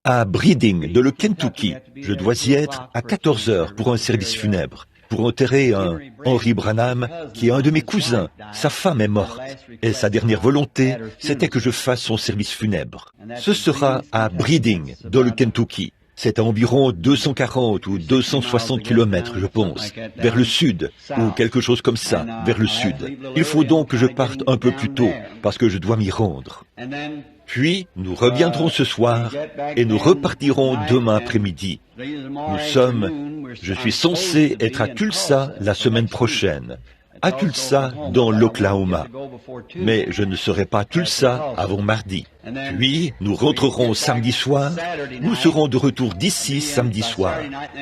à Breeding, dans le Kentucky. Je dois y être à 14 heures pour un service funèbre, pour enterrer un Henry Branham, qui est un de mes cousins. Sa femme est morte, et sa dernière volonté, c'était que je fasse son service funèbre. Ce sera à Breeding, dans le Kentucky. C'est à environ 240 ou 260 kilomètres, je pense, vers le sud, ou quelque chose comme ça, vers le sud. Il faut donc que je parte un peu plus tôt, parce que je dois m'y rendre. Puis, nous reviendrons ce soir, et nous repartirons demain après-midi. Je suis censé être à Tulsa la semaine prochaine. À Tulsa, dans l'Oklahoma. Mais je ne serai pas à Tulsa avant mardi. Puis, nous rentrerons samedi soir. Nous serons de retour d'ici samedi soir.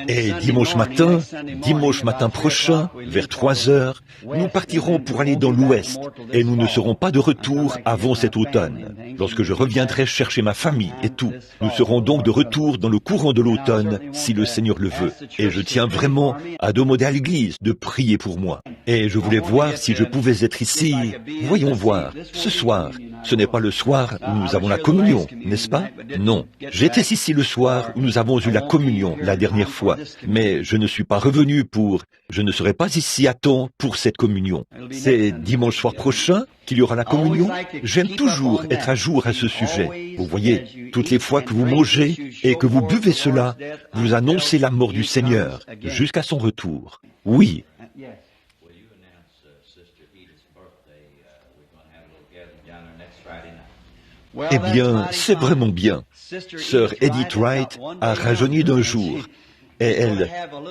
Et dimanche matin prochain, vers 3 heures, nous partirons pour aller dans l'Ouest. Et nous ne serons pas de retour avant cet automne, lorsque je reviendrai chercher ma famille et tout. Nous serons donc de retour dans le courant de l'automne, si le Seigneur le veut. Et je tiens vraiment à demander à l'Église de prier pour moi. Et je voulais voir si je pouvais être ici. Voyons voir, ce soir. Ce n'est pas le soir où nous avons la communion, n'est-ce pas? Non. J'étais ici le soir où nous avons eu la communion la dernière fois, mais je ne suis pas revenu je ne serai pas ici à temps pour cette communion. C'est dimanche soir prochain qu'il y aura la communion. J'aime toujours être à jour à ce sujet. Vous voyez, toutes les fois que vous mangez et que vous buvez cela, vous annoncez la mort du Seigneur jusqu'à son retour. Oui. Eh bien, c'est vraiment bien. Sœur Edith Wright a rajeuni d'un jour. Et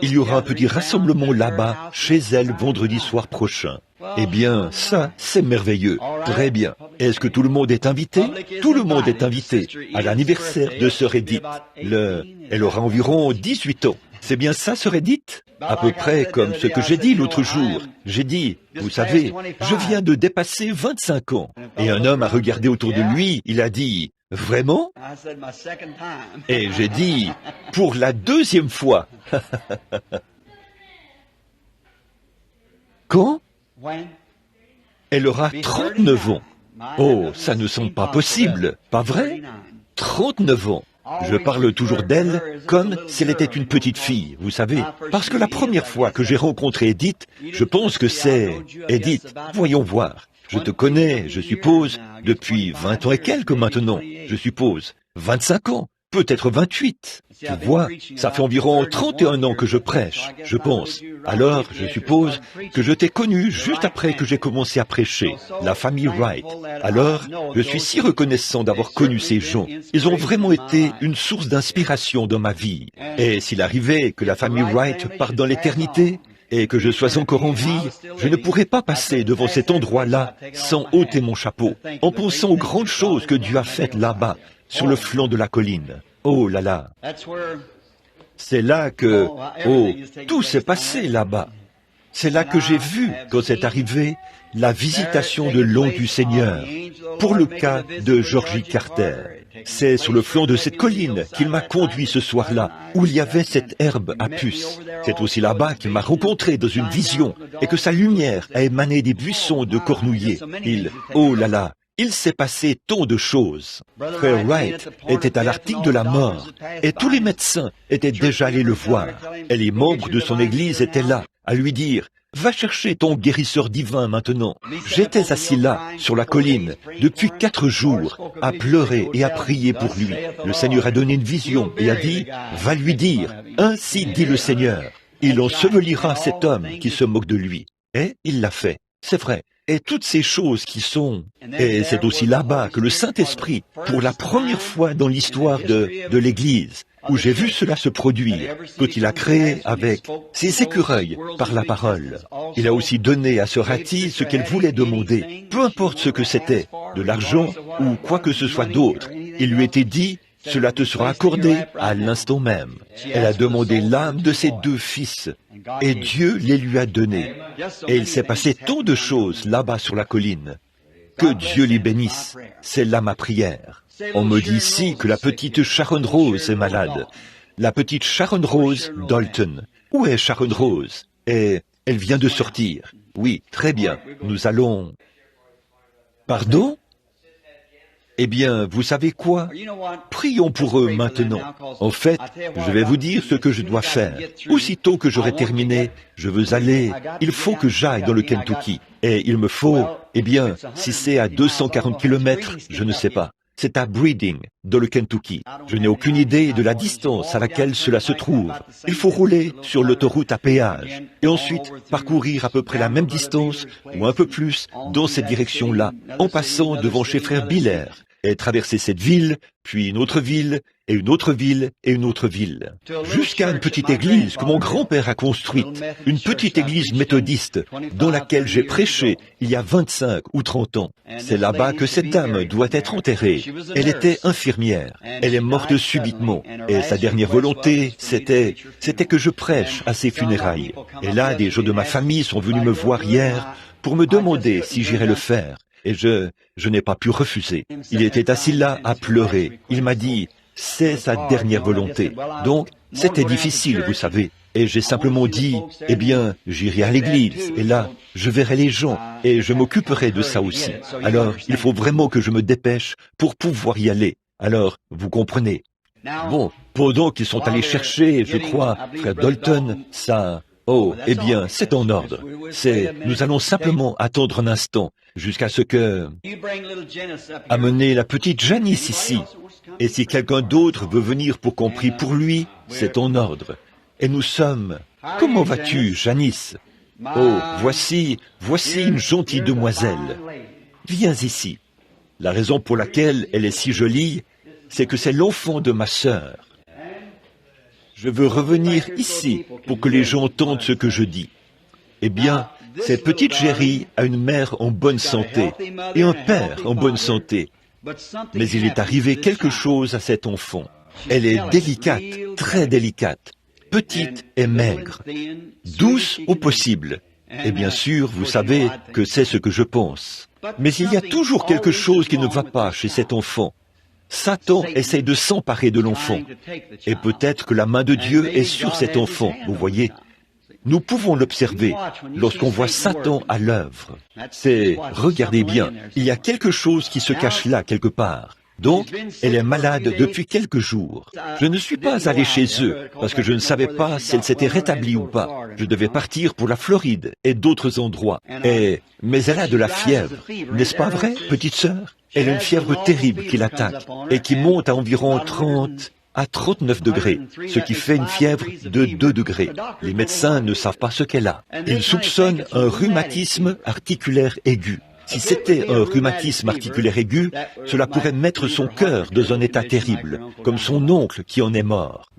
il y aura un petit rassemblement là-bas, chez elle, vendredi soir prochain. Eh bien, ça, c'est merveilleux. Très bien. Est-ce que tout le monde est invité? Tout le monde est invité à l'anniversaire de Sœur Edith. Elle aura environ 18 ans. C'est bien ça, Sœur Edith? À peu près comme ce que j'ai dit l'autre jour. J'ai dit, vous savez, je viens de dépasser 25 ans. Et un homme a regardé autour de lui, il a dit, vraiment? Et j'ai dit, pour la deuxième fois. Quand? Elle aura 39 ans. Oh, ça ne semble pas possible, pas vrai? 39 ans. Je parle toujours d'elle comme si elle était une petite fille, vous savez, parce que la première fois que j'ai rencontré Edith, je pense que c'est... Edith, voyons voir. Je te connais, je suppose, depuis 20 ans et quelques maintenant, je suppose. 25 ans, peut-être 28. Tu vois, ça fait environ 31 ans que je prêche, je pense. Alors, je suppose que je t'ai connu juste après que j'ai commencé à prêcher, la famille Wright. Alors, je suis si reconnaissant d'avoir connu ces gens. Ils ont vraiment été une source d'inspiration dans ma vie. Et s'il arrivait que la famille Wright parte dans l'éternité, et que je sois encore en vie, je ne pourrais pas passer devant cet endroit-là sans ôter mon chapeau, en pensant aux grandes choses que Dieu a faites là-bas, sur le flanc de la colline. Oh là là! C'est là que, tout s'est passé là-bas. C'est là que j'ai vu, quand c'est arrivé, la visitation de l'ange du Seigneur, pour le cas de Georgie Carter. C'est sur le flanc de cette colline qu'il m'a conduit ce soir-là, où il y avait cette herbe à puce. C'est aussi là-bas qu'il m'a rencontré dans une vision, et que sa lumière a émané des buissons de cornouillers. Oh là là, il s'est passé tant de choses. Frère Wright était à l'article de la mort, et tous les médecins étaient déjà allés le voir, et les membres de son église étaient là, à lui dire, « Va chercher ton guérisseur divin maintenant. » J'étais assis là, sur la colline, depuis 4 jours, à pleurer et à prier pour lui. Le Seigneur a donné une vision et a dit, « Va lui dire, ainsi dit le Seigneur. Il ensevelira cet homme qui se moque de lui. » Et il l'a fait, c'est vrai. Et toutes ces choses qui sont... Et c'est aussi là-bas que le Saint-Esprit, pour la première fois dans l'histoire de l'Église, où j'ai vu cela se produire, quand il a créé avec ses écureuils par la parole. Il a aussi donné à Sœur Hattie ce qu'elle voulait demander, peu importe ce que c'était, de l'argent ou quoi que ce soit d'autre. Il lui était dit, cela te sera accordé à l'instant même. Elle a demandé l'âme de ses 2 fils, et Dieu les lui a donnés. Et il s'est passé tant de choses là-bas sur la colline. Que Dieu les bénisse, c'est là ma prière. On me dit ici que la petite Sharon Rose est malade. La petite Sharon Rose Dalton. Où est Sharon Rose? Et elle vient de sortir. Oui, très bien. Nous allons... Pardon? Eh bien, vous savez quoi? Prions pour eux maintenant. En fait, je vais vous dire ce que je dois faire. Aussitôt que j'aurai terminé, je veux aller, il faut que j'aille dans le Kentucky. Et il me faut, eh bien, si c'est à 240 kilomètres, je ne sais pas. C'est à Breeding, dans le Kentucky. Je n'ai aucune idée de la distance à laquelle cela se trouve. Il faut rouler sur l'autoroute à péage et ensuite parcourir à peu près la même distance ou un peu plus dans cette direction-là, en passant devant chez frère Biller et traverser cette ville, puis une autre ville, et une autre ville, et une autre ville, jusqu'à une petite église que mon grand-père a construite, une petite église méthodiste dans laquelle j'ai prêché il y a 25 ou 30 ans. C'est là-bas que cette dame doit être enterrée. Elle était infirmière, elle est morte subitement, et sa dernière volonté, c'était que je prêche à ses funérailles. Et là, des gens de ma famille sont venus me voir hier pour me demander si j'irais le faire. Et je n'ai pas pu refuser. Il était assis là à pleurer. Il m'a dit, c'est sa dernière volonté. Donc, c'était difficile, vous savez. Et j'ai simplement dit, eh bien, j'irai à l'église, et là, je verrai les gens, et je m'occuperai de ça aussi. Alors, il faut vraiment que je me dépêche pour pouvoir y aller. Alors, vous comprenez. Bon, pendant qu'ils sont allés chercher, je crois, frère Dalton, ça... Oh, eh bien, c'est en ordre. Nous allons simplement attendre un instant, jusqu'à ce que... Amenez la petite Janice ici. Et si quelqu'un d'autre veut venir pour qu'on prie pour lui, c'est en ordre. Et nous sommes... Comment vas-tu, Janice? Oh, voici une gentille demoiselle. Viens ici. La raison pour laquelle elle est si jolie, c'est que c'est l'enfant de ma sœur. Je veux revenir ici pour que les gens entendent ce que je dis. Eh bien, cette petite Jerry a une mère en bonne santé et un père en bonne santé. Mais il est arrivé quelque chose à cet enfant. Elle est délicate, très délicate, petite et maigre, douce au possible. Et bien sûr, vous savez que c'est ce que je pense. Mais il y a toujours quelque chose qui ne va pas chez cet enfant. Satan essaye de s'emparer de l'enfant. Et peut-être que la main de Dieu est sur cet enfant, vous voyez. Nous pouvons l'observer lorsqu'on voit Satan à l'œuvre. Regardez bien, il y a quelque chose qui se cache là quelque part. Donc, elle est malade depuis quelques jours. Je ne suis pas allé chez eux, parce que je ne savais pas si elle s'était rétablie ou pas. Je devais partir pour la Floride et d'autres endroits. Mais elle a de la fièvre, n'est-ce pas vrai, petite sœur? Elle a une fièvre terrible qui l'attaque, et qui monte à environ 30 à 39 degrés, ce qui fait une fièvre de 2 degrés. Les médecins ne savent pas ce qu'elle a. Ils soupçonnent un rhumatisme articulaire aigu. Si c'était un rhumatisme articulaire aigu, cela pourrait mettre son cœur dans un état terrible, comme son oncle qui en est mort.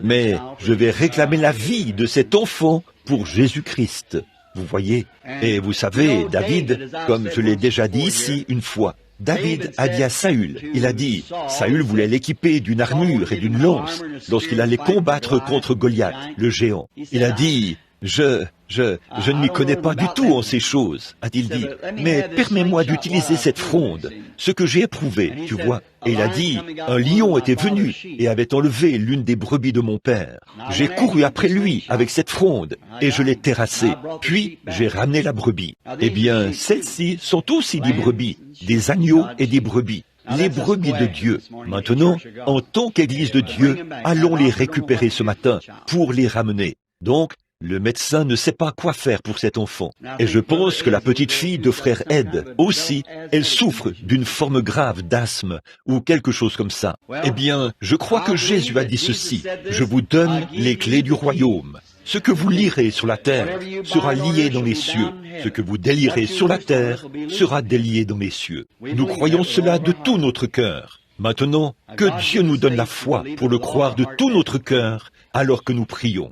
Mais je vais réclamer la vie de cet enfant pour Jésus-Christ. Vous voyez? Et vous savez, David, comme je l'ai déjà dit ici une fois, David a dit à Saül, il a dit, Saül voulait l'équiper d'une armure et d'une lance lorsqu'il allait combattre contre Goliath, le géant. Il a dit, je ne m'y connais pas du tout en ces choses, a-t-il dit, mais permets-moi d'utiliser cette fronde, ce que j'ai éprouvé, tu vois. Et il a dit, un lion était venu et avait enlevé l'une des brebis de mon père. J'ai couru après lui avec cette fronde et je l'ai terrassé. Puis j'ai ramené la brebis. Eh bien, celles-ci sont aussi des brebis, des agneaux et des brebis. Les brebis de Dieu. Maintenant, en tant qu'Église de Dieu, allons les récupérer ce matin pour les ramener. Donc, le médecin ne sait pas quoi faire pour cet enfant. Et je pense que la petite fille de frère Ed aussi, elle souffre d'une forme grave d'asthme ou quelque chose comme ça. Eh bien, je crois que Jésus a dit ceci. Je vous donne les clés du royaume. Ce que vous lirez sur la terre sera lié dans les cieux. Ce que vous délierez sur la terre sera délié dans les cieux. Nous croyons cela de tout notre cœur. Maintenant, que Dieu nous donne la foi pour le croire de tout notre cœur alors que nous prions.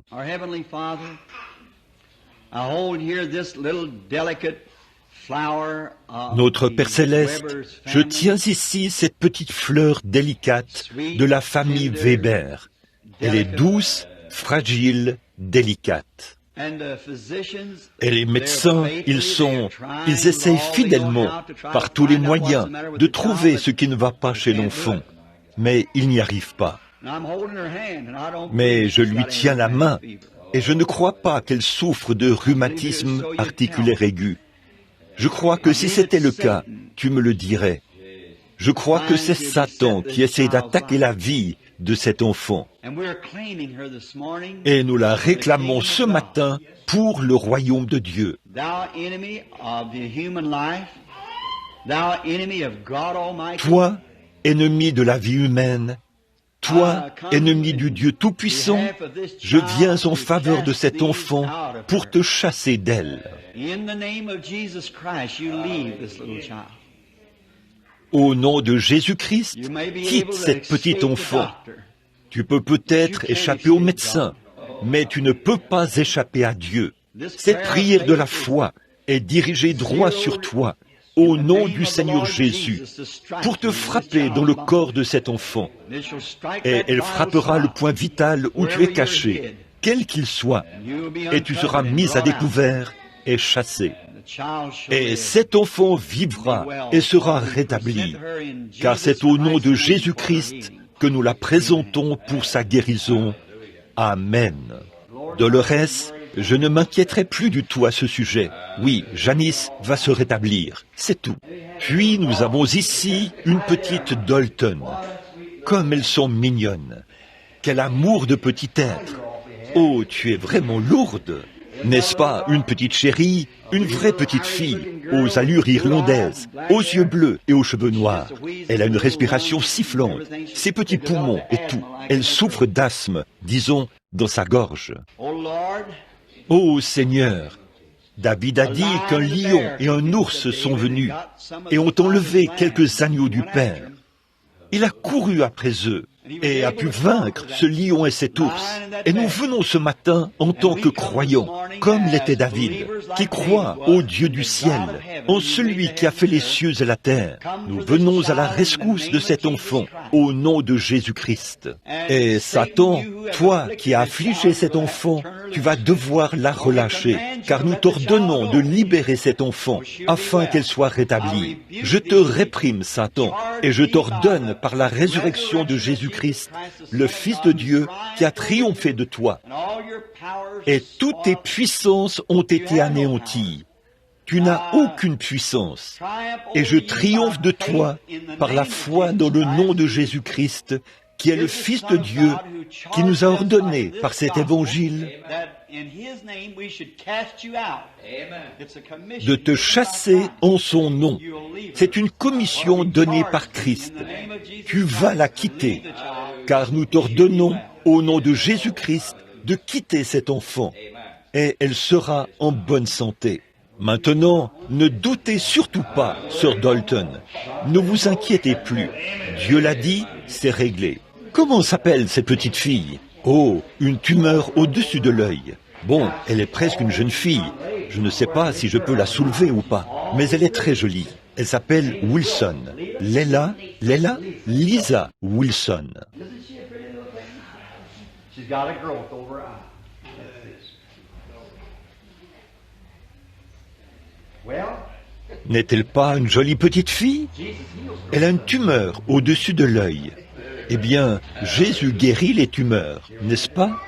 Notre Père Céleste, je tiens ici cette petite fleur délicate de la famille Weber. Elle est douce, fragile, délicate. Et les médecins, ils essayent fidèlement, par tous les moyens, de trouver ce qui ne va pas chez l'enfant. Mais ils n'y arrivent pas. Mais je lui tiens la main, et je ne crois pas qu'elle souffre de rhumatisme articulaire aigu. Je crois que si c'était le cas, tu me le dirais. Je crois que c'est Satan qui essaie d'attaquer la vie de cet enfant. Et nous la réclamons ce matin pour le royaume de Dieu. Toi, ennemi de la vie humaine, toi, ennemi du Dieu Tout-Puissant, je viens en faveur de cet enfant pour te chasser d'elle. Au nom de Jésus-Christ, quitte cette petite enfant. Tu peux peut-être échapper au médecin, mais tu ne peux pas échapper à Dieu. Cette prière de la foi est dirigée droit sur toi, au nom du Seigneur Jésus, pour te frapper dans le corps de cet enfant. Et elle frappera le point vital où tu es caché, quel qu'il soit, et tu seras mis à découvert et chassé. Et cet enfant vivra et sera rétabli, car c'est au nom de Jésus-Christ que nous la présentons pour sa guérison. Amen. Dolores, je ne m'inquiéterai plus du tout à ce sujet. Oui, Janice va se rétablir, c'est tout. Puis nous avons ici une petite Dalton. Comme elles sont mignonnes. Quel amour de petit être. Oh, tu es vraiment lourde. N'est-ce pas, une petite chérie, une vraie petite fille, aux allures irlandaises, aux yeux bleus et aux cheveux noirs. Elle a une respiration sifflante, ses petits poumons et tout. Elle souffre d'asthme, disons, dans sa gorge. Ô Seigneur, David a dit qu'un lion et un ours sont venus et ont enlevé quelques agneaux du Père. Il a couru après eux et a pu vaincre ce lion et cet ours. Et nous venons ce matin en tant que croyants, comme l'était David, qui croit au Dieu du ciel, en celui qui a fait les cieux et la terre. Nous venons à la rescousse de cet enfant, au nom de Jésus-Christ. Et Satan, toi qui as affligé cet enfant, tu vas devoir la relâcher, car nous t'ordonnons de libérer cet enfant, afin qu'elle soit rétablie. Je te réprime, Satan, et je t'ordonne par la résurrection de Jésus-Christ, le Fils de Dieu qui a triomphé de toi. Et toutes tes puissances ont été anéanties. Tu n'as aucune puissance. Et je triomphe de toi par la foi dans le nom de Jésus-Christ, qui est le Fils de Dieu, qui nous a ordonné par cet évangile de te chasser en son nom. C'est une commission donnée par Christ. Tu vas la quitter, car nous t'ordonnons, au nom de Jésus-Christ, de quitter cet enfant, et elle sera en bonne santé. Maintenant, ne doutez surtout pas, Sœur Dalton. Ne vous inquiétez plus. Dieu l'a dit, c'est réglé. Comment s'appelle cette petite fille? Oh, une tumeur au-dessus de l'œil. Bon, elle est presque une jeune fille. Je ne sais pas si je peux la soulever ou pas, mais elle est très jolie. Elle s'appelle Wilson. Lisa Wilson. N'est-elle pas une jolie petite fille? Elle a une tumeur au-dessus de l'œil. Eh bien, Jésus guérit les tumeurs, n'est-ce pas?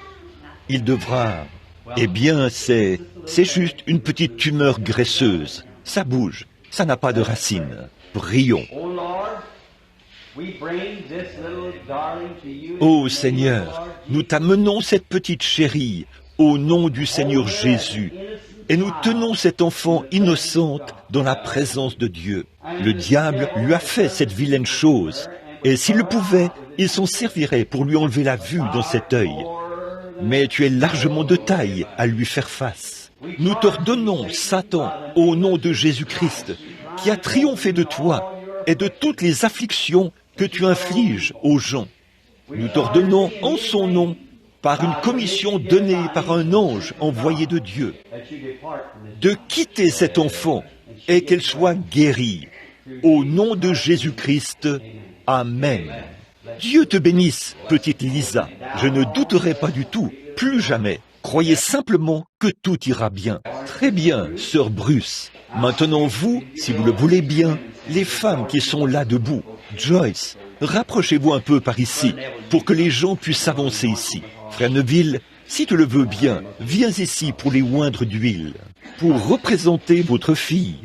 Il devra... Eh bien, c'est juste une petite tumeur graisseuse. Ça bouge, ça n'a pas de racines. Prions. Ô Seigneur, nous t'amenons cette petite chérie au nom du Seigneur Jésus. Et nous tenons cet enfant innocente dans la présence de Dieu. Le diable lui a fait cette vilaine chose. Et s'il le pouvait, il s'en servirait pour lui enlever la vue dans cet œil. Mais tu es largement de taille à lui faire face. Nous t'ordonnons, Satan, au nom de Jésus-Christ, qui a triomphé de toi et de toutes les afflictions que tu infliges aux gens. Nous t'ordonnons en son nom, par une commission donnée par un ange envoyé de Dieu, de quitter cet enfant et qu'elle soit guérie. Au nom de Jésus-Christ, Amen. Dieu te bénisse, petite Lisa. Je ne douterai pas du tout, plus jamais. Croyez simplement que tout ira bien. Très bien, sœur Bruce. Maintenant vous, si vous le voulez bien, les femmes qui sont là debout. Joyce, rapprochez-vous un peu par ici, pour que les gens puissent avancer ici. Frère Neville, si tu le veux bien, viens ici pour les oindre d'huile, pour représenter votre fille.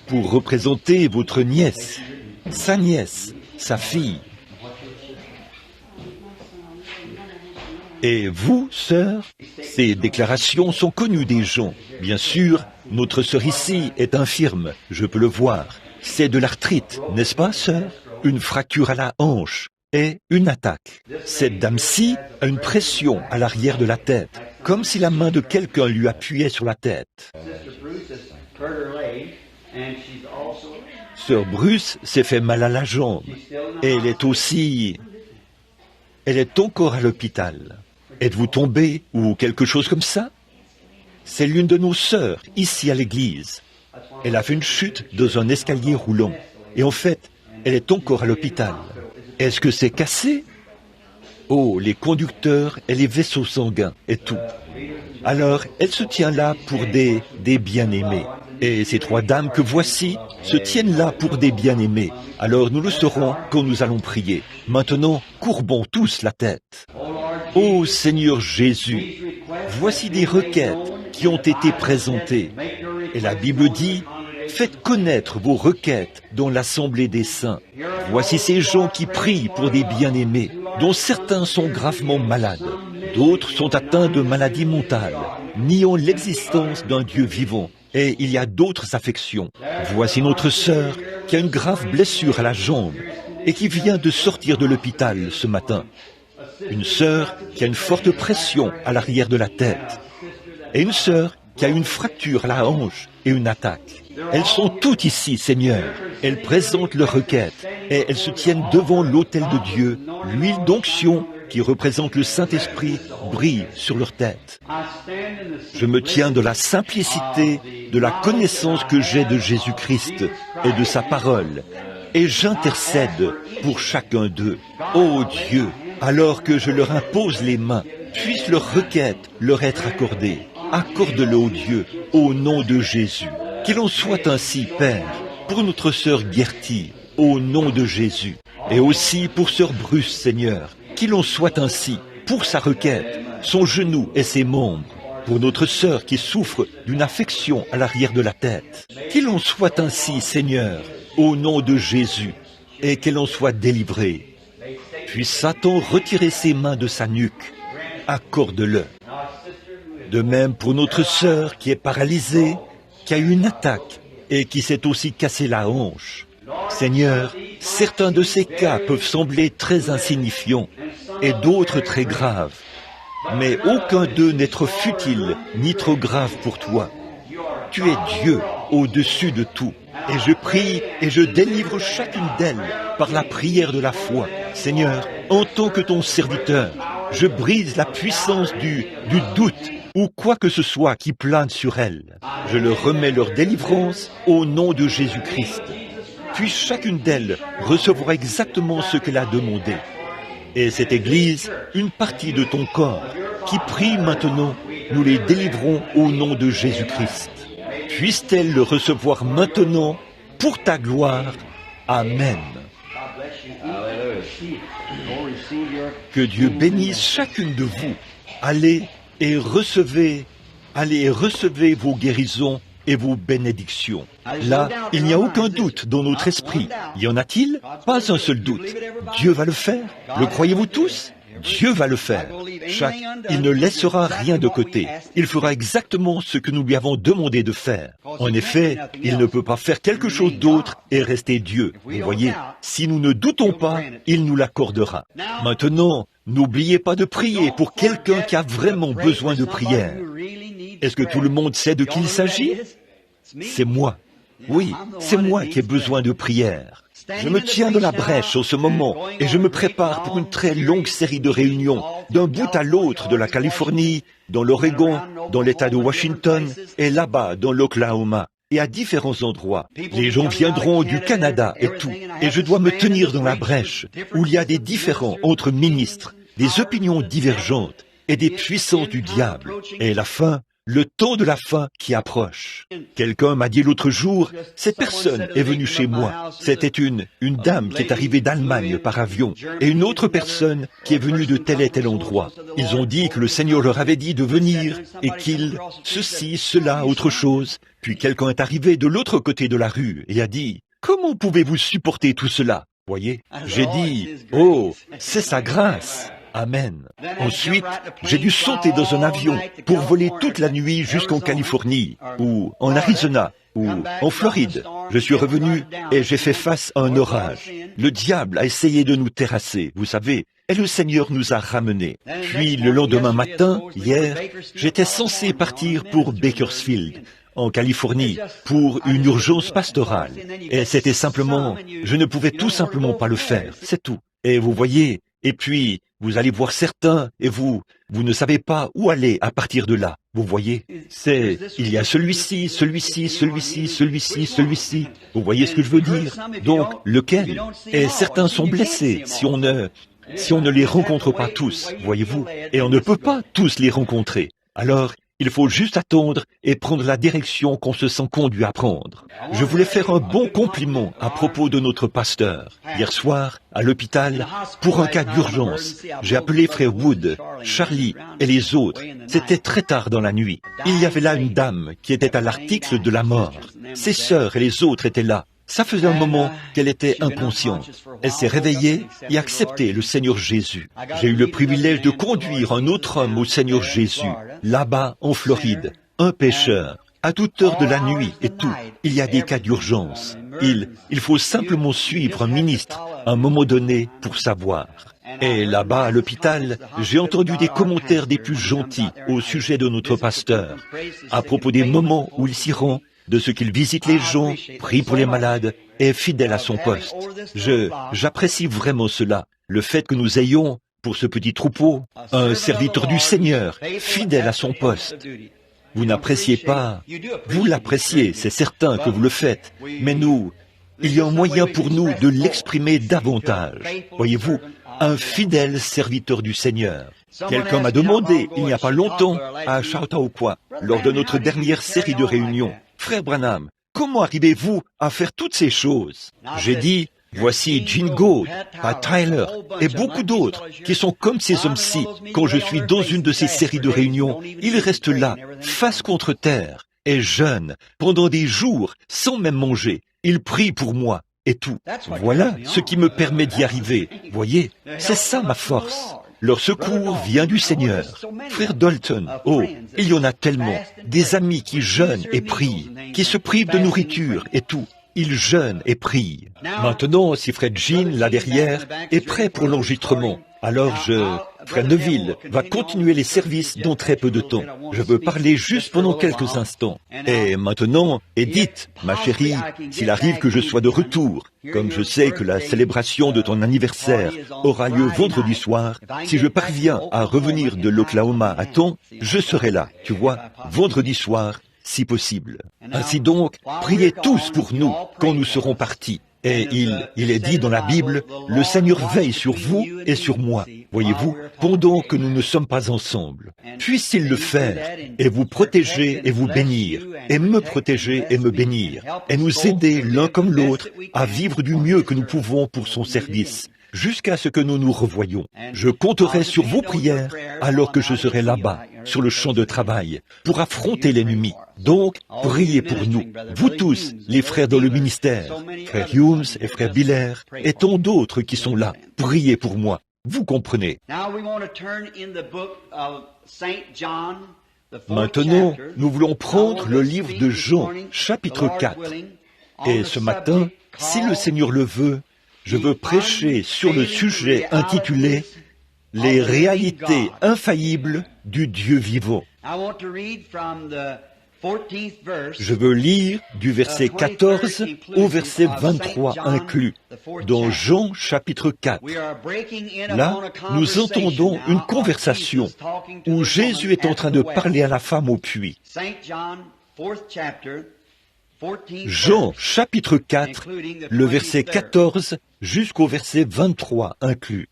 pour représenter votre nièce, sa fille. Et vous, sœur, ces déclarations sont connues des gens. Bien sûr, notre sœur ici est infirme, je peux le voir. C'est de l'arthrite, n'est-ce pas, sœur? Une fracture à la hanche et une attaque. Cette dame-ci a une pression à l'arrière de la tête, comme si la main de quelqu'un lui appuyait sur la tête. Sœur Bruce s'est fait mal à la jambe et elle est encore à l'hôpital. Êtes-vous tombé ou quelque chose comme ça? C'est l'une de nos sœurs, ici à l'église. Elle a fait une chute dans un escalier roulant. Et en fait, elle est encore à l'hôpital. Est-ce que c'est cassé? Oh, les conducteurs et les vaisseaux sanguins et tout. Alors, elle se tient là pour des bien-aimés. Et ces trois dames que voici se tiennent là pour des bien-aimés. Alors nous le saurons quand nous allons prier. Maintenant, courbons tous la tête. Ô Seigneur Jésus, voici des requêtes qui ont été présentées. Et la Bible dit, faites connaître vos requêtes dans l'assemblée des saints. Voici ces gens qui prient pour des bien-aimés, dont certains sont gravement malades. D'autres sont atteints de maladies mentales, niant l'existence d'un Dieu vivant. Et il y a d'autres affections. Voici notre sœur qui a une grave blessure à la jambe et qui vient de sortir de l'hôpital ce matin. Une sœur qui a une forte pression à l'arrière de la tête. Et une sœur qui a une fracture à la hanche et une attaque. Elles sont toutes ici, Seigneur. Elles présentent leurs requêtes et elles se tiennent devant l'autel de Dieu. L'huile d'onction qui représente le Saint-Esprit brille sur leur tête. Je me tiens de la simplicité, de la connaissance que j'ai de Jésus-Christ et de sa parole, et j'intercède pour chacun d'eux. Ô Dieu, alors que je leur impose les mains, puisse leur requête leur être accordée. Accorde-le, ô Dieu, au nom de Jésus. Qu'il en soit ainsi, Père, pour notre sœur Gertie, au nom de Jésus, et aussi pour sœur Bruce, Seigneur. Qu'il en soit ainsi pour sa requête, son genou et ses membres, pour notre sœur qui souffre d'une affection à l'arrière de la tête. Qu'il en soit ainsi, Seigneur, au nom de Jésus, et qu'elle en soit délivrée. Puisse Satan retirer ses mains de sa nuque. Accorde-le. De même pour notre sœur qui est paralysée, qui a eu une attaque et qui s'est aussi cassé la hanche. Seigneur, certains de ces cas peuvent sembler très insignifiants et d'autres très graves. Mais aucun d'eux n'est trop futile ni trop grave pour toi. Tu es Dieu au-dessus de tout. Et je prie et je délivre chacune d'elles par la prière de la foi. Seigneur, en tant que ton serviteur, je brise la puissance du doute ou quoi que ce soit qui plane sur elles. Je leur remets leur délivrance au nom de Jésus-Christ. Puisse chacune d'elles recevoir exactement ce qu'elle a demandé. Et cette Église, une partie de ton corps, qui prie maintenant, nous les délivrons au nom de Jésus-Christ. Puisse-t-elle le recevoir maintenant pour ta gloire. Amen. Que Dieu bénisse chacune de vous. Allez et recevez vos guérisons et vos bénédictions. Là, il n'y a aucun doute dans notre esprit. Y en a-t-il? Pas un seul doute. Dieu va le faire. Le croyez-vous tous? Dieu va le faire. Il ne laissera rien de côté. Il fera exactement ce que nous lui avons demandé de faire. En effet, il ne peut pas faire quelque chose d'autre et rester Dieu. Vous voyez, si nous ne doutons pas, il nous l'accordera. Maintenant, n'oubliez pas de prier pour quelqu'un qui a vraiment besoin de prière. Est-ce que tout le monde sait de qui il s'agit? C'est moi. Oui, c'est moi qui ai besoin de prière. Je me tiens de la brèche en ce moment et je me prépare pour une très longue série de réunions d'un bout à l'autre de la Californie, dans l'Oregon, dans l'État de Washington et là-bas dans l'Oklahoma et à différents endroits. Les gens viendront du Canada et tout et je dois me tenir dans la brèche où il y a des différends entre ministres, des opinions divergentes et des puissances du diable. Et la fin, le temps de la fin qui approche. Quelqu'un m'a dit l'autre jour, cette personne est venue chez moi. C'était une dame qui est arrivée d'Allemagne par avion et une autre personne qui est venue de tel et tel endroit. Ils ont dit que le Seigneur leur avait dit de venir et ceci, cela, autre chose. Puis quelqu'un est arrivé de l'autre côté de la rue et a dit, « Comment pouvez-vous supporter tout cela ?» Voyez, j'ai dit, « Oh, c'est sa grâce. » Amen. Ensuite, j'ai dû sauter dans un avion pour voler toute la nuit jusqu'en Californie, ou en Arizona, ou en Floride. Je suis revenu et j'ai fait face à un orage. Le diable a essayé de nous terrasser, vous savez, et le Seigneur nous a ramenés. Puis le lendemain matin, hier, j'étais censé partir pour Bakersfield, en Californie, pour une urgence pastorale. Et c'était simplement, je ne pouvais tout simplement pas le faire, c'est tout. Et vous voyez, et puis, vous allez voir certains, et vous ne savez pas où aller à partir de là. Vous voyez, il y a celui-ci, celui-ci, celui-ci, celui-ci, celui-ci. Vous voyez ce que je veux dire? Donc, lequel? Et certains sont blessés si on ne les rencontre pas tous, voyez-vous. Et on ne peut pas tous les rencontrer. Alors, il faut juste attendre et prendre la direction qu'on se sent conduit à prendre. Je voulais faire un bon compliment à propos de notre pasteur. Hier soir, à l'hôpital, pour un cas d'urgence, j'ai appelé frère Wood, Charlie et les autres. C'était très tard dans la nuit. Il y avait là une dame qui était à l'article de la mort. Ses sœurs et les autres étaient là. Ça faisait un moment qu'elle était inconsciente. Elle s'est réveillée et a accepté le Seigneur Jésus. J'ai eu le privilège de conduire un autre homme au Seigneur Jésus, là-bas en Floride, un pécheur, à toute heure de la nuit et tout. Il y a des cas d'urgence. Il faut simplement suivre un ministre à un moment donné pour savoir. Et là-bas, à l'hôpital, j'ai entendu des commentaires des plus gentils au sujet de notre pasteur, à propos des moments où il s'y rend, de ce qu'il visite les gens, prie pour les malades, et est fidèle à son poste. J'apprécie vraiment cela, le fait que nous ayons, pour ce petit troupeau, un serviteur du Seigneur, fidèle à son poste. Vous n'appréciez pas, vous l'appréciez, c'est certain que vous le faites, mais nous, il y a un moyen pour nous de l'exprimer davantage. Voyez-vous, un fidèle serviteur du Seigneur. Quelqu'un m'a demandé, il n'y a pas longtemps, à Chautauqua, lors de notre dernière série de réunions, « Frère Branham, comment arrivez-vous à faire toutes ces choses ?» J'ai dit, voici Jingo, Pat Tyler et beaucoup d'autres qui sont comme ces hommes-ci. Quand je suis dans une de ces séries de réunions, ils restent là, face contre terre, et jeûnent pendant des jours sans même manger. Ils prient pour moi et tout. Voilà ce qui me permet d'y arriver. Voyez, c'est ça ma force. Leur secours vient du Seigneur. Frère Dalton, oh, il y en a tellement. Des amis qui jeûnent et prient, qui se privent de nourriture et tout. Ils jeûnent et prient. Maintenant, si Frère Jean, là derrière, est prêt pour l'enregistrement, alors Frère Neville va continuer les services dans très peu de temps. Je veux parler juste pendant quelques instants. Et maintenant, Edith, ma chérie, s'il arrive que je sois de retour, comme je sais que la célébration de ton anniversaire aura lieu vendredi soir, si je parviens à revenir de l'Oklahoma à temps, je serai là, tu vois, vendredi soir, si possible. Ainsi donc, priez tous pour nous quand nous serons partis. Et il est dit dans la Bible, le Seigneur veille sur vous et sur moi, voyez-vous, pendant que nous ne sommes pas ensemble. Puisse-t-il le faire, et vous protéger et vous bénir, et me protéger et me bénir, et nous aider l'un comme l'autre à vivre du mieux que nous pouvons pour son service, jusqu'à ce que nous nous revoyions. Je compterai sur vos prières alors que je serai là-bas, sur le champ de travail, pour affronter l'ennemi. Donc, priez pour nous, vous tous, les frères dans le ministère, frère Humes et frère Biller, et tant d'autres qui sont là. Priez pour moi. Vous comprenez. Maintenant, nous voulons prendre le livre de Jean, chapitre 4. Et ce matin, si le Seigneur le veut, je veux prêcher sur le sujet intitulé « Les réalités infaillibles du Dieu vivant ». Je veux lire du verset 14 au verset 23 inclus, dans Jean chapitre 4. Là, nous entendons une conversation où Jésus est en train de parler à la femme au puits. Jean chapitre 4, le verset 14 jusqu'au verset 23 inclus.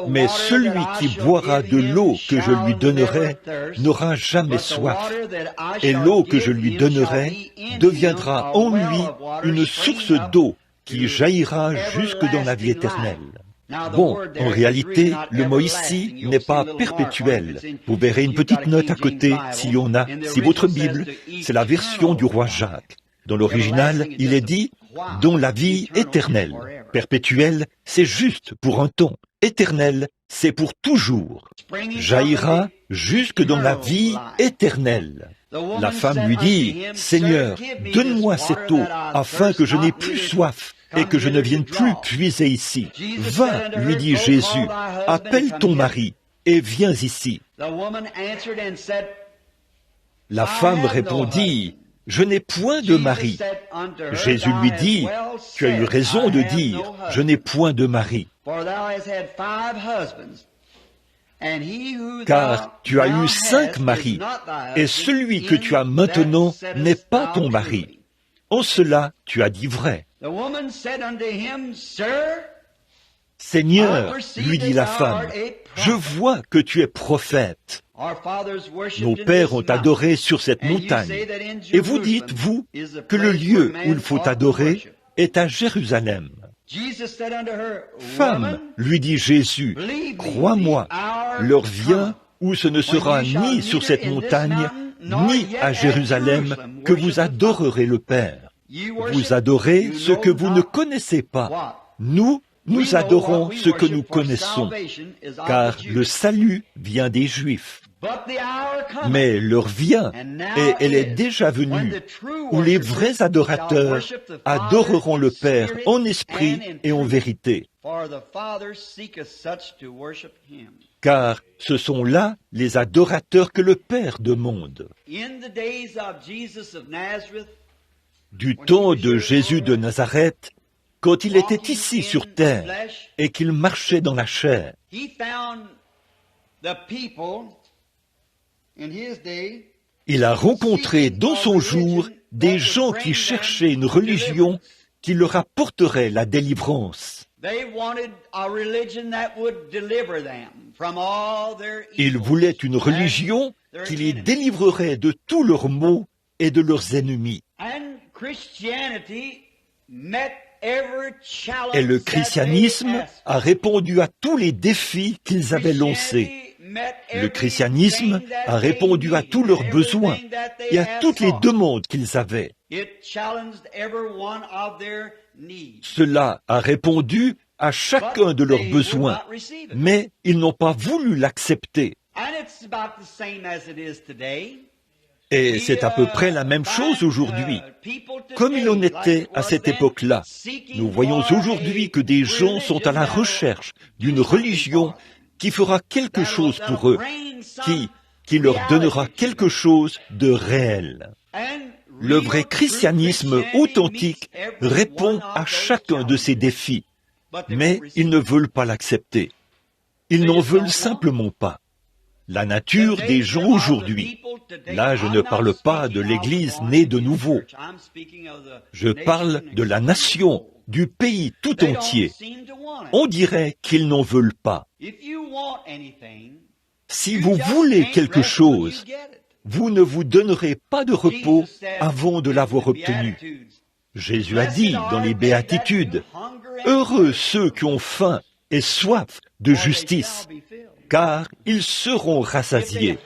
Mais celui qui boira de l'eau que je lui donnerai n'aura jamais soif, et l'eau que je lui donnerai deviendra en lui une source d'eau qui jaillira jusque dans la vie éternelle. Bon, en réalité, le mot ici n'est pas perpétuel. Vous verrez une petite note à côté s'il y en a. Si votre Bible, c'est la version du roi Jacques. Dans l'original, il est dit « dont la vie éternelle ». Perpétuel, c'est juste pour un temps. Éternel, c'est pour toujours. Jaillira jusque dans la vie éternelle. La femme lui dit « Seigneur, donne-moi cette eau, afin que je n'ai plus soif et que je ne vienne plus puiser ici. » « Va, lui dit Jésus, appelle ton mari et viens ici. » La femme répondit « Je n'ai point de mari. » Jésus lui dit « Tu as eu raison de dire « Je n'ai point de mari. » Car tu as eu 5 maris, et celui que tu as maintenant n'est pas ton mari. En cela, tu as dit vrai. Seigneur, lui dit la femme, je vois que tu es prophète. Nos pères ont adoré sur cette montagne, et vous dites, vous, que le lieu où il faut adorer est à Jérusalem. Femme, lui dit Jésus, crois-moi, l'heure vient où ce ne sera ni sur cette montagne, ni à Jérusalem que vous adorerez le Père. Vous adorez ce que vous ne connaissez pas. Nous adorons ce que nous connaissons, car le salut vient des Juifs. Mais l'heure vient, et elle est déjà venue, où les vrais adorateurs adoreront le Père en esprit et en vérité. Car ce sont là les adorateurs que le Père demande. Du temps de Jésus de Nazareth, quand il était ici sur terre et qu'il marchait dans la chair, il a rencontré dans son jour des gens qui cherchaient une religion qui leur apporterait la délivrance. Ils voulaient une religion qui les délivrerait de tous leurs maux et de leurs ennemis. Et le christianisme a répondu à tous les défis qu'ils avaient lancés. Le christianisme a répondu à tous leurs besoins et à toutes les demandes qu'ils avaient. Cela a répondu à chacun de leurs besoins, mais ils n'ont pas voulu l'accepter. Et c'est à peu près la même chose aujourd'hui. Comme il en était à cette époque-là, nous voyons aujourd'hui que des gens sont à la recherche d'une religion qui fera quelque chose pour eux, qui leur donnera quelque chose de réel. Le vrai christianisme authentique répond à chacun de ces défis, mais ils ne veulent pas l'accepter. Ils n'en veulent simplement pas. La nature des gens aujourd'hui, là je ne parle pas de l'Église née de nouveau, je parle de la nation, du pays tout entier. On dirait qu'ils n'en veulent pas. Si vous voulez quelque chose, vous ne vous donnerez pas de repos avant de l'avoir obtenu. Jésus a dit dans les Béatitudes, « Heureux ceux qui ont faim et soif de justice, car ils seront rassasiés. »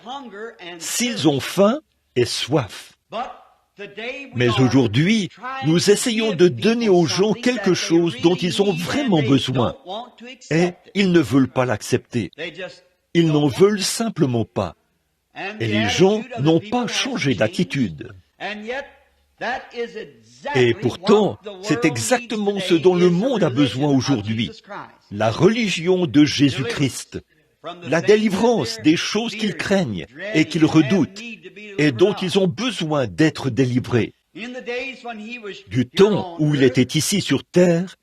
S'ils ont faim et soif. Mais aujourd'hui, nous essayons de donner aux gens quelque chose dont ils ont vraiment besoin, et ils ne veulent pas l'accepter. Ils n'en veulent simplement pas. Et les gens n'ont pas changé d'attitude. Et pourtant, c'est exactement ce dont le monde a besoin aujourd'hui. La religion de Jésus-Christ. La délivrance des choses qu'ils craignent et qu'ils redoutent et dont ils ont besoin d'être délivrés. Du temps où il était ici sur terre,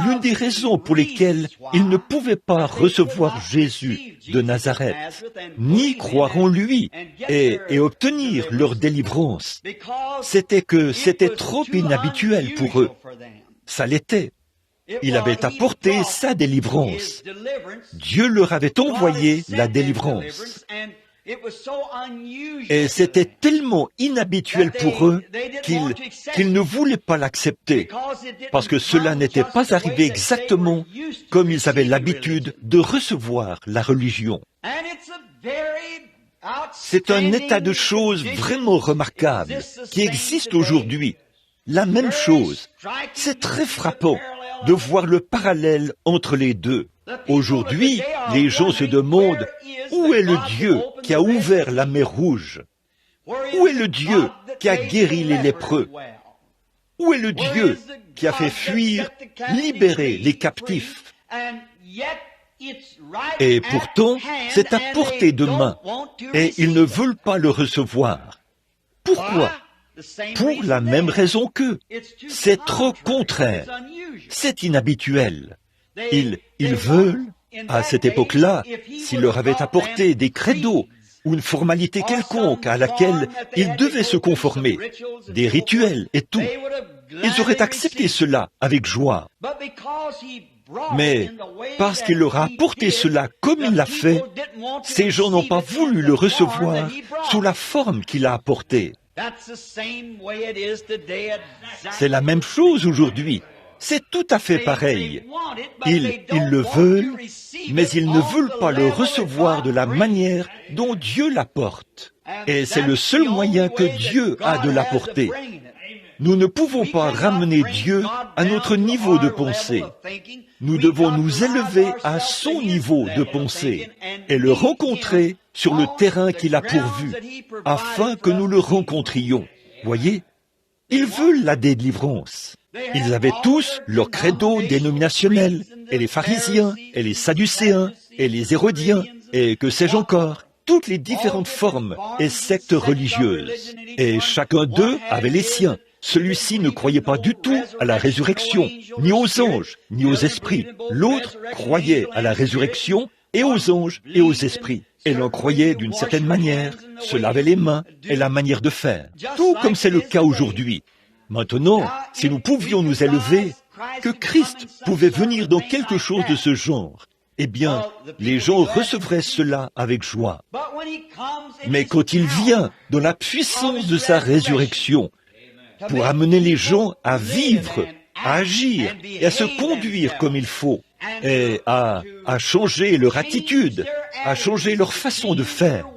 l'une des raisons pour lesquelles ils ne pouvaient pas recevoir Jésus de Nazareth, ni croire en lui et obtenir leur délivrance, c'était que c'était trop inhabituel pour eux. Ça l'était. Il avait apporté sa délivrance. Dieu leur avait envoyé la délivrance. Et c'était tellement inhabituel pour eux qu'ils ne voulaient pas l'accepter, parce que cela n'était pas arrivé exactement comme ils avaient l'habitude de recevoir la religion. C'est un état de choses vraiment remarquable qui existe aujourd'hui. La même chose. C'est très frappant de voir le parallèle entre les deux. Aujourd'hui, les gens se demandent où est le Dieu qui a ouvert la mer Rouge? Où est le Dieu qui a guéri les lépreux? Où est le Dieu qui a fait fuir, libérer les captifs? Et pourtant, c'est à portée de main, et ils ne veulent pas le recevoir. Pourquoi? Pour la même raison qu'eux. C'est trop contraire. C'est inhabituel. Ils veulent, à cette époque-là, s'ils leur avaient apporté des credos ou une formalité quelconque à laquelle ils devaient se conformer, des rituels et tout, ils auraient accepté cela avec joie. Mais parce qu'il leur a apporté cela comme il l'a fait, ces gens n'ont pas voulu le recevoir sous la forme qu'il a apportée. C'est la même chose aujourd'hui. C'est tout à fait pareil. Ils le veulent, mais ils ne veulent pas le recevoir de la manière dont Dieu l'apporte. Et c'est le seul moyen que Dieu a de l'apporter. Nous ne pouvons pas ramener Dieu à notre niveau de pensée. Nous devons nous élever à son niveau de pensée et le rencontrer sur le terrain qu'il a pourvu, afin que nous le rencontrions. Voyez, ils veulent la délivrance. Ils avaient tous leur credo dénominationnel, et les pharisiens, et les sadducéens, et les hérodiens, et que sais-je encore, toutes les différentes formes et sectes religieuses. Et chacun d'eux avait les siens. Celui-ci ne croyait pas du tout à la résurrection, ni aux anges, ni aux esprits. L'autre croyait à la résurrection et aux anges et aux esprits. Et l'on croyait d'une certaine manière, se lavait les mains et la manière de faire. Tout comme c'est le cas aujourd'hui. Maintenant, si nous pouvions nous élever, que Christ pouvait venir dans quelque chose de ce genre, eh bien, les gens recevraient cela avec joie. Mais quand il vient dans la puissance de sa résurrection, pour amener les gens à vivre, à agir et à se conduire comme il faut, et à changer leur attitude, à changer leur façon de faire,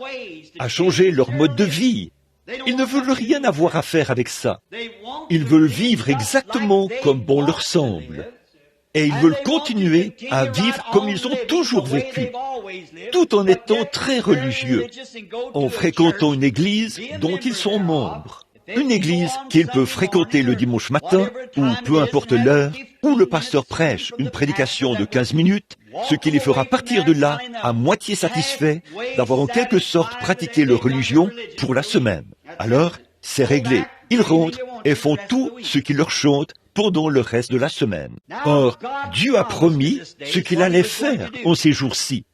à changer leur mode de vie, ils ne veulent rien avoir à faire avec ça. Ils veulent vivre exactement comme bon leur semble. Et ils veulent continuer à vivre comme ils ont toujours vécu, tout en étant très religieux, en fréquentant une église dont ils sont membres. Une église qu'ils peuvent fréquenter le dimanche matin, ou peu importe l'heure, où le pasteur prêche une prédication de 15 minutes, ce qui les fera partir de là à moitié satisfaits d'avoir en quelque sorte pratiqué leur religion pour la semaine. Alors, c'est réglé. Ils rentrent et font tout ce qui leur chante pendant le reste de la semaine. Or, Dieu a promis ce qu'il allait faire en ces jours-ci.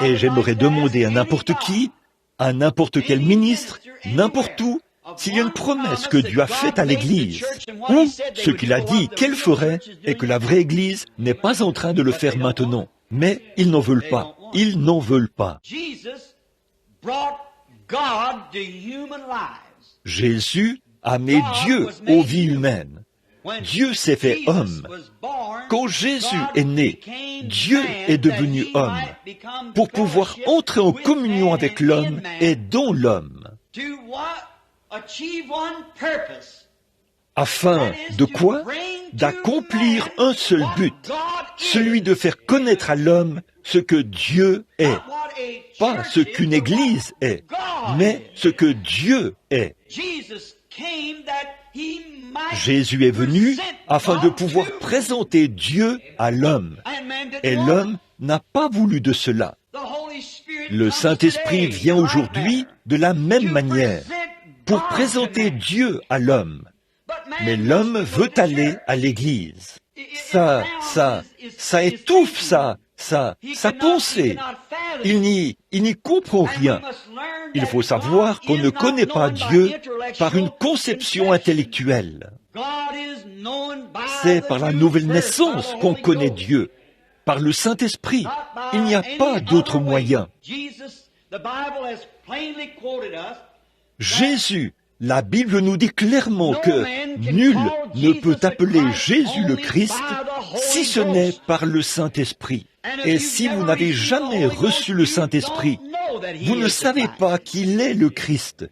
Et j'aimerais demander à n'importe qui, à n'importe quel ministre, n'importe où, s'il y a une promesse que Dieu a faite à l'Église, ou ce qu'il a dit qu'elle ferait, et que la vraie Église n'est pas en train de le faire maintenant. Mais ils n'en veulent pas. Ils n'en veulent pas. Jésus a mis Dieu aux vies humaines. Dieu s'est fait homme. Quand Jésus est né, Dieu est devenu homme pour pouvoir entrer en communion avec l'homme et dans l'homme. Afin de quoi? D'accomplir un seul but, celui de faire connaître à l'homme ce que Dieu est. Pas ce qu'une église est, mais ce que Dieu est. Jésus est venu afin de pouvoir présenter Dieu à l'homme. Et l'homme n'a pas voulu de cela. Le Saint-Esprit vient aujourd'hui de la même manière pour présenter Dieu à l'homme. Mais l'homme veut aller à l'église. Ça étouffe sa pensée. Il n'y comprend rien. Il faut savoir qu'on ne connaît pas Dieu par une conception intellectuelle. C'est par la nouvelle naissance qu'on connaît Dieu, par le Saint-Esprit. Il n'y a pas d'autre moyen. Jésus, la Bible nous dit clairement que nul ne peut appeler Jésus le Christ si ce n'est par le Saint-Esprit. Et si vous n'avez jamais reçu le Saint-Esprit, vous ne savez pas qu'il est le Christ,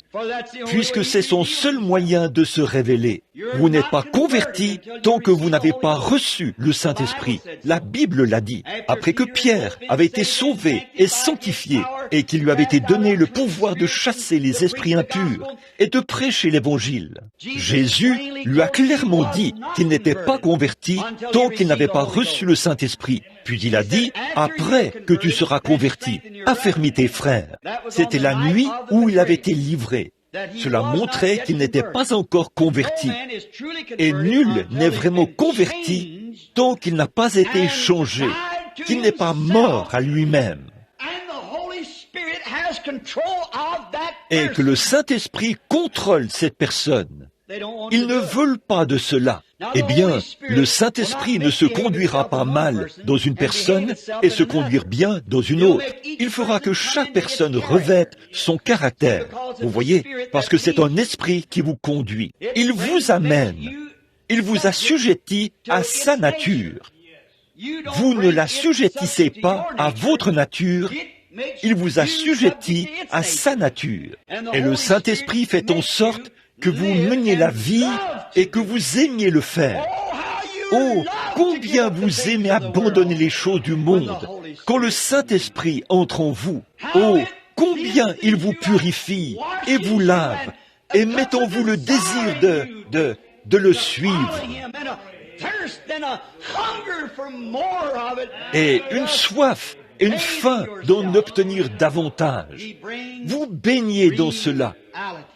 puisque c'est son seul moyen de se révéler. Vous n'êtes pas converti tant que vous n'avez pas reçu le Saint-Esprit. La Bible l'a dit. Après que Pierre avait été sauvé et sanctifié, et qu'il lui avait été donné le pouvoir de chasser les esprits impurs et de prêcher l'Évangile, Jésus lui a clairement dit qu'il n'était pas converti tant qu'il n'avait pas reçu le Saint-Esprit. Puis il a dit, après que tu seras converti, affermis tes frères. C'était la nuit où il avait été livré. Cela montrait qu'il n'était pas encore converti. Et nul n'est vraiment converti tant qu'il n'a pas été changé, qu'il n'est pas mort à lui-même. Et que le Saint-Esprit contrôle cette personne. Ils ne veulent pas de cela. Eh bien, le Saint-Esprit ne se conduira pas mal dans une personne et se conduire bien dans une autre. Il fera que chaque personne revête son caractère. Vous voyez, parce que c'est un esprit qui vous conduit. Il vous amène. Il vous assujettit à sa nature. Vous ne l'assujettissez pas à votre nature. Il vous assujettit à sa nature. Et le Saint-Esprit fait en sorte que vous meniez la vie et que vous aimiez le faire. Oh, combien vous aimez abandonner les choses du monde quand le Saint-Esprit entre en vous. Oh, combien il vous purifie et vous lave et met en vous le désir de le suivre. Et une soif, une faim d'en obtenir davantage. Vous baignez dans cela.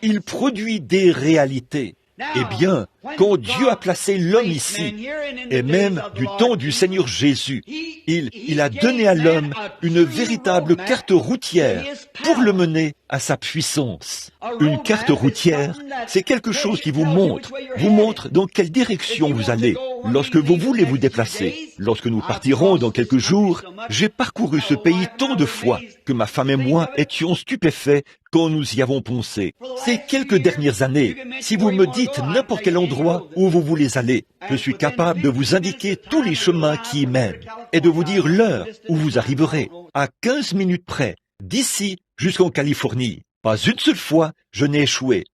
Il produit des réalités. Eh bien, quand Dieu a placé l'homme ici, et même du temps du Seigneur Jésus, il a donné à l'homme une véritable carte routière pour le mener à sa puissance. Une carte routière, c'est quelque chose qui vous montre dans quelle direction vous allez lorsque vous voulez vous déplacer. Lorsque nous partirons dans quelques jours, j'ai parcouru ce pays tant de fois que ma femme et moi étions stupéfaits quand nous y avons pensé. Ces quelques dernières années, si vous me dites n'importe quel endroit où vous voulez aller, je suis capable de vous indiquer tous les chemins qui y mènent et de vous dire l'heure où vous arriverez, à 15 minutes près, d'ici jusqu'en Californie. Pas une seule fois, je n'ai échoué.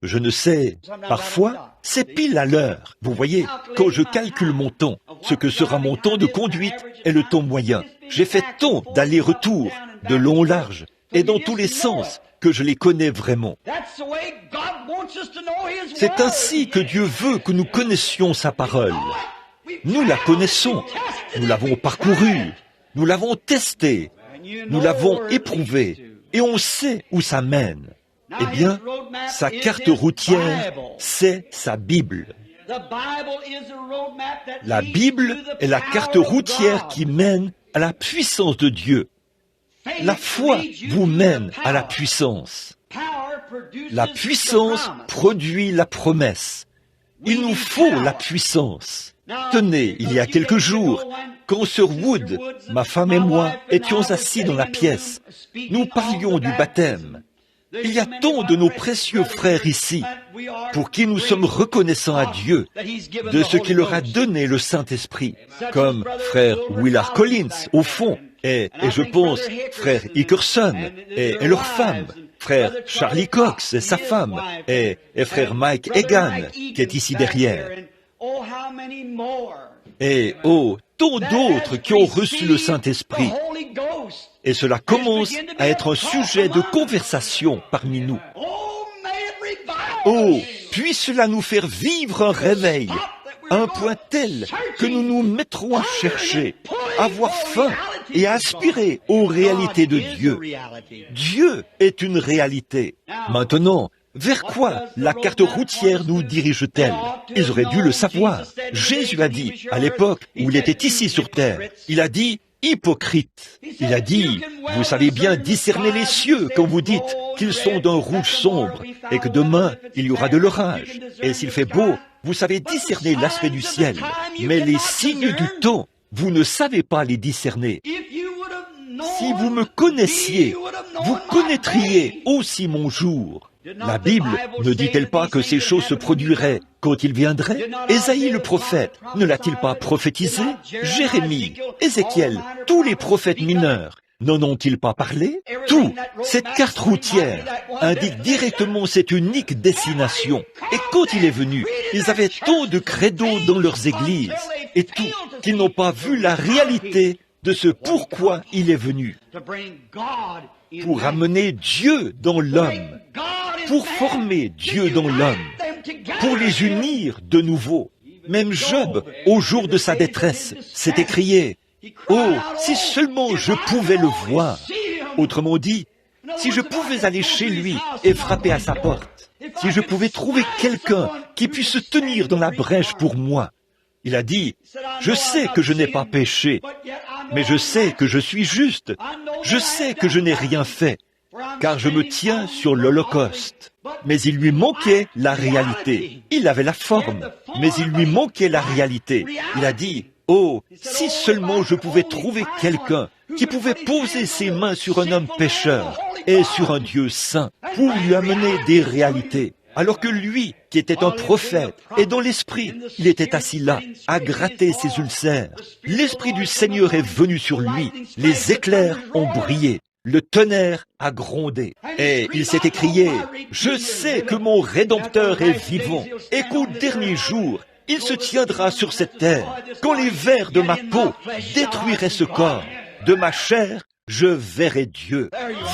Je ne sais, parfois, c'est pile à l'heure. Vous voyez, quand je calcule mon temps, ce que sera mon temps de conduite et le temps moyen. J'ai fait tant d'aller-retour, de long au large, et dans tous les sens, que je les connais vraiment. C'est ainsi que Dieu veut que nous connaissions sa parole. Nous la connaissons, nous l'avons parcourue, nous l'avons testée, nous l'avons éprouvée, et on sait où ça mène. Eh bien, sa carte routière, c'est sa Bible. La Bible est la carte routière qui mène à la puissance de Dieu. La foi vous mène à la puissance. La puissance produit la promesse. Il nous faut la puissance. Tenez, il y a quelques jours, quand Sir Wood, ma femme et moi, étions assis dans la pièce, nous parlions du baptême. Il y a tant de nos précieux frères ici, pour qui nous sommes reconnaissants à Dieu de ce qu'il leur a donné le Saint-Esprit, comme frère Willard Collins, au fond, et je pense frère Hickerson et leur femme, frère Charlie Cox et sa femme, et frère Mike Egan, qui est ici derrière. Et tant d'autres qui ont reçu le Saint-Esprit. Et cela commence à être un sujet de conversation parmi nous. Puisse cela nous faire vivre un réveil, un point tel que nous nous mettrons à chercher, à avoir faim et à aspirer aux réalités de Dieu. Dieu est une réalité. Maintenant, vers quoi la carte routière nous dirige-t-elle? Ils auraient dû le savoir. Jésus a dit, à l'époque où il était ici sur terre, il a dit, hypocrite. Il a dit, vous savez bien discerner les cieux quand vous dites qu'ils sont d'un rouge sombre et que demain il y aura de l'orage. Et s'il fait beau, vous savez discerner l'aspect du ciel. Mais les signes du temps, vous ne savez pas les discerner. Si vous me connaissiez, vous connaîtriez aussi mon jour. La Bible ne dit-elle pas que ces choses se produiraient quand il viendrait? Ésaïe le prophète ne l'a-t-il pas prophétisé? Jérémie, Ézéchiel, tous les prophètes mineurs n'en ont-ils pas parlé? Tout, cette carte routière, indique directement cette unique destination. Et quand il est venu, ils avaient tant de credos dans leurs églises, et tout, qu'ils n'ont pas vu la réalité de ce pourquoi il est venu. Pour amener Dieu dans l'homme, pour former Dieu dans l'homme, pour les unir de nouveau. Même Job, au jour de sa détresse, s'est écrié « Oh, si seulement je pouvais le voir !» Autrement dit, si je pouvais aller chez lui et frapper à sa porte, si je pouvais trouver quelqu'un qui puisse se tenir dans la brèche pour moi. Il a dit, je sais que je n'ai pas péché, mais je sais que je suis juste. Je sais que je n'ai rien fait, car je me tiens sur l'Holocauste. Mais il lui manquait la réalité. Il avait la forme, mais il lui manquait la réalité. Il a dit, oh, si seulement je pouvais trouver quelqu'un qui pouvait poser ses mains sur un homme pécheur et sur un Dieu saint pour lui amener des réalités. Alors que lui, qui était un prophète, et dans l'esprit, il était assis là, à gratter ses ulcères. L'esprit du Seigneur est venu sur lui, les éclairs ont brillé, le tonnerre a grondé, et il s'est écrié, « Je sais que mon Rédempteur est vivant, et qu'au dernier jour, il se tiendra sur cette terre, quand les vers de ma peau détruiraient ce corps, de ma chair, je verrai Dieu. »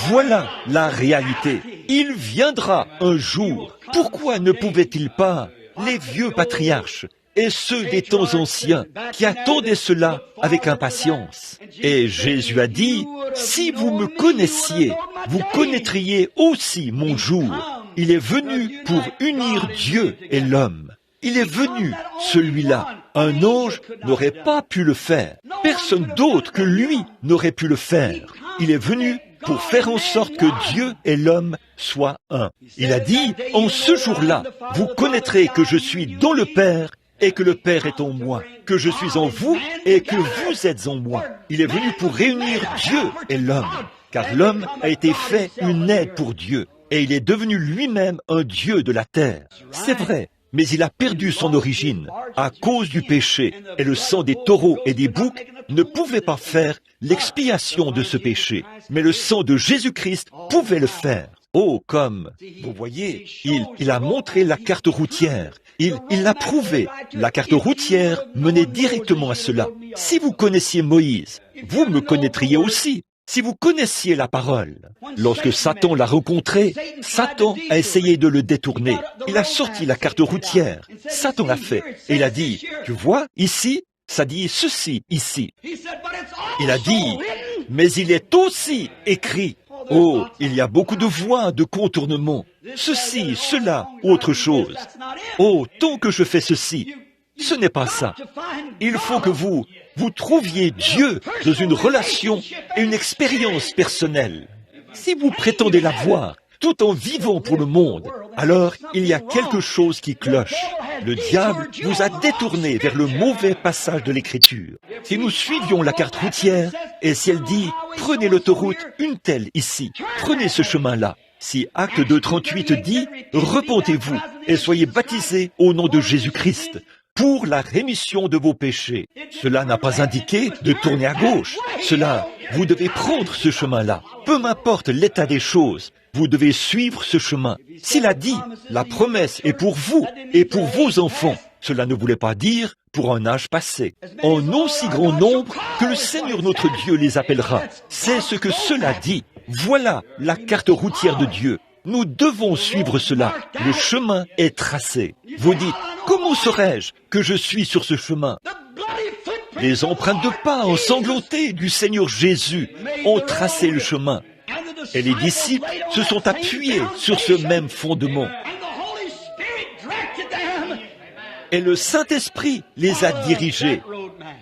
Voilà la réalité. Il viendra un jour. Pourquoi ne pouvaient-ils pas, les vieux patriarches et ceux des temps anciens qui attendaient cela avec impatience? Et Jésus a dit, si vous me connaissiez, vous connaîtriez aussi mon jour. Il est venu pour unir Dieu et l'homme. Il est venu, celui-là. Un ange n'aurait pas pu le faire. Personne d'autre que lui n'aurait pu le faire. Il est venu pour faire en sorte que Dieu et l'homme soient un. Il a dit, en ce jour-là, vous connaîtrez que je suis dans le Père et que le Père est en moi, que je suis en vous et que vous êtes en moi. Il est venu pour réunir Dieu et l'homme, car l'homme a été fait une aide pour Dieu et il est devenu lui-même un Dieu de la terre. C'est vrai. Mais il a perdu son origine à cause du péché, et le sang des taureaux et des boucs ne pouvait pas faire l'expiation de ce péché. Mais le sang de Jésus-Christ pouvait le faire. Oh, comme, vous voyez, il a montré la carte routière. Il l'a prouvé. La carte routière menait directement à cela. Si vous connaissiez Moïse, vous me connaîtriez aussi. Si vous connaissiez la parole, lorsque Satan l'a rencontré, Satan a essayé de le détourner. Il a sorti la carte routière. Satan l'a fait. Et il a dit, tu vois, ici, ça dit ceci, ici. Il a dit, mais il est aussi écrit. Oh, il y a beaucoup de voies de contournement. Ceci, cela, autre chose. Oh, tant que je fais ceci. Ce n'est pas ça. Il faut que vous trouviez Dieu dans une relation et une expérience personnelle. Si vous prétendez l'avoir, tout en vivant pour le monde, alors il y a quelque chose qui cloche. Le diable vous a détourné vers le mauvais passage de l'Écriture. Si nous suivions la carte routière, et si elle dit « Prenez l'autoroute, une telle ici, prenez ce chemin-là », si Acte 2:38 dit « Repentez-vous et soyez baptisés au nom de Jésus-Christ », pour la rémission de vos péchés. Cela n'a pas indiqué de tourner à gauche. Cela, vous devez prendre ce chemin-là. Peu m'importe l'état des choses, vous devez suivre ce chemin. S'il a dit, la promesse est pour vous et pour vos enfants, cela ne voulait pas dire pour un âge passé. En aussi grand nombre que le Seigneur notre Dieu les appellera. C'est ce que cela dit. Voilà la carte routière de Dieu. Nous devons suivre cela. Le chemin est tracé. Vous dites, comment saurais-je que je suis sur ce chemin? Les empreintes de pas ensanglantées du Seigneur Jésus ont tracé le chemin. Et les disciples se sont appuyés sur ce même fondement. Et le Saint-Esprit les a dirigés.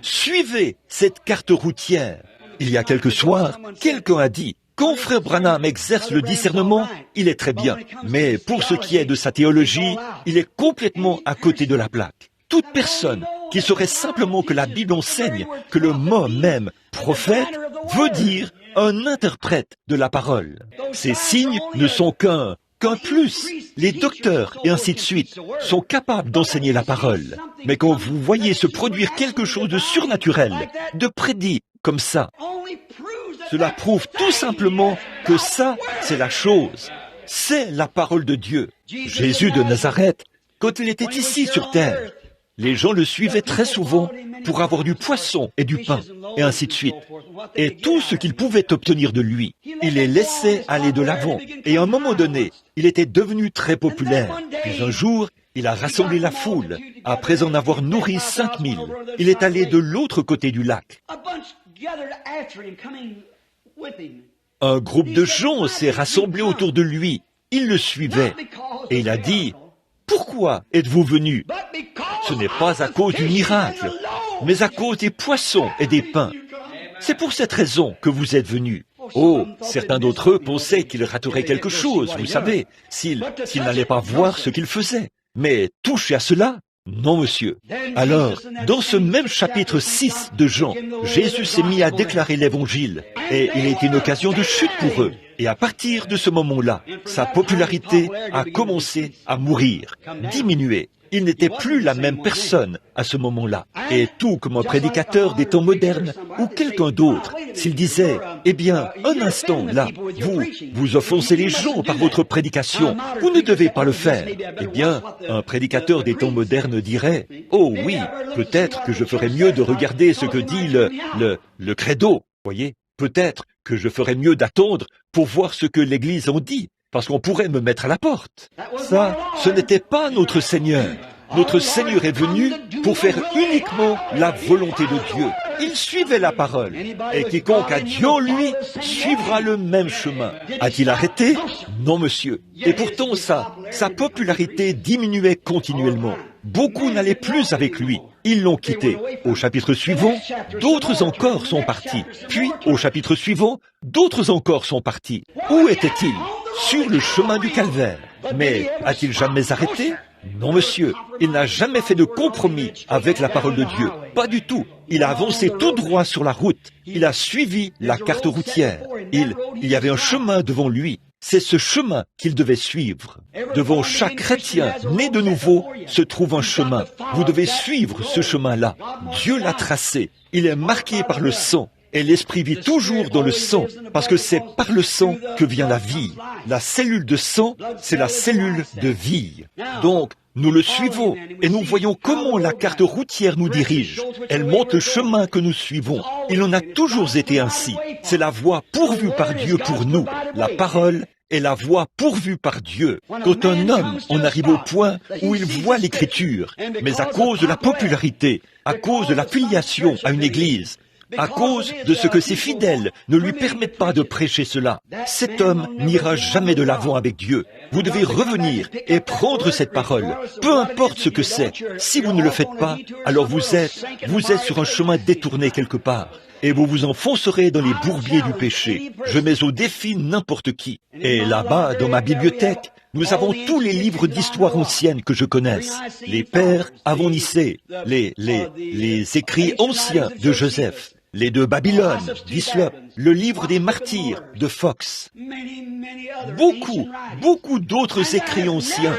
Suivez cette carte routière. Il y a quelques soirs, quelqu'un a dit, quand Frère Branham exerce le discernement, il est très bien. Mais pour ce qui est de sa théologie, il est complètement à côté de la plaque. Toute personne qui saurait simplement que la Bible enseigne que le mot même, prophète, veut dire un interprète de la parole. Ces signes ne sont qu'un plus. Les docteurs et ainsi de suite sont capables d'enseigner la parole. Mais quand vous voyez se produire quelque chose de surnaturel, de prédit comme ça, cela prouve tout simplement que ça, c'est la chose. C'est la parole de Dieu. Jésus de Nazareth, quand il était ici sur terre, les gens le suivaient très souvent pour avoir du poisson et du pain, et ainsi de suite. Et tout ce qu'ils pouvaient obtenir de lui, il les laissait aller de l'avant. Et à un moment donné, il était devenu très populaire. Puis un jour, il a rassemblé la foule. Après en avoir nourri 5000, il est allé de l'autre côté du lac. Un groupe de gens s'est rassemblé autour de lui. Ils le suivaient. Et il a dit, « Pourquoi êtes-vous venus ? Ce n'est pas à cause du miracle, mais à cause des poissons et des pains. C'est pour cette raison que vous êtes venus. » Oh, certains d'entre eux pensaient qu'il raterait quelque chose, vous savez, s'ils n'allaient pas voir ce qu'il faisait. Mais touché à cela, non, monsieur. Alors, dans ce même chapitre 6 de Jean, Jésus s'est mis à déclarer l'évangile, et il a été une occasion de chute pour eux. Et à partir de ce moment-là, sa popularité a commencé à mourir, diminuer. Il n'était plus la même personne à ce moment-là. Et tout comme un prédicateur des temps modernes ou quelqu'un d'autre, s'il disait, eh bien, un instant, là, vous offensez les gens par votre prédication, vous ne devez pas le faire. Eh bien, un prédicateur des temps modernes dirait, oh oui, peut-être que je ferais mieux de regarder ce que dit le credo, voyez, peut-être que je ferais mieux d'attendre pour voir ce que l'Église en dit. Parce qu'on pourrait me mettre à la porte. Ça, ce n'était pas notre Seigneur. Notre Seigneur est venu pour faire uniquement la volonté de Dieu. Il suivait la parole. Et quiconque a Dieu en lui suivra le même chemin. A-t-il arrêté? Non, monsieur. Et pourtant, sa popularité diminuait continuellement. Beaucoup n'allaient plus avec lui. Ils l'ont quitté. Au chapitre suivant, d'autres encore sont partis. Puis, au chapitre suivant, d'autres encore sont partis. Où était-il? Sur le chemin du calvaire. Mais a-t-il jamais arrêté? Non, monsieur. Il n'a jamais fait de compromis avec la parole de Dieu. Pas du tout. Il a avancé tout droit sur la route. Il a suivi la carte routière. Il y avait un chemin devant lui. C'est ce chemin qu'il devait suivre. Devant chaque chrétien né de nouveau se trouve un chemin. Vous devez suivre ce chemin-là. Dieu l'a tracé. Il est marqué par le sang. Et l'esprit vit toujours dans le sang, parce que c'est par le sang que vient la vie. La cellule de sang, c'est la cellule de vie. Donc, nous le suivons, et nous voyons comment la carte routière nous dirige. Elle montre le chemin que nous suivons. Il en a toujours été ainsi. C'est la voie pourvue par Dieu pour nous. La parole est la voie pourvue par Dieu. Quand un homme en arrive au point où il voit l'Écriture, mais à cause de la popularité, à cause de l'affiliation à une église, à cause de ce que ses fidèles ne lui permettent pas de prêcher cela, cet homme n'ira jamais de l'avant avec Dieu. Vous devez revenir et prendre cette parole, peu importe ce que c'est. Si vous ne le faites pas, alors vous êtes sur un chemin détourné quelque part. Et vous vous enfoncerez dans les bourbiers du péché. Je mets au défi n'importe qui. Et là-bas, dans ma bibliothèque, nous avons tous les livres d'histoire ancienne que je connaisse. Les pères Avonicés, les écrits anciens de Joseph, les de Babylone, d'Islop, le livre des martyrs de Fox. Beaucoup d'autres écrits anciens.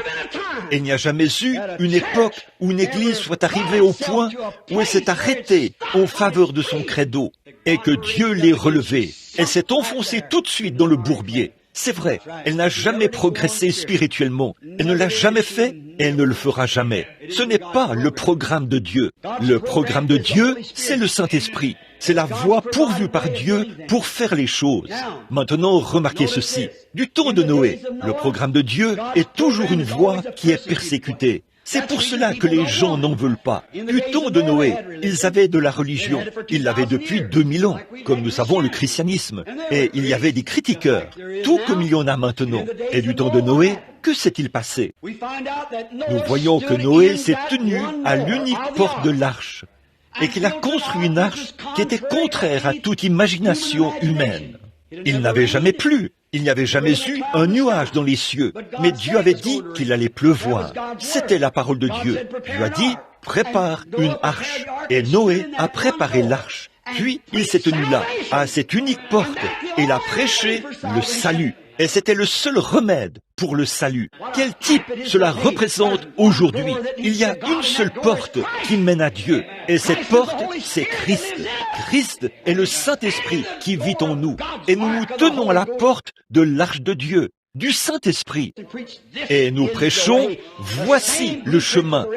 Et il n'y a jamais eu une époque où une église soit arrivée au point où elle s'est arrêtée en faveur de son credo et que Dieu l'ait relevée. Elle s'est enfoncée tout de suite dans le bourbier. C'est vrai, elle n'a jamais progressé spirituellement. Elle ne l'a jamais fait et elle ne le fera jamais. Ce n'est pas le programme de Dieu. Le programme de Dieu, c'est le Saint-Esprit. C'est la voie pourvue par Dieu pour faire les choses. Maintenant, remarquez ceci. Du temps de Noé, le programme de Dieu est toujours une voie qui est persécutée. C'est pour cela que les gens n'en veulent pas. Du temps de Noé, ils avaient de la religion. Ils l'avaient depuis 2000 ans, comme nous savons le christianisme. Et il y avait des critiqueurs, tout comme il y en a maintenant. Et du temps de Noé, que s'est-il passé? Nous voyons que Noé s'est tenu à l'unique porte de l'arche et qu'il a construit une arche qui était contraire à toute imagination humaine. Il n'avait jamais plu. Il n'y avait jamais eu un nuage dans les cieux, mais Dieu avait dit qu'il allait pleuvoir. C'était la parole de Dieu. Dieu a dit, prépare une arche. Et Noé a préparé l'arche. Puis il s'est tenu là, à cette unique porte, et il a prêché le salut. Et c'était le seul remède pour le salut. Quel type cela représente aujourd'hui? Il y a une seule porte qui mène à Dieu. Et cette porte, c'est Christ. Christ est le Saint-Esprit qui vit en nous. Et nous nous tenons à la porte de l'arche de Dieu, du Saint-Esprit. Et nous prêchons, voici le chemin,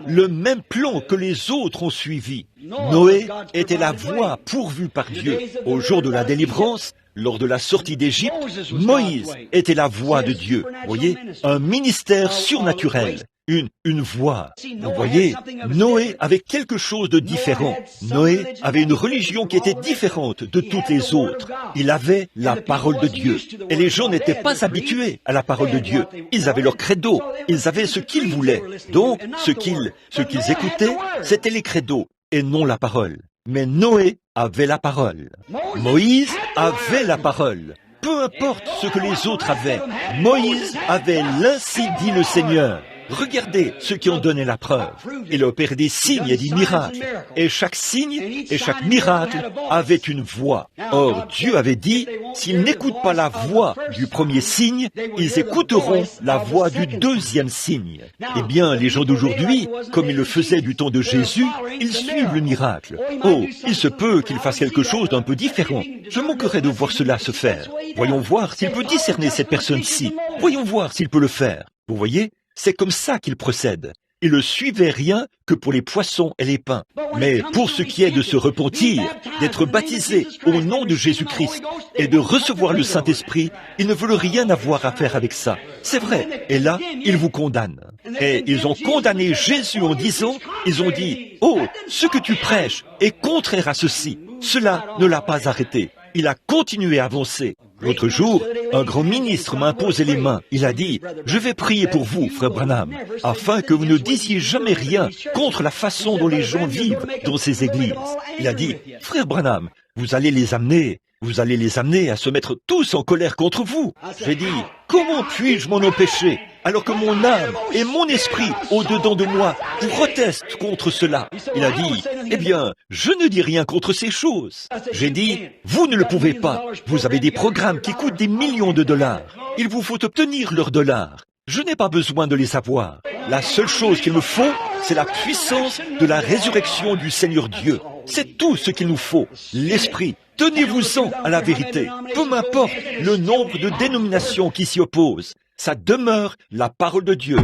le même plan que les autres ont suivi. Noé était la voie pourvue par Dieu. Au jour de la délivrance, lors de la sortie d'Égypte, Moïse était la voix de Dieu. Vous voyez, un ministère surnaturel, une voix. Vous voyez, Noé avait quelque chose de différent. Noé avait une religion qui était différente de toutes les autres. Il avait la parole de Dieu. Et les gens n'étaient pas habitués à la parole de Dieu. Ils avaient leur credo. Ils avaient ce qu'ils voulaient. Donc, ce qu'ils écoutaient, c'était les credos et non la parole. Mais Noé avait la parole. Moïse avait la parole. Peu importe ce que les autres avaient, Moïse avait l'ainsi dit le Seigneur. Regardez ceux qui ont donné la preuve. Il a opéré des signes et des miracles. Et chaque signe et chaque miracle avait une voix. Or, Dieu avait dit, s'ils n'écoutent pas la voix du premier signe, ils écouteront la voix du deuxième signe. Eh bien, les gens d'aujourd'hui, comme ils le faisaient du temps de Jésus, ils suivent le miracle. Oh, il se peut qu'il fasse quelque chose d'un peu différent. Je manquerais de voir cela se faire. Voyons voir s'il peut discerner cette personne-ci. Voyons voir s'il peut le faire. Vous voyez ? C'est comme ça qu'il procède. Il ne suivait rien que pour les poissons et les pains. Mais pour ce qui est de se repentir, d'être baptisé au nom de Jésus-Christ et de recevoir le Saint-Esprit, ils ne veulent rien avoir à faire avec ça. C'est vrai. Et là, ils vous condamnent. Et ils ont condamné Jésus en disant, ils ont dit, « Oh, ce que tu prêches est contraire à ceci. » Cela ne l'a pas arrêté. Il a continué à avancer. L'autre jour, un grand ministre m'a imposé les mains. Il a dit, « Je vais prier pour vous, frère Branham, afin que vous ne disiez jamais rien contre la façon dont les gens vivent dans ces églises. » Il a dit, « Frère Branham, vous allez les amener à se mettre tous en colère contre vous. » J'ai dit, « Comment puis-je m'en empêcher, alors que mon âme et mon esprit au-dedans de moi protestent contre cela? » Il a dit, « Eh bien, je ne dis rien contre ces choses. » J'ai dit, « Vous ne le pouvez pas. Vous avez des programmes qui coûtent des millions de dollars. Il vous faut obtenir leurs dollars. Je n'ai pas besoin de les avoir. La seule chose qu'il me faut, c'est la puissance de la résurrection du Seigneur Dieu. C'est tout ce qu'il nous faut, l'Esprit. Tenez-vous-en à la vérité. Peu m'importe le nombre de dénominations qui s'y opposent. Ça demeure la parole de Dieu.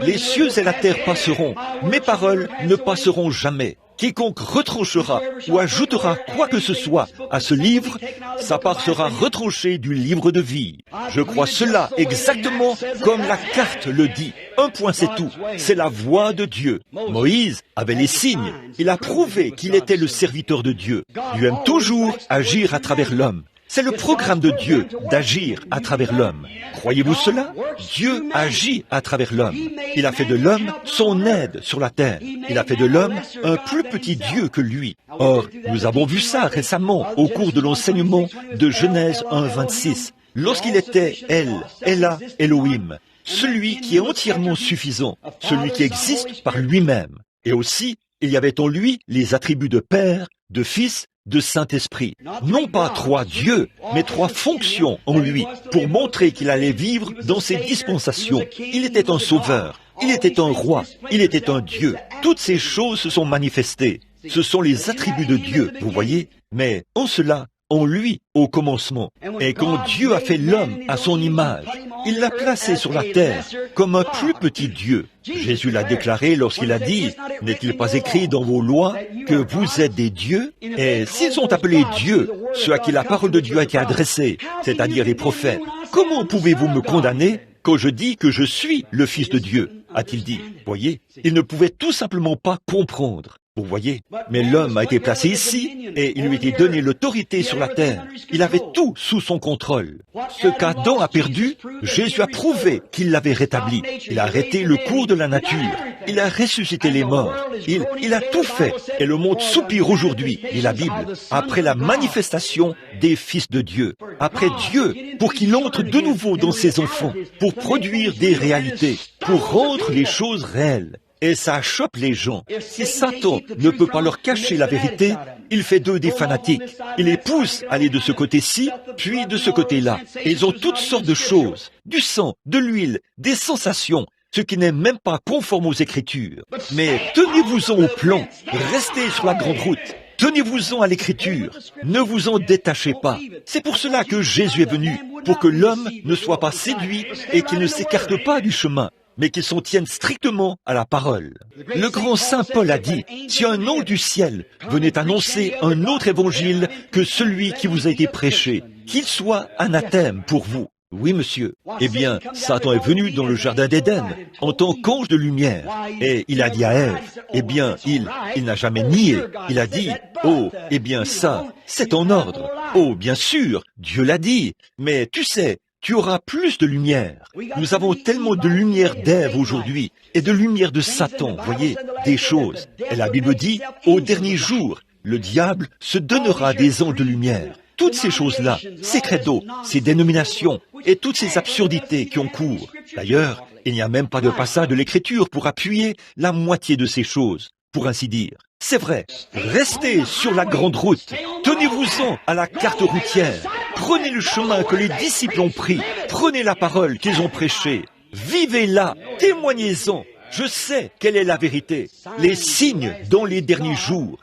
Les cieux et la terre passeront, mes paroles ne passeront jamais. Quiconque retranchera ou ajoutera quoi que ce soit à ce livre, sa part sera retranchée du livre de vie. Je crois cela exactement comme la carte le dit. Un point c'est tout, c'est la voix de Dieu. Moïse avait les signes, il a prouvé qu'il était le serviteur de Dieu. Dieu aime toujours agir à travers l'homme. C'est le programme de Dieu d'agir à travers l'homme. Croyez-vous cela? Dieu agit à travers l'homme. Il a fait de l'homme son aide sur la terre. Il a fait de l'homme un plus petit Dieu que lui. Or, nous avons vu ça récemment au cours de l'enseignement de Genèse 1:26. Lorsqu'il était Ella, Elohim, celui qui est entièrement suffisant, celui qui existe par lui-même. Et aussi, il y avait en lui les attributs de Père, de Fils, de Saint-Esprit. Non pas trois dieux, mais trois fonctions en lui, pour montrer qu'il allait vivre dans ses dispensations. Il était un sauveur, il était un roi, il était un Dieu. Toutes ces choses se sont manifestées. Ce sont les attributs de Dieu, vous voyez, mais en cela, en lui, au commencement. Et quand Dieu a fait l'homme à son image, il l'a placé sur la terre comme un plus petit Dieu. Jésus l'a déclaré lorsqu'il a dit, « N'est-il pas écrit dans vos lois que vous êtes des dieux ?» Et s'ils ont appelé Dieu ceux à qui la parole de Dieu a été adressée, c'est-à-dire les prophètes, comment pouvez-vous me condamner quand je dis que je suis le Fils de Dieu, a-t-il dit. Voyez, il ne pouvait tout simplement pas comprendre. Vous voyez, mais l'homme a été placé ici et il lui a été donné l'autorité sur la terre. Il avait tout sous son contrôle. Ce qu'Adam a perdu, Jésus a prouvé qu'il l'avait rétabli. Il a arrêté le cours de la nature. Il a ressuscité les morts. Il a tout fait. Et le monde soupire aujourd'hui, dit la Bible, après la manifestation des fils de Dieu. Après Dieu, pour qu'il entre de nouveau dans ses enfants, pour produire des réalités, pour rendre les choses réelles. Et ça chope les gens. Si Satan ne peut pas leur cacher la vérité, il fait d'eux des fanatiques. Il les pousse à aller de ce côté-ci, puis de ce côté-là. Et ils ont toutes sortes de choses. Du sang, de l'huile, des sensations, ce qui n'est même pas conforme aux Écritures. Mais tenez-vous-en au plan. Restez sur la grande route. Tenez-vous-en à l'Écriture. Ne vous en détachez pas. C'est pour cela que Jésus est venu, pour que l'homme ne soit pas séduit et qu'il ne s'écarte pas du chemin, mais qu'il s'en tienne strictement à la parole. Le grand saint Paul a dit, si un ange du ciel venait annoncer un autre évangile que celui qui vous a été prêché, qu'il soit anathème pour vous. Oui, monsieur. Eh bien, Satan est venu dans le jardin d'Éden en tant qu'ange de lumière. Et il a dit à Ève, eh bien, il n'a jamais nié. Il a dit, oh, eh bien, ça, c'est en ordre. Oh, bien sûr, Dieu l'a dit. Mais tu sais, tu auras plus de lumière. Nous avons tellement de lumière d'Ève aujourd'hui et de lumière de Satan, voyez, des choses. Et la Bible dit, au dernier jour, le diable se donnera des anges de lumière. Toutes ces choses-là, ces credos, ces dénominations et toutes ces absurdités qui ont cours. D'ailleurs, il n'y a même pas de passage de l'Écriture pour appuyer la moitié de ces choses, pour ainsi dire. C'est vrai, restez sur la grande route, tenez-vous-en à la carte routière, prenez le chemin que les disciples ont pris, prenez la parole qu'ils ont prêchée, vivez-la, témoignez-en. Je sais quelle est la vérité, les signes dans les derniers jours,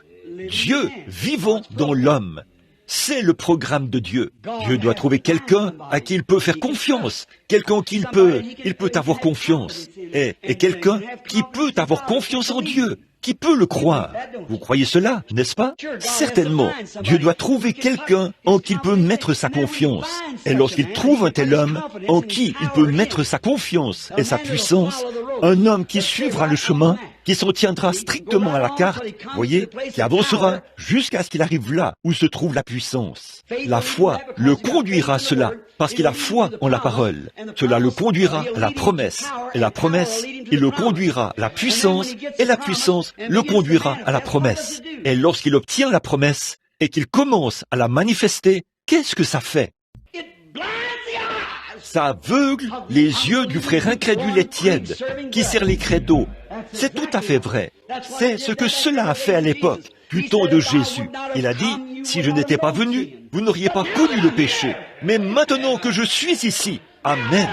Dieu vivant dans l'homme. C'est le programme de Dieu. Dieu doit trouver quelqu'un à qui il peut faire confiance, quelqu'un qu'il peut avoir confiance, et quelqu'un qui peut avoir confiance en Dieu, qui peut le croire. Vous croyez cela, n'est-ce pas? Certainement. Dieu doit trouver quelqu'un en qui il peut mettre sa confiance. Et lorsqu'il trouve un tel homme en qui il peut mettre sa confiance et sa puissance, un homme qui suivra le chemin, qui s'en tiendra strictement à la carte, voyez, qui avancera jusqu'à ce qu'il arrive là où se trouve la puissance. La foi le conduira à cela, parce qu'il a foi en la parole. Cela le conduira à la promesse, et la promesse, il le conduira à la puissance, et la puissance le conduira à la promesse. Et lorsqu'il obtient la promesse, et qu'il commence à la manifester, qu'est-ce que ça fait? Ça aveugle les yeux du frère incrédule et tiède, qui sert les credos. C'est tout à fait vrai. C'est ce que cela a fait à l'époque, du temps de Jésus. Il a dit, si je n'étais pas venu, vous n'auriez pas connu le péché. Mais maintenant que je suis ici, amen.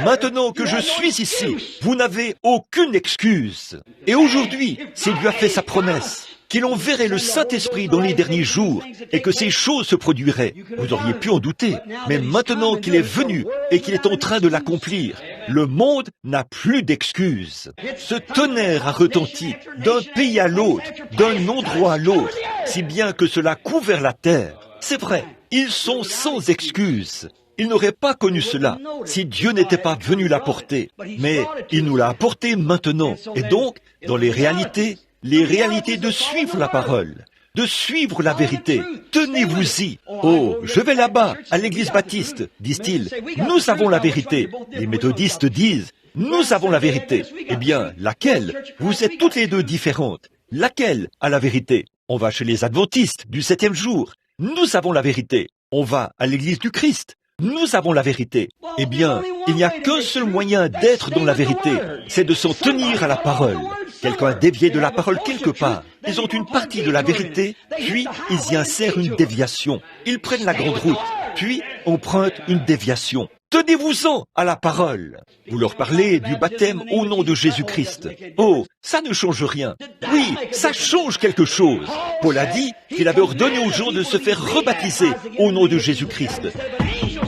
Maintenant que je suis ici, vous n'avez aucune excuse. Et aujourd'hui, si Dieu a fait sa promesse, qu'il enverrait le Saint-Esprit dans les derniers jours et que ces choses se produiraient. Vous auriez pu en douter, mais maintenant qu'il est venu et qu'il est en train de l'accomplir, le monde n'a plus d'excuses. Ce tonnerre a retenti d'un pays à l'autre, d'un endroit à l'autre, si bien que cela a couvert la terre. C'est vrai, ils sont sans excuses. Ils n'auraient pas connu cela si Dieu n'était pas venu l'apporter. Mais il nous l'a apporté maintenant. Et donc, dans les réalités de suivre la parole, de suivre la vérité. Tenez-vous-y. Oh, je vais là-bas, à l'église baptiste, disent-ils. Nous avons la vérité. Les méthodistes disent, nous avons la vérité. Eh bien, laquelle? Vous êtes toutes les deux différentes. Laquelle a la vérité? On va chez les adventistes du 7e jour. Nous avons la vérité. On va à l'église du Christ. Nous avons la vérité. Eh bien, il n'y a qu'un seul moyen d'être dans la vérité, c'est de s'en tenir à la parole. Quelqu'un a dévié de la parole quelque part. Ils ont une partie de la vérité, puis ils y insèrent une déviation. Ils prennent la grande route, puis empruntent une déviation. Tenez-vous-en à la parole. Vous leur parlez du baptême au nom de Jésus-Christ. Oh, ça ne change rien. Oui, ça change quelque chose. Paul a dit qu'il avait ordonné aux gens de se faire rebaptiser au nom de Jésus-Christ.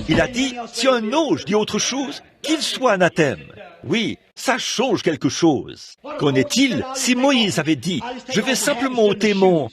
Il a dit, si un ange dit autre chose, qu'il soit anathème. Oui, ça change quelque chose. Qu'en est-il si Moïse avait dit, je vais simplement ôter mon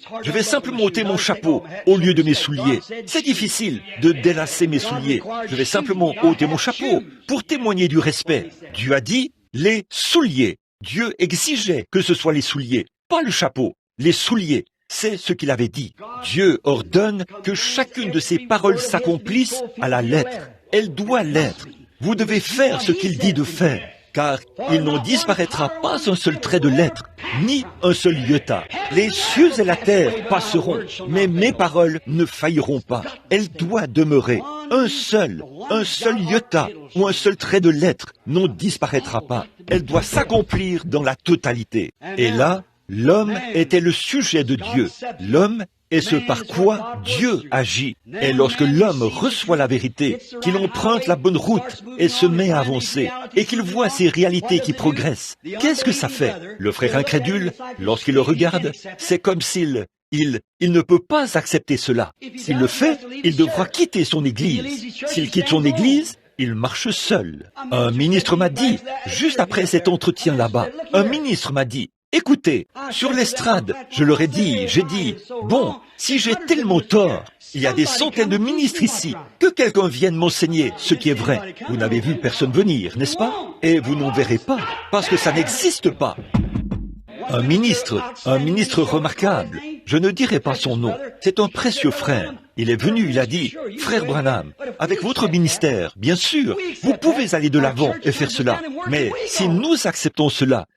chapeau au lieu de mes souliers. C'est difficile de délasser mes souliers. Je vais simplement ôter mon chapeau pour témoigner du respect. Dieu a dit, les souliers. Dieu exigeait que ce soit les souliers, pas le chapeau, les souliers. C'est ce qu'il avait dit. Dieu ordonne que chacune de ses paroles s'accomplisse à la lettre. Elle doit l'être. Vous devez faire ce qu'il dit de faire, car il n'en disparaîtra pas un seul trait de lettre, ni un seul iota. Les cieux et la terre passeront, mais mes paroles ne failliront pas. Elles doivent demeurer. un seul iota ou un seul trait de lettre n'en disparaîtra pas. Elle doit s'accomplir dans la totalité. Et là, l'homme était le sujet de Dieu. L'homme est ce par quoi Dieu agit. Et lorsque l'homme reçoit la vérité, qu'il emprunte la bonne route et se met à avancer, et qu'il voit ces réalités qui progressent, qu'est-ce que ça fait? Le frère incrédule, lorsqu'il le regarde, c'est comme s'il ne peut pas accepter cela. S'il le fait, il devra quitter son église. S'il quitte son église, il marche seul. Un ministre m'a dit, juste après cet entretien là-bas, un ministre m'a dit, écoutez, sur l'estrade, j'ai dit, bon, si j'ai tellement tort, il y a des centaines de ministres ici, que quelqu'un vienne m'enseigner ce qui est vrai. Vous n'avez vu personne venir, n'est-ce pas? Et vous n'en verrez pas, parce que ça n'existe pas. Un ministre remarquable, je ne dirai pas son nom, c'est un précieux frère. Il est venu, il a dit, « Frère Branham, avec votre ministère, bien sûr, vous pouvez aller de l'avant et faire cela, mais si nous acceptons cela,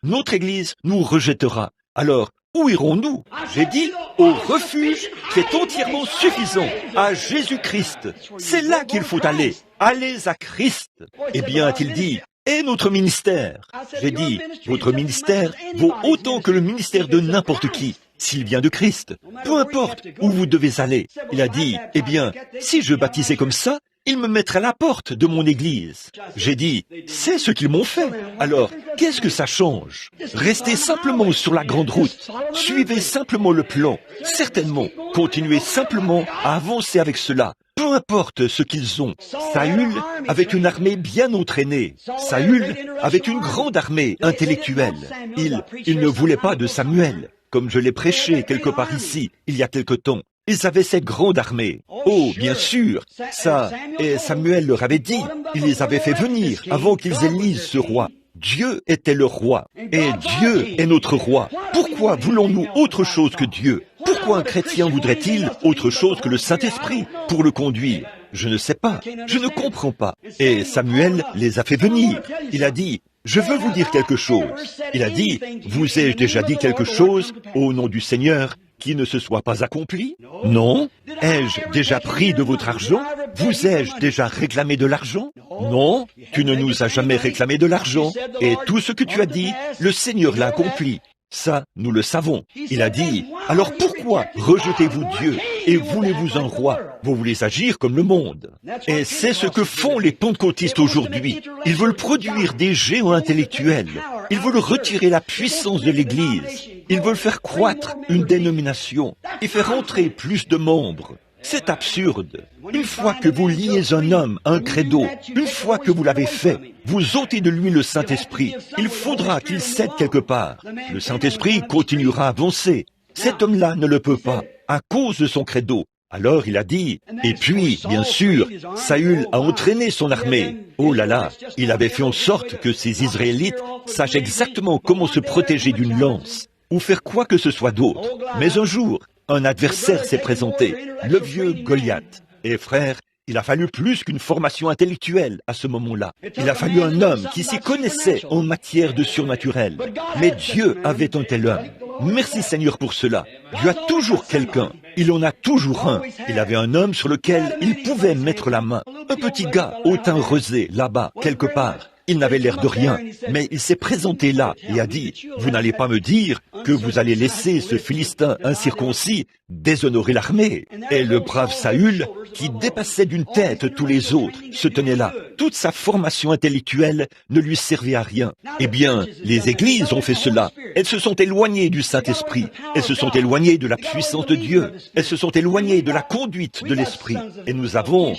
notre Église nous rejettera. Alors, où irons-nous? » J'ai dit, au refuge qui est entièrement suffisant, à Jésus-Christ. C'est là qu'il faut aller. Allez à Christ. Eh bien, a-t-il dit, et notre ministère? J'ai dit, votre ministère vaut autant que le ministère de n'importe qui, s'il vient de Christ. Peu importe où vous devez aller. Il a dit, eh bien, si je baptisais comme ça, il me mettrait à la porte de mon église. J'ai dit, c'est ce qu'ils m'ont fait. Alors, qu'est-ce que ça change? Restez simplement sur la grande route. Suivez simplement le plan. Certainement, continuez simplement à avancer avec cela. Peu importe ce qu'ils ont. Saül avait une armée bien entraînée. Saül avait une grande armée intellectuelle. Il ne voulait pas de Samuel, comme je l'ai prêché quelque part ici, il y a quelque temps. Ils avaient cette grande armée. Oh, bien sûr, ça, et Samuel leur avait dit, il les avait fait venir avant qu'ils élisent ce roi. Dieu était le roi, et Dieu est notre roi. Pourquoi voulons-nous autre chose que Dieu? Pourquoi un chrétien voudrait-il autre chose que le Saint-Esprit pour le conduire? Je ne sais pas, je ne comprends pas. Et Samuel les a fait venir. Il a dit, je veux vous dire quelque chose. Il a dit, vous ai-je déjà dit quelque chose au nom du Seigneur qui ne se soit pas accompli? Non. Ai-je déjà pris de votre argent? Vous ai-je déjà réclamé de l'argent? Non. Tu ne nous as jamais réclamé de l'argent. Et tout ce que tu as dit, le Seigneur l'a accompli. Ça, nous le savons. Il a dit, alors pourquoi rejetez-vous Dieu et voulez-vous un roi? Vous voulez agir comme le monde. Et c'est ce que font les pentecôtistes aujourd'hui. Ils veulent produire des géants intellectuels. Ils veulent retirer la puissance de l'Église. Ils veulent faire croître une dénomination et faire entrer plus de membres. C'est absurde. Une fois que vous liez un homme à un credo, une fois que vous l'avez fait, vous ôtez de lui le Saint-Esprit. Il faudra qu'il cède quelque part. Le Saint-Esprit continuera à avancer. Cet homme-là ne le peut pas, à cause de son credo. Alors il a dit, et puis, bien sûr, Saül a entraîné son armée. Oh là là, il avait fait en sorte que ces Israélites sachent exactement comment se protéger d'une lance, ou faire quoi que ce soit d'autre. Mais un jour, un adversaire s'est présenté, le vieux Goliath. Et frère, il a fallu plus qu'une formation intellectuelle à ce moment-là. Il a fallu un homme qui s'y connaissait en matière de surnaturel. Mais Dieu avait un tel homme. Merci Seigneur pour cela. Dieu a toujours quelqu'un. Il en a toujours un. Il avait un homme sur lequel il pouvait mettre la main. Un petit gars au teint rosé, là-bas, quelque part. Il n'avait l'air de rien, mais il s'est présenté là et a dit, « Vous n'allez pas me dire que vous allez laisser ce Philistin incirconcis déshonorer l'armée. » Et le brave Saül, qui dépassait d'une tête tous les autres, se tenait là. Toute sa formation intellectuelle ne lui servait à rien. Eh bien, les églises ont fait cela. Elles se sont éloignées du Saint-Esprit. Elles se sont éloignées de la puissance de Dieu. Elles se sont éloignées de la conduite de l'Esprit. Et nous avons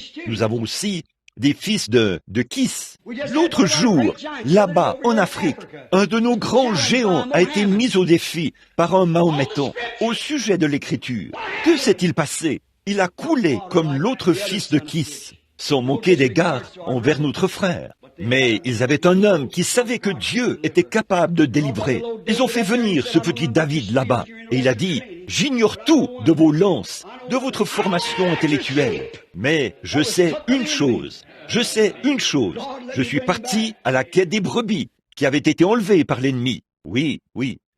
aussi des fils de Kiss. L'autre jour, là-bas, en Afrique, un de nos grands géants a été mis au défi par un Mahométan au sujet de l'écriture. Que s'est-il passé? Il a coulé comme l'autre fils de Kiss, sans manquer d'égard envers notre frère. Mais ils avaient un homme qui savait que Dieu était capable de délivrer. Ils ont fait venir ce petit David là-bas, et il a dit, « J'ignore tout de vos lances, de votre formation intellectuelle, mais je sais une chose. Je suis parti à la quête des brebis qui avaient été enlevées par l'ennemi. Oui,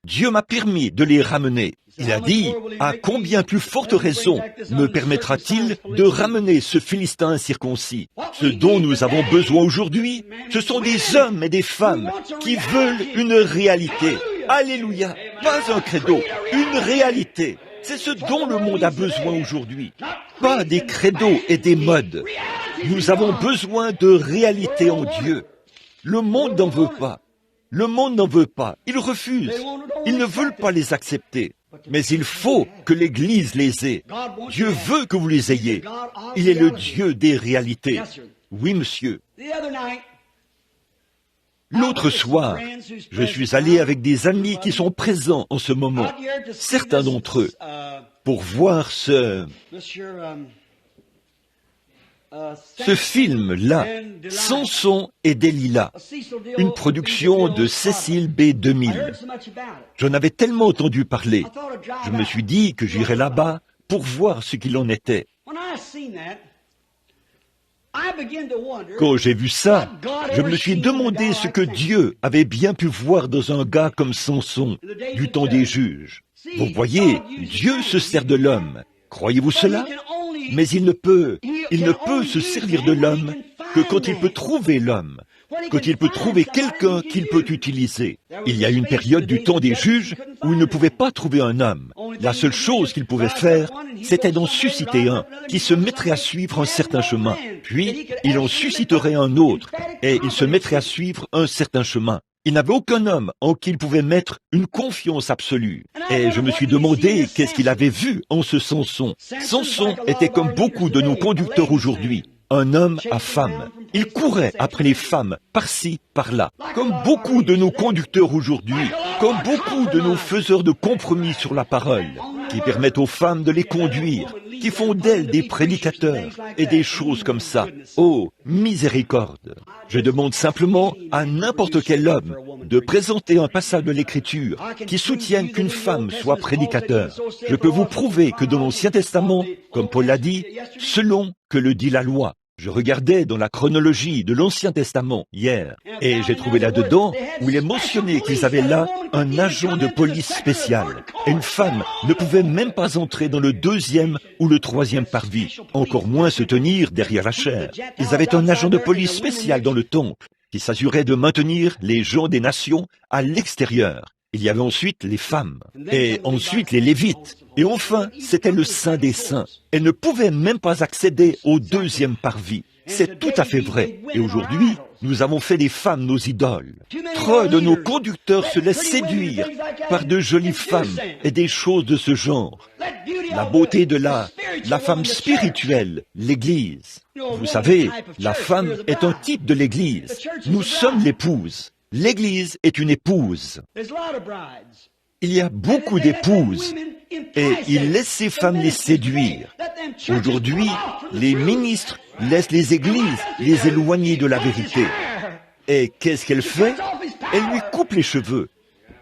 Dieu m'a permis de les ramener. Il a dit, à combien plus forte raison me permettra-t-il de ramener ce Philistin incirconcis? Ce dont nous avons besoin aujourd'hui, ce sont des hommes et des femmes qui veulent une réalité. Alléluia! Pas un credo, une réalité. C'est ce dont le monde a besoin aujourd'hui. Pas des credos et des modes. Nous avons besoin de réalité en Dieu. Le monde n'en veut pas. Le monde n'en veut pas. Ils refusent. Ils ne veulent pas les accepter. Mais il faut que l'Église les ait. Dieu veut que vous les ayez. Il est le Dieu des réalités. Oui, monsieur. L'autre soir, je suis allé avec des amis qui sont présents en ce moment, certains d'entre eux, pour voir ce film-là, Samson et Delilah, une production de Cecil B. 2000. J'en avais tellement entendu parler. Je me suis dit que j'irais là-bas pour voir ce qu'il en était. Quand j'ai vu ça, je me suis demandé ce que Dieu avait bien pu voir dans un gars comme Samson, du temps des juges. Vous voyez, Dieu se sert de l'homme. Croyez-vous cela? Mais il ne peut se servir de l'homme que quand il peut trouver l'homme, quand il peut trouver quelqu'un qu'il peut utiliser. Il y a une période du temps des juges où il ne pouvait pas trouver un homme. La seule chose qu'il pouvait faire, c'était d'en susciter un qui se mettrait à suivre un certain chemin. Puis, il en susciterait un autre et il se mettrait à suivre un certain chemin. Il n'avait aucun homme en qui il pouvait mettre une confiance absolue. Et je me suis demandé qu'est-ce qu'il avait vu en ce Samson. Samson était comme beaucoup de nos conducteurs aujourd'hui, un homme à femme. Il courait après les femmes, par-ci, par-là. Comme beaucoup de nos conducteurs aujourd'hui, comme beaucoup de nos faiseurs de compromis sur la parole, qui permettent aux femmes de les conduire, qui font d'elles des prédicateurs et des choses comme ça. Oh, miséricorde! Je demande simplement à n'importe quel homme de présenter un passage de l'Écriture qui soutienne qu'une femme soit prédicateur. Je peux vous prouver que dans l'Ancien Testament, comme Paul l'a dit, selon que le dit la loi. Je regardais dans la chronologie de l'Ancien Testament hier, et j'ai trouvé là-dedans où il est mentionné qu'ils avaient là un agent de police spécial. Et une femme ne pouvait même pas entrer dans le 2e ou le 3e parvis, encore moins se tenir derrière la chaire. Ils avaient un agent de police spécial dans le temple, qui s'assurait de maintenir les gens des nations à l'extérieur. Il y avait ensuite les femmes, et ensuite les Lévites, et enfin, c'était le Saint des Saints. Elles ne pouvaient même pas accéder au 2e parvis. C'est tout à fait vrai. Et aujourd'hui, nous avons fait des femmes nos idoles. Trop de nos conducteurs se laissent séduire par de jolies femmes et des choses de ce genre. La beauté de la femme spirituelle, l'Église. Vous savez, la femme est un type de l'Église. Nous sommes l'épouse. L'Église est une épouse. Il y a beaucoup d'épouses et il laisse ces femmes les séduire. Aujourd'hui, les ministres laissent les églises les éloigner de la vérité. Et qu'est-ce qu'elle fait? Elle lui coupe les cheveux.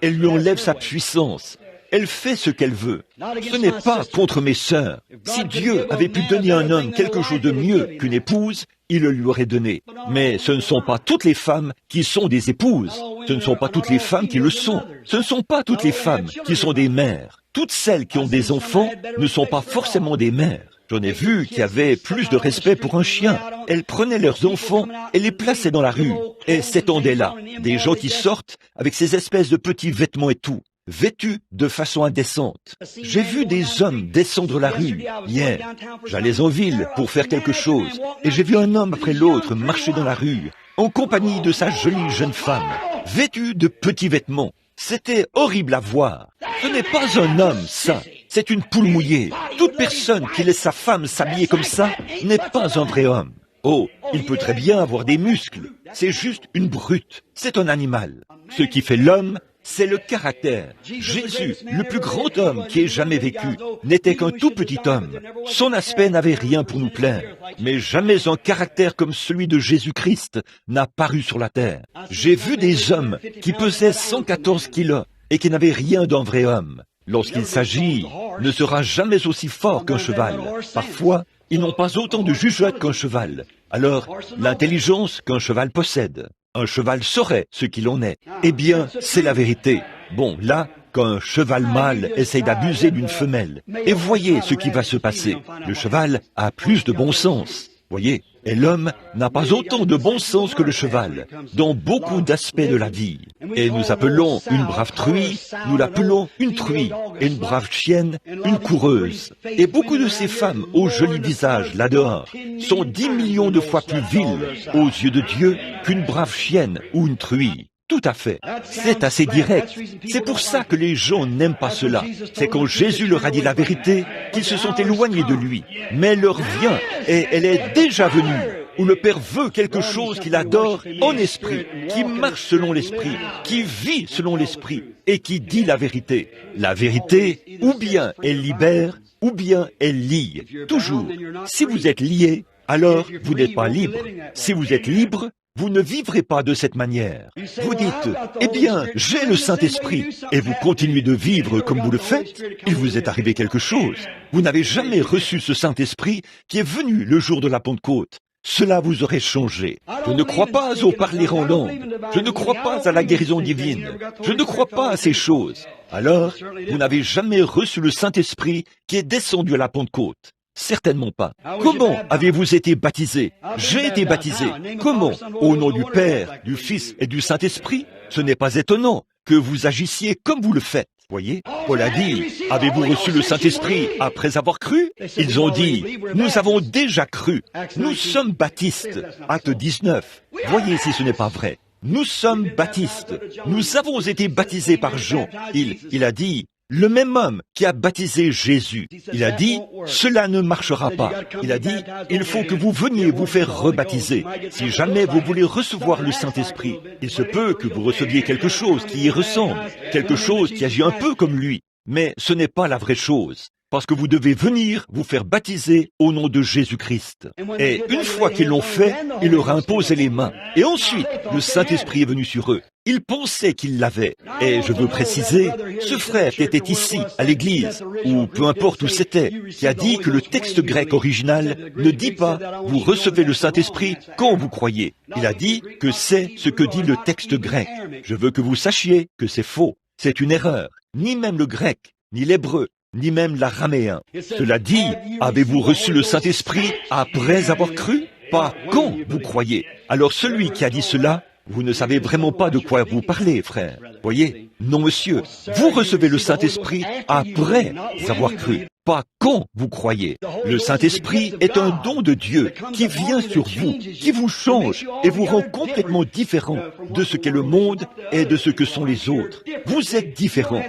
Elle lui enlève sa puissance. Elle fait ce qu'elle veut. Ce n'est pas contre mes sœurs. Si Dieu avait pu donner à un homme quelque chose de mieux qu'une épouse, il le lui aurait donné. Mais ce ne sont pas toutes les femmes qui sont des épouses. Ce ne sont pas toutes les femmes qui le sont. Ce ne sont pas toutes les femmes qui sont des mères. Toutes celles qui ont des enfants ne sont pas forcément des mères. J'en ai vu qui avaient plus de respect pour un chien. Elles prenaient leurs enfants et les plaçaient dans la rue. Et s'étendaient là. Des gens qui sortent avec ces espèces de petits vêtements et tout, vêtus de façon indécente. J'ai vu des hommes descendre la rue hier. J'allais en ville pour faire quelque chose et j'ai vu un homme après l'autre marcher dans la rue en compagnie de sa jolie jeune femme, vêtue de petits vêtements. C'était horrible à voir. Ce n'est pas un homme, ça. C'est une poule mouillée. Toute personne qui laisse sa femme s'habiller comme ça n'est pas un vrai homme. Oh, il peut très bien avoir des muscles. C'est juste une brute. C'est un animal. Ce qui fait l'homme, c'est le caractère. Jésus, le plus grand homme qui ait jamais vécu, n'était qu'un tout petit homme. Son aspect n'avait rien pour nous plaire. Mais jamais un caractère comme celui de Jésus-Christ n'a paru sur la terre. J'ai vu des hommes qui pesaient 114 kilos et qui n'avaient rien d'un vrai homme. Lorsqu'il s'agit, ne sera jamais aussi fort qu'un cheval. Parfois, ils n'ont pas autant de jugeote qu'un cheval. Alors, l'intelligence qu'un cheval possède. Un cheval saurait ce qu'il en est. Eh bien, c'est la vérité. Bon, là, quand un cheval mâle essaye d'abuser d'une femelle. Et voyez ce qui va se passer. Le cheval a plus de bon sens. Voyez, et l'homme n'a pas autant de bon sens que le cheval, dans beaucoup d'aspects de la vie. Et nous appelons une brave truie, nous l'appelons une truie, et une brave chienne, une coureuse. Et beaucoup de ces femmes au joli visage là-dehors sont 10 millions de fois plus viles aux yeux de Dieu qu'une brave chienne ou une truie. Tout à fait. C'est assez direct. C'est pour ça que les gens n'aiment pas cela. C'est quand Jésus leur a dit la vérité qu'ils se sont éloignés de lui. Mais l'heure vient, et elle est déjà venue, où le Père veut quelque chose qu'il adore en esprit, qui marche selon l'esprit, qui vit selon l'esprit, et qui dit la vérité. La vérité, ou bien elle libère, ou bien elle lie. Toujours. Si vous êtes lié, alors vous n'êtes pas libre. Si vous êtes libre, vous ne vivrez pas de cette manière. Vous dites, eh bien, j'ai le Saint-Esprit, et vous continuez de vivre comme vous le faites, il vous est arrivé quelque chose. Vous n'avez jamais reçu ce Saint-Esprit qui est venu le jour de la Pentecôte. Cela vous aurait changé. Je ne crois pas au parler en langue. Je ne crois pas à la guérison divine. Je ne crois pas à ces choses. Alors, vous n'avez jamais reçu le Saint-Esprit qui est descendu à la Pentecôte. Certainement pas. Comment avez-vous été baptisé? J'ai été baptisé. Comment? Au nom du Père, du Fils et du Saint-Esprit? Ce n'est pas étonnant que vous agissiez comme vous le faites. Voyez, Paul a dit, avez-vous reçu le Saint-Esprit après avoir cru? Ils ont dit, nous avons déjà cru. Nous sommes baptistes. Acte 19. Voyez si ce n'est pas vrai. Nous sommes baptistes. Nous avons été baptisés par Jean. Il a dit, le même homme qui a baptisé Jésus, il a dit, cela ne marchera pas. Il a dit, il faut que vous veniez vous faire rebaptiser. Si jamais vous voulez recevoir le Saint-Esprit, il se peut que vous receviez quelque chose qui y ressemble, quelque chose qui agit un peu comme lui. Mais ce n'est pas la vraie chose. Parce que vous devez venir vous faire baptiser au nom de Jésus-Christ. Et une fois qu'ils l'ont fait, il leur a imposé les mains. Et ensuite, le Saint-Esprit est venu sur eux. Ils pensaient qu'ils l'avaient. Et je veux préciser, ce frère qui était ici, à l'église, ou peu importe où c'était, qui a dit que le texte grec original ne dit pas « vous recevez le Saint-Esprit quand vous croyez ». Il a dit que c'est ce que dit le texte grec. Je veux que vous sachiez que c'est faux. C'est une erreur. Ni même le grec, ni l'hébreu, ni même l'araméen. Cela dit, avez-vous reçu le Saint-Esprit après avoir cru? Pas quand vous croyez. Alors celui qui a dit cela, vous ne savez vraiment pas de quoi vous parlez, frère. Voyez? Non, monsieur. Vous recevez le Saint-Esprit après avoir cru. Pas quand vous croyez. Le Saint-Esprit est un don de Dieu qui vient sur vous, qui vous change et vous rend complètement différent de ce qu'est le monde et de ce que sont les autres. Vous êtes différent.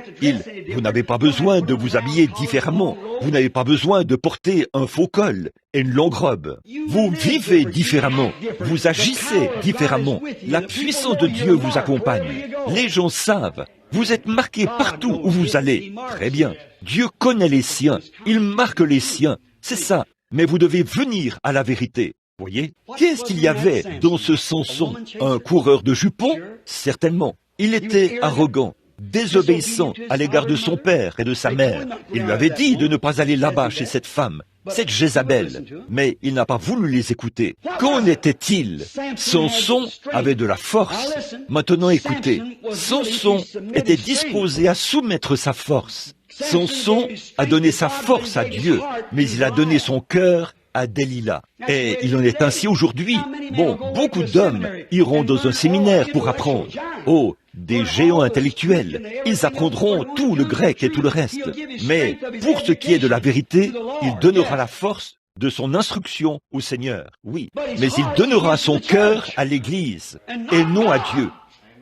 Vous n'avez pas besoin de vous habiller différemment. Vous n'avez pas besoin de porter un faux col et une longue robe. Vous vivez différemment. Vous agissez différemment. La puissance de Dieu vous accompagne. Les gens savent. Vous êtes marqués partout où vous allez. Très bien. Dieu connaît les siens. Il marque les siens. C'est ça. Mais vous devez venir à la vérité. Voyez? Qu'est-ce qu'il y avait dans ce Samson? Un coureur de jupons? Certainement. Il était arrogant, désobéissant à l'égard de son père et de sa mère. Il lui avait dit de ne pas aller là-bas chez cette femme, cette Jézabel. Mais il n'a pas voulu les écouter. Qu'en était-il? Samson avait de la force. Maintenant écoutez, Samson était disposé à soumettre sa force. Samson a donné sa force à Dieu, mais il a donné son cœur à Delilah. Et il en est ainsi aujourd'hui. Bon, beaucoup d'hommes iront dans un séminaire pour apprendre. Oh, des géants intellectuels. Ils apprendront tout le grec et tout le reste. Mais pour ce qui est de la vérité, il donnera la force de son instruction au Seigneur. Oui, mais il donnera son cœur à l'Église et non à Dieu.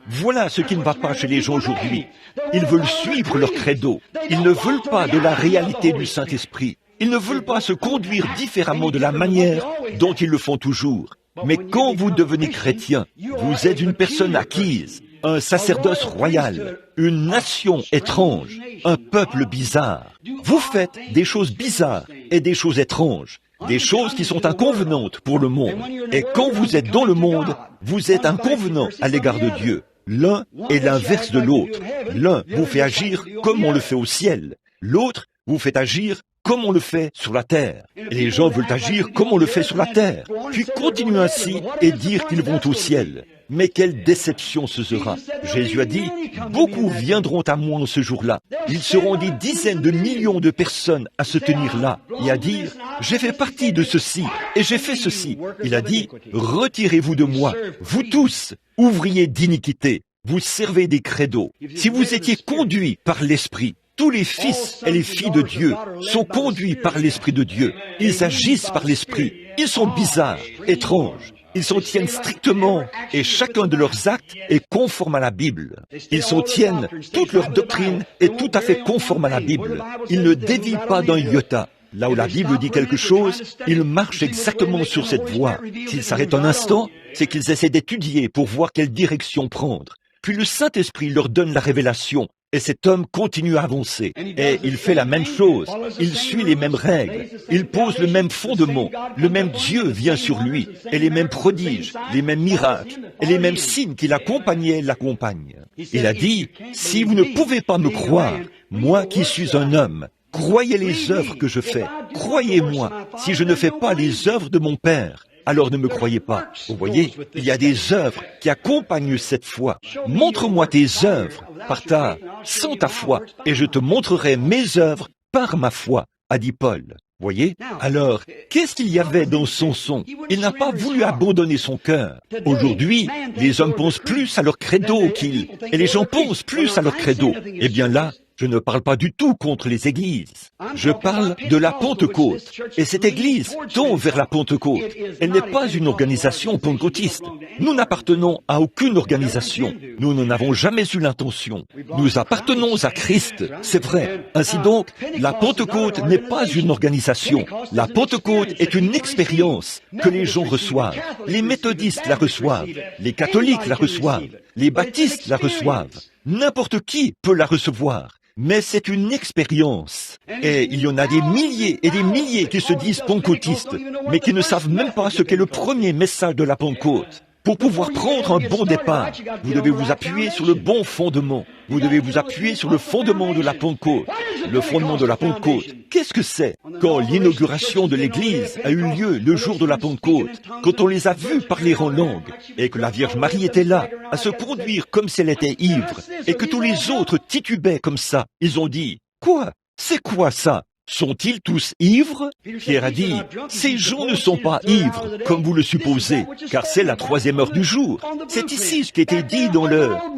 Voilà ce qui ne va pas chez les gens aujourd'hui. Ils veulent suivre leur credo. Ils ne veulent pas de la réalité du Saint-Esprit. Ils ne veulent pas se conduire différemment de la manière dont ils le font toujours. Mais quand vous devenez chrétien, vous êtes une personne acquise, un sacerdoce royal, une nation étrange, un peuple bizarre. Vous faites des choses bizarres et des choses étranges, des choses qui sont inconvenantes pour le monde. Et quand vous êtes dans le monde, vous êtes inconvenant à l'égard de Dieu. L'un est l'inverse de l'autre. L'un vous fait agir comme on le fait au ciel. L'autre vous fait agir comme on le fait sur la terre. Et les gens veulent agir comme on le fait sur la terre, puis continuer ainsi et dire qu'ils vont au ciel. Mais quelle déception ce sera. Jésus a dit, beaucoup viendront à moi en ce jour-là. Ils seront des dizaines de millions de personnes à se tenir là et à dire, j'ai fait partie de ceci et j'ai fait ceci. Il a dit, retirez-vous de moi, vous tous, ouvriers d'iniquité, vous servez des credos. Si vous étiez conduits par l'Esprit, tous les fils et les filles de Dieu sont conduits par l'Esprit de Dieu. Ils agissent par l'Esprit. Ils sont bizarres, étranges. Ils s'en tiennent strictement et chacun de leurs actes est conforme à la Bible. Ils s'en tiennent, toute leur doctrine est tout à fait conforme à la Bible. Ils ne dévient pas d'un iota. Là où la Bible dit quelque chose, ils marchent exactement sur cette voie. S'ils s'arrêtent un instant, c'est qu'ils essaient d'étudier pour voir quelle direction prendre. Puis le Saint-Esprit leur donne la révélation. Et cet homme continue à avancer. Et il fait la même chose. Il suit les mêmes règles. Il pose le même fondement. Le même Dieu vient sur lui. Et les mêmes prodiges, les mêmes miracles, et les mêmes signes qui l'accompagnaient l'accompagnent. Il a dit, si vous ne pouvez pas me croire, moi qui suis un homme, croyez les œuvres que je fais. Croyez-moi, si je ne fais pas les œuvres de mon Père, alors ne me croyez pas. Vous voyez, il y a des œuvres qui accompagnent cette foi. Montre-moi tes œuvres sans ta foi, et je te montrerai mes œuvres par ma foi, a dit Paul. Voyez? Alors, qu'est-ce qu'il y avait dans Samson? Il n'a pas voulu abandonner son cœur. Aujourd'hui, les hommes pensent plus à leur credo et les gens pensent plus à leur credo. Eh bien là, je ne parle pas du tout contre les églises. Je parle de la Pentecôte. Et cette église tend vers la Pentecôte. Elle n'est pas une organisation pentecôtiste. Nous n'appartenons à aucune organisation. Nous n'en avons jamais eu l'intention. Nous appartenons à Christ, c'est vrai. Ainsi donc, la Pentecôte n'est pas une organisation. La Pentecôte est une expérience que les gens reçoivent. Les méthodistes la reçoivent. Les catholiques la reçoivent. Les baptistes la reçoivent. N'importe qui peut la recevoir. Mais c'est une expérience. Et il y en a des milliers et des milliers qui se disent pentecôtistes, mais qui ne savent même pas ce qu'est le premier message de la Pentecôte. Pour pouvoir prendre un bon départ, vous devez vous appuyer sur le bon fondement. Vous devez vous appuyer sur le fondement de la Pentecôte. Le fondement de la Pentecôte, qu'est-ce que c'est? Quand l'inauguration de l'Église a eu lieu le jour de la Pentecôte, quand on les a vus parler en langue, et que la Vierge Marie était là, à se conduire comme si elle était ivre, et que tous les autres titubaient comme ça, ils ont dit, « Quoi? C'est quoi ça? Sont-ils tous ivres ?» Pierre a dit, « Ces gens ne sont pas ivres, comme vous le supposez, car c'est la 3e heure du jour. C'est ici ce qui était dit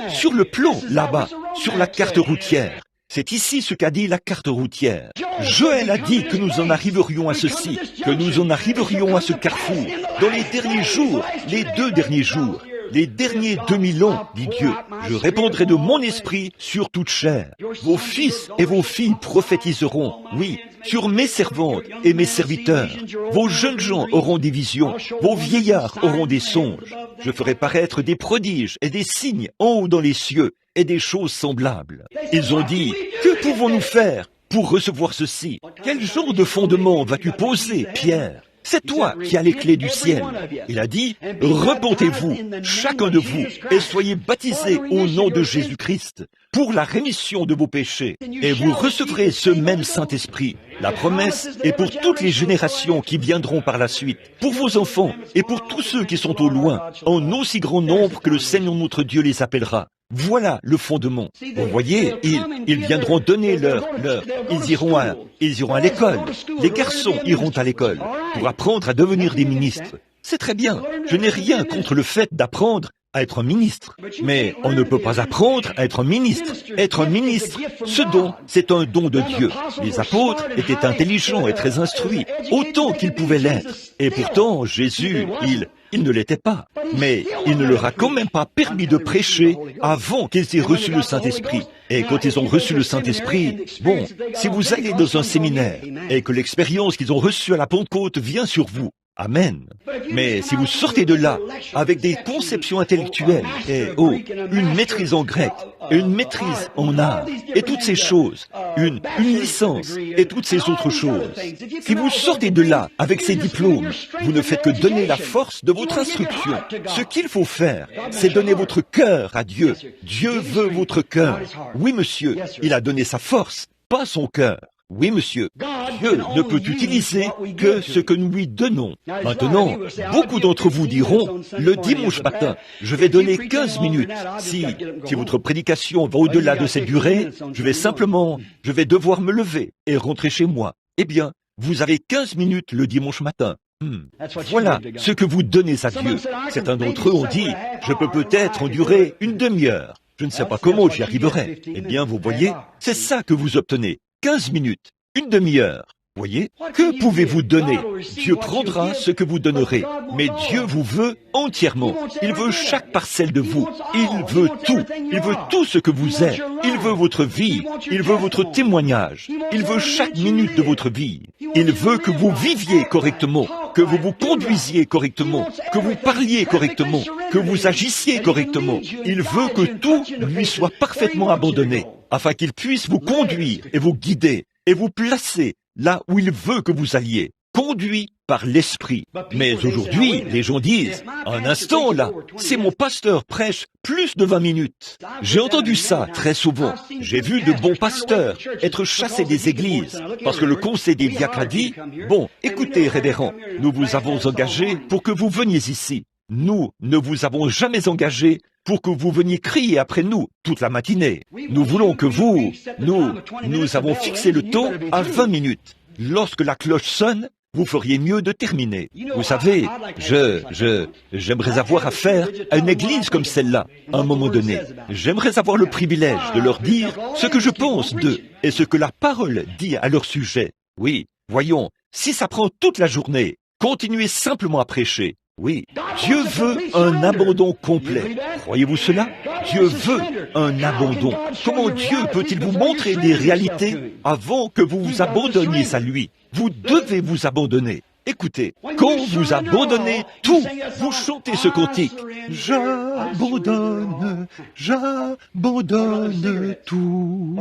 sur le plan, là-bas, sur la carte routière. C'est ici ce qu'a dit la carte routière. Joël a dit que nous en arriverions à ceci, que nous en arriverions à ce carrefour, dans les derniers jours, les 2 derniers jours. Les derniers 2000 ans, dit Dieu, je répandrai de mon esprit sur toute chair. Vos fils et vos filles prophétiseront, oui, sur mes servantes et mes serviteurs. Vos jeunes gens auront des visions, vos vieillards auront des songes. Je ferai paraître des prodiges et des signes en haut dans les cieux et des choses semblables. Ils ont dit, que pouvons-nous faire pour recevoir ceci? Quel genre de fondement vas-tu poser, Pierre? C'est toi qui as les clés du ciel. Il a dit, repentez-vous, chacun de vous, et soyez baptisés au nom de Jésus-Christ pour la rémission de vos péchés. Et vous recevrez ce même Saint-Esprit. La promesse est pour toutes les générations qui viendront par la suite, pour vos enfants et pour tous ceux qui sont au loin, en aussi grand nombre que le Seigneur notre Dieu les appellera. Voilà le fondement. Vous voyez, ils viendront donner ils iront à l'école. Les garçons iront à l'école pour apprendre à devenir des ministres. C'est très bien. Je n'ai rien contre le fait d'apprendre à être un ministre. Mais on ne peut pas apprendre à être un ministre. Être un ministre, ce don, c'est un don de Dieu. Les apôtres étaient intelligents et très instruits, autant qu'ils pouvaient l'être. Et pourtant, Jésus, il ne l'était pas. Mais il ne leur a quand même pas permis de prêcher avant qu'ils aient reçu le Saint-Esprit. Et quand ils ont reçu le Saint-Esprit, bon, si vous allez dans un séminaire et que l'expérience qu'ils ont reçue à la Pentecôte vient sur vous, Amen. Mais si vous sortez de là avec des conceptions intellectuelles et, une maîtrise en grec, et une maîtrise en art, et toutes ces choses, une licence, et toutes ces autres choses, si vous sortez de là avec ces diplômes, vous ne faites que donner la force de votre instruction. Ce qu'il faut faire, c'est donner votre cœur à Dieu. Dieu veut votre cœur. Oui, monsieur, il a donné sa force, pas son cœur. Oui, monsieur. Dieu ne peut utiliser que ce que nous lui donnons. Maintenant, beaucoup d'entre vous diront, le dimanche matin, je vais donner 15 minutes. Si votre prédication va au-delà de cette durée, je vais devoir me lever et rentrer chez moi. Eh bien, vous avez 15 minutes le dimanche matin. Voilà ce que vous donnez à Dieu. Certains d'entre eux ont dit, je peux peut-être endurer une demi-heure. Je ne sais pas comment j'y arriverai. Eh bien, vous voyez, c'est ça que vous obtenez. 15 minutes, une demi-heure. Voyez, que pouvez-vous donner? Dieu prendra ce que vous donnerez, mais Dieu vous veut entièrement. Il veut chaque parcelle de vous. Il veut tout. Il veut tout ce que vous êtes. Il veut votre vie. Il veut votre témoignage. Il veut chaque minute de votre vie. Il veut que vous viviez correctement, que vous vous conduisiez correctement, que vous parliez correctement, que vous agissiez correctement. Il veut que tout lui soit parfaitement abandonné, afin qu'il puisse vous conduire et vous guider et vous placer là où il veut que vous alliez, conduit par l'Esprit. Mais aujourd'hui, les gens disent, un instant là, c'est mon pasteur prêche plus de 20 minutes. J'ai entendu ça très souvent. J'ai vu de bons pasteurs être chassés des églises, parce que le conseil des diacres a dit, bon, écoutez, révérend, nous vous avons engagé pour que vous veniez ici. Nous ne vous avons jamais engagé pour que vous veniez crier après nous toute la matinée. Nous voulons que nous avons fixé le temps à 20 minutes. Lorsque la cloche sonne, vous feriez mieux de terminer. Vous savez, j'aimerais avoir affaire à une église comme celle-là, à un moment donné. J'aimerais avoir le privilège de leur dire ce que je pense d'eux et ce que la parole dit à leur sujet. Oui, voyons, si ça prend toute la journée, continuez simplement à prêcher. Oui, Dieu veut un abandon complet. Croyez-vous cela? Dieu veut un abandon. Comment Dieu peut-il vous montrer des réalités avant que vous vous abandonniez à lui? Vous devez vous abandonner. Écoutez, quand vous abandonnez tout, vous chantez ce cantique. J'abandonne tout.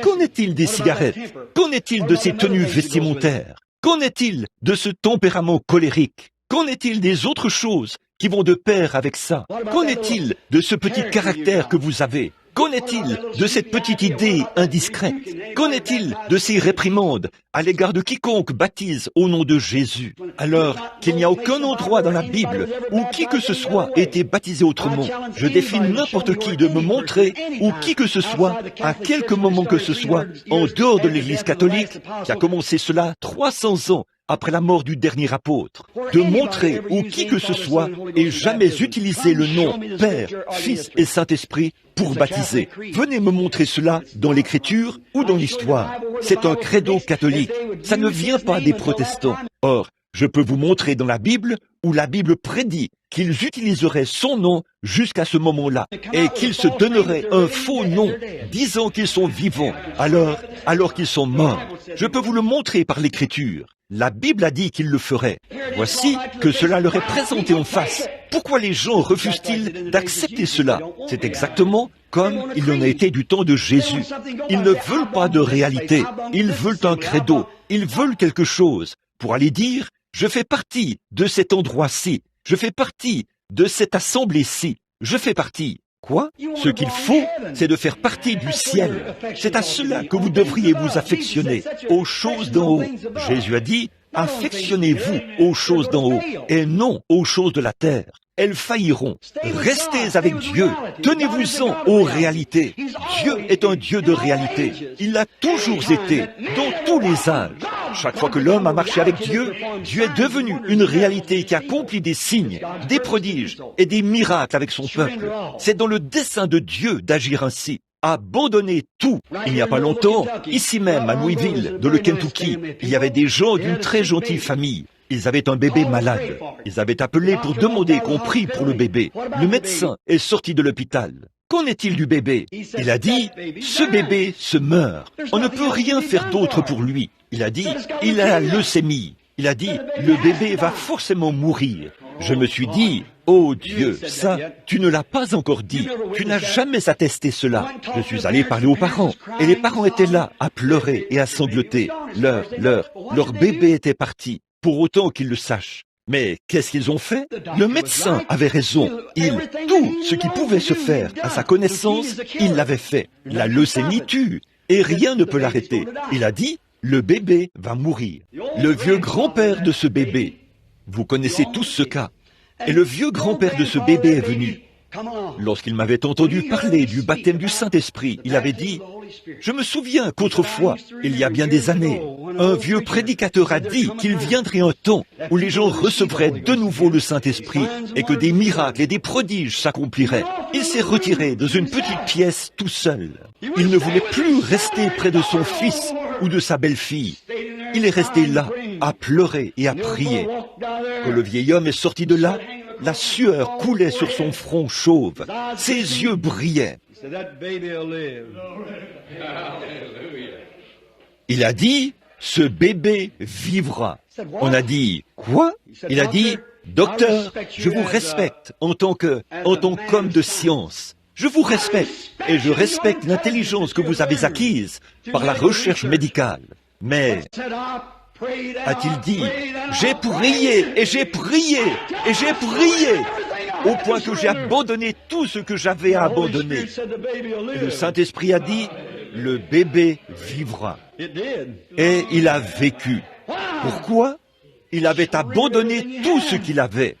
Qu'en est-il des cigarettes? Qu'en est-il de ces tenues vestimentaires? Qu'en est-il de ce tempérament colérique? Qu'en est-il des autres choses qui vont de pair avec ça? Qu'en est-il de ce petit caractère que vous avez? Qu'en est-il de cette petite idée indiscrète? Qu'en est-il de ces réprimandes à l'égard de quiconque baptise au nom de Jésus, alors qu'il n'y a aucun endroit dans la Bible où qui que ce soit ait été baptisé autrement? Je défie n'importe qui de me montrer où qui que ce soit, à quelque moment que ce soit, en dehors de l'Église catholique, qui a commencé cela 300 ans après la mort du dernier apôtre, de montrer où qui que ce soit ait jamais utilisé le nom Père, Fils et Saint-Esprit pour baptiser. Venez me montrer cela dans l'Écriture ou dans l'Histoire. C'est un credo catholique. Ça ne vient pas des protestants. Or, je peux vous montrer dans la Bible où la Bible prédit qu'ils utiliseraient son nom jusqu'à ce moment-là et qu'ils se donneraient un faux nom disant qu'ils sont vivants alors qu'ils sont morts. Je peux vous le montrer par l'Écriture. La Bible a dit qu'il le ferait. Voici que cela leur est présenté en face. Pourquoi les gens refusent-ils d'accepter cela? C'est exactement comme il en a été du temps de Jésus. Ils ne veulent pas de réalité. Ils veulent un credo. Ils veulent quelque chose pour aller dire « Je fais partie de cet endroit-ci. Je fais partie de cette assemblée-ci. Je fais partie. » Quoi? Ce qu'il faut, c'est de faire partie du ciel. C'est à cela que vous devriez vous affectionner, aux choses d'en haut. Jésus a dit, affectionnez-vous aux choses d'en haut, et non aux choses de la terre. Elles failliront. Restez avec Dieu. Tenez-vous-en aux réalités. Dieu est un Dieu de réalité. Il l'a toujours été, dans tous les âges. Chaque fois que l'homme a marché avec Dieu, Dieu est devenu une réalité qui accomplit des signes, des prodiges et des miracles avec son peuple. C'est dans le dessein de Dieu d'agir ainsi. Abandonner tout. Il n'y a pas longtemps, ici même à Louisville, dans le Kentucky, il y avait des gens d'une très gentille famille. Ils avaient un bébé malade. Ils avaient appelé pour demander qu'on prie pour le bébé. Le médecin est sorti de l'hôpital. Qu'en est-il du bébé? Il a dit, ce bébé se meurt. On ne peut rien faire d'autre pour lui. Il a dit, il a la leucémie. Il a dit, le bébé va forcément mourir. Je me suis dit, oh Dieu, ça, tu ne l'as pas encore dit. Tu n'as jamais attesté cela. Je suis allé parler aux parents. Et les parents étaient là, à pleurer et à sangloter. Leur bébé était parti, pour autant qu'ils le sachent. Mais qu'est-ce qu'ils ont fait? Le médecin avait raison. Tout ce qui pouvait se faire à sa connaissance, il l'avait fait. La leucémie tue, et rien ne peut l'arrêter. Il a dit, le bébé va mourir. Le vieux grand-père de ce bébé, vous connaissez tous ce cas, et le vieux grand-père de ce bébé est venu. Lorsqu'il m'avait entendu parler du baptême du Saint-Esprit, il avait dit, « Je me souviens qu'autrefois, il y a bien des années, un vieux prédicateur a dit qu'il viendrait un temps où les gens recevraient de nouveau le Saint-Esprit et que des miracles et des prodiges s'accompliraient. » Il s'est retiré dans une petite pièce tout seul. Il ne voulait plus rester près de son fils ou de sa belle-fille. Il est resté là, à pleurer et à prier. Quand le vieil homme est sorti de là, la sueur coulait sur son front chauve. Ses yeux brillaient. Il a dit, « Ce bébé vivra. » On a dit, « Quoi ?» Il a dit, « Docteur, je vous respecte en tant qu'homme de science. Je vous respecte et je respecte l'intelligence que vous avez acquise par la recherche médicale. Mais, a-t-il dit, j'ai prié et j'ai prié et j'ai prié au point que j'ai abandonné tout ce que j'avais à abandonner. Et le Saint-Esprit a dit, le bébé vivra. Et il a vécu. Pourquoi ? Il avait abandonné tout ce qu'il avait.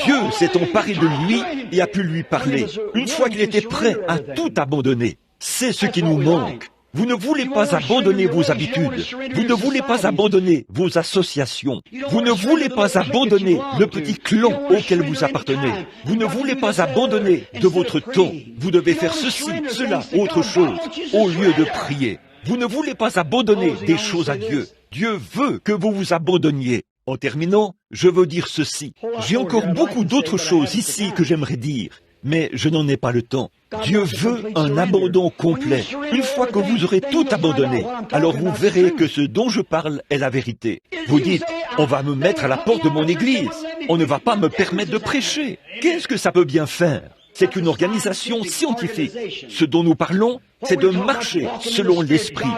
Dieu s'est emparé de lui et a pu lui parler. Une fois qu'il était prêt à tout abandonner, c'est ce qui nous manque. Vous ne voulez pas abandonner vos habitudes. Vous ne voulez pas abandonner vos associations. Vous ne voulez pas abandonner le petit clan auquel vous appartenez. Vous ne voulez pas abandonner de votre temps. Vous devez faire ceci, cela, autre chose, au lieu de prier. Vous ne voulez pas abandonner des choses à Dieu. Dieu veut que vous vous abandonniez. En terminant, je veux dire ceci. J'ai encore beaucoup d'autres choses ici que j'aimerais dire, mais je n'en ai pas le temps. Dieu veut un abandon complet. Une fois que vous aurez tout abandonné, alors vous verrez que ce dont je parle est la vérité. Vous dites, on va me mettre à la porte de mon église. On ne va pas me permettre de prêcher. Qu'est-ce que ça peut bien faire ? C'est une organisation scientifique. Ce dont nous parlons, c'est de marcher selon l'Esprit.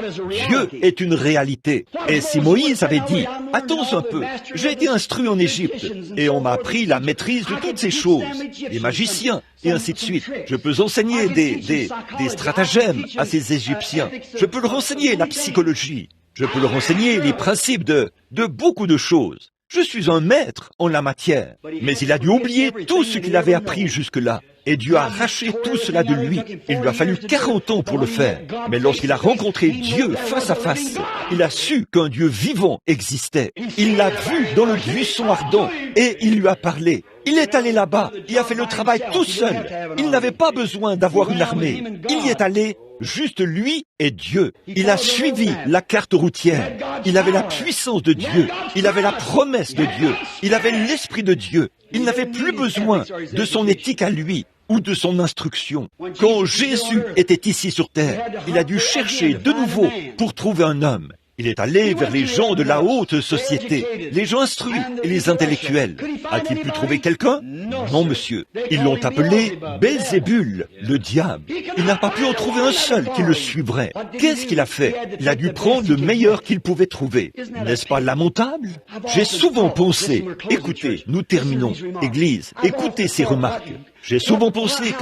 Dieu est une réalité. Et si Moïse avait dit, « Attends un peu, j'ai été instruit en Égypte, et on m'a appris la maîtrise de toutes ces choses, les magiciens, et ainsi de suite. Je peux enseigner des stratagèmes à ces Égyptiens. Je peux leur enseigner la psychologie. Je peux leur enseigner les principes de beaucoup de choses. Je suis un maître en la matière. » Mais il a dû oublier tout ce qu'il avait appris jusque-là. Et Dieu a arraché tout cela de lui. Il lui a fallu 40 ans pour le faire. Mais lorsqu'il a rencontré Dieu face à face, il a su qu'un Dieu vivant existait. Il l'a vu dans le buisson ardent et il lui a parlé. Il est allé là-bas et a fait le travail tout seul. Il n'avait pas besoin d'avoir une armée. Il y est allé, juste lui et Dieu. Il a suivi la carte routière. Il avait la puissance de Dieu. Il avait la promesse de Dieu. Il avait l'Esprit de Dieu. Il n'avait plus besoin de son éthique à lui ou de son instruction. Quand Jésus était ici sur terre, il a dû chercher de nouveau pour trouver un homme. Il est allé vers les gens de la haute société, les gens instruits et les intellectuels. A-t-il pu trouver quelqu'un? Non, monsieur. Ils l'ont appelé Belzébul, le diable. Il n'a pas pu en trouver un seul qui le suivrait. Qu'est-ce qu'il a fait? Il a dû prendre le meilleur qu'il pouvait trouver. N'est-ce pas lamentable? J'ai souvent pensé, écoutez, nous terminons, Église, écoutez ces remarques. J'ai souvent pensé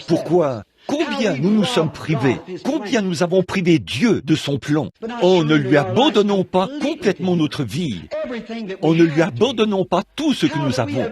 pourquoi? Combien nous nous sommes privés, combien nous avons privé Dieu de son plan. En ne lui abandonnons pas complètement notre vie, en ne lui abandonnons pas tout ce que nous avons.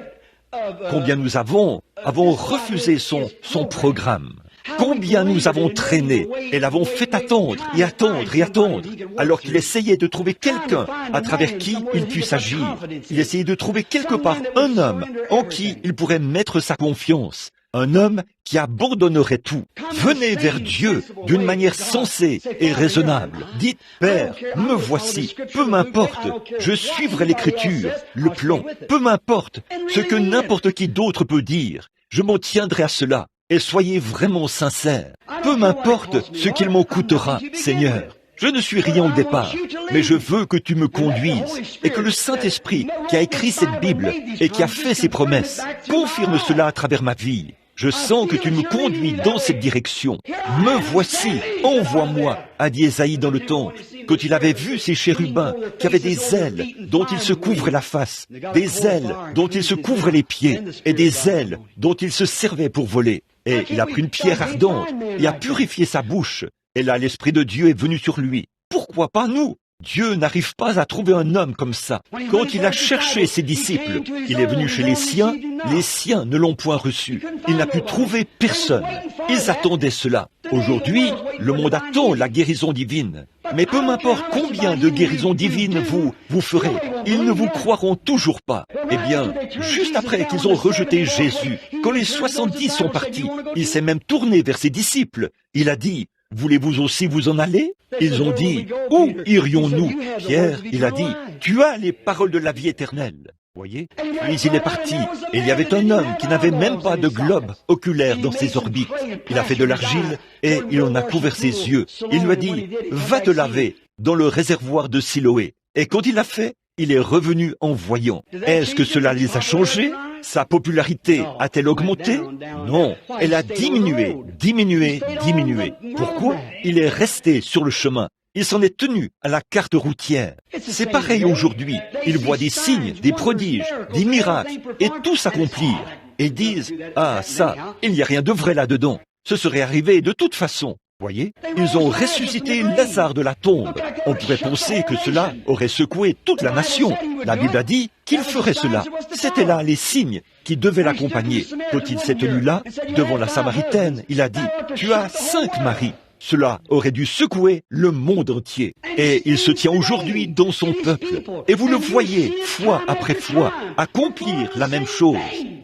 Combien nous avons refusé son programme. Combien nous avons traîné et l'avons fait attendre et attendre et attendre, alors qu'il essayait de trouver quelqu'un à travers qui il puisse agir. Il essayait de trouver quelque part un homme en qui il pourrait mettre sa confiance. Un homme qui abandonnerait tout. Venez vers Dieu d'une manière sensée et raisonnable. Dites, Père, me voici, peu m'importe, je suivrai l'Écriture, le plan, peu m'importe ce que n'importe qui d'autre peut dire, je m'en tiendrai à cela. Et soyez vraiment sincères. Peu m'importe ce qu'il m'en coûtera, Seigneur. Je ne suis rien au départ, mais je veux que tu me conduises et que le Saint-Esprit qui a écrit cette Bible et qui a fait ces promesses confirme cela à travers ma vie. Je sens que tu me conduis dans cette direction. Me voici, envoie-moi, a dit Ésaïe dans le temple, quand il avait vu ces chérubins qui avaient des ailes dont ils se couvraient la face, des ailes dont ils se couvraient les pieds et des ailes dont ils se servaient pour voler. Et il a pris une pierre ardente et a purifié sa bouche. Et là, l'Esprit de Dieu est venu sur lui. pourquoi pas nous? Dieu n'arrive pas à trouver un homme comme ça. Quand il a cherché ses disciples, il est venu chez les siens ne l'ont point reçu. Il n'a pu trouver personne. Ils attendaient cela. Aujourd'hui, le monde attend la guérison divine. Mais peu m'importe combien de guérisons divines vous ferez, ils ne vous croiront toujours pas. Eh bien, juste après qu'ils ont rejeté Jésus, quand les 70 sont partis, il s'est même tourné vers ses disciples. Il a dit: voulez-vous aussi vous en aller? Ils ont dit: où irions-nous? Pierre, il a dit: tu as les paroles de la vie éternelle. Voyez? Puis il est parti, et il y avait un homme qui n'avait même pas de globe oculaire dans ses orbites. Il a fait de l'argile, et il en a couvert ses yeux. Il lui a dit: va te laver dans le réservoir de Siloé. Et quand il l'a fait, il est revenu en voyant. Est-ce que cela les a changés? Sa popularité a-t-elle augmenté? Non, elle a diminué. Pourquoi? Il est resté sur le chemin. Il s'en est tenu à la carte routière. C'est pareil aujourd'hui. Ils voient des signes, des prodiges, des miracles, et tout s'accomplir. Et ils disent: ah, ça, il n'y a rien de vrai là-dedans. Ce serait arrivé de toute façon. Voyez, ils ont ressuscité Lazare de la tombe. On pourrait penser que cela aurait secoué toute la nation. La Bible a dit qu'il ferait cela. C'étaient là les signes qui devaient l'accompagner. Quand il s'est tenu là, devant la Samaritaine, il a dit: tu as 5 maris. Cela aurait dû secouer le monde entier. Et il se tient aujourd'hui dans son peuple. Et vous le voyez, fois après fois, accomplir la même chose.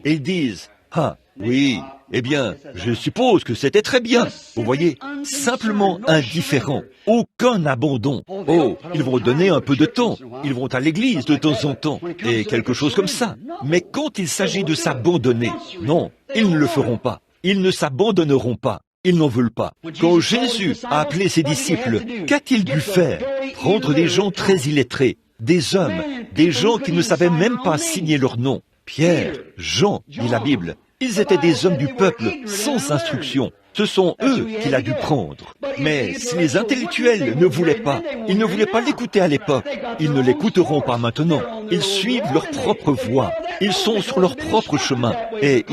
Et ils disent: ah, oui, eh bien, je suppose que c'était très bien. Vous voyez, simplement indifférent, aucun abandon. Oh, ils vont donner un peu de temps, ils vont à l'église de temps en temps, et quelque chose comme ça. Mais quand il s'agit de s'abandonner, non, ils ne le feront pas. Ils ne s'abandonneront pas. Ils n'en veulent pas. Quand Jésus a appelé ses disciples, qu'a-t-il dû faire? Prendre des gens très illettrés, des hommes, des gens qui ne savaient même pas signer leur nom. Pierre, Jean, dit la Bible, ils étaient des hommes du peuple sans instruction. Ce sont eux qu'il a dû prendre. Mais si les intellectuels ne voulaient pas, ils ne voulaient pas l'écouter à l'époque, ils ne l'écouteront pas maintenant. Ils suivent leur propre voie. Ils sont sur leur propre chemin. Et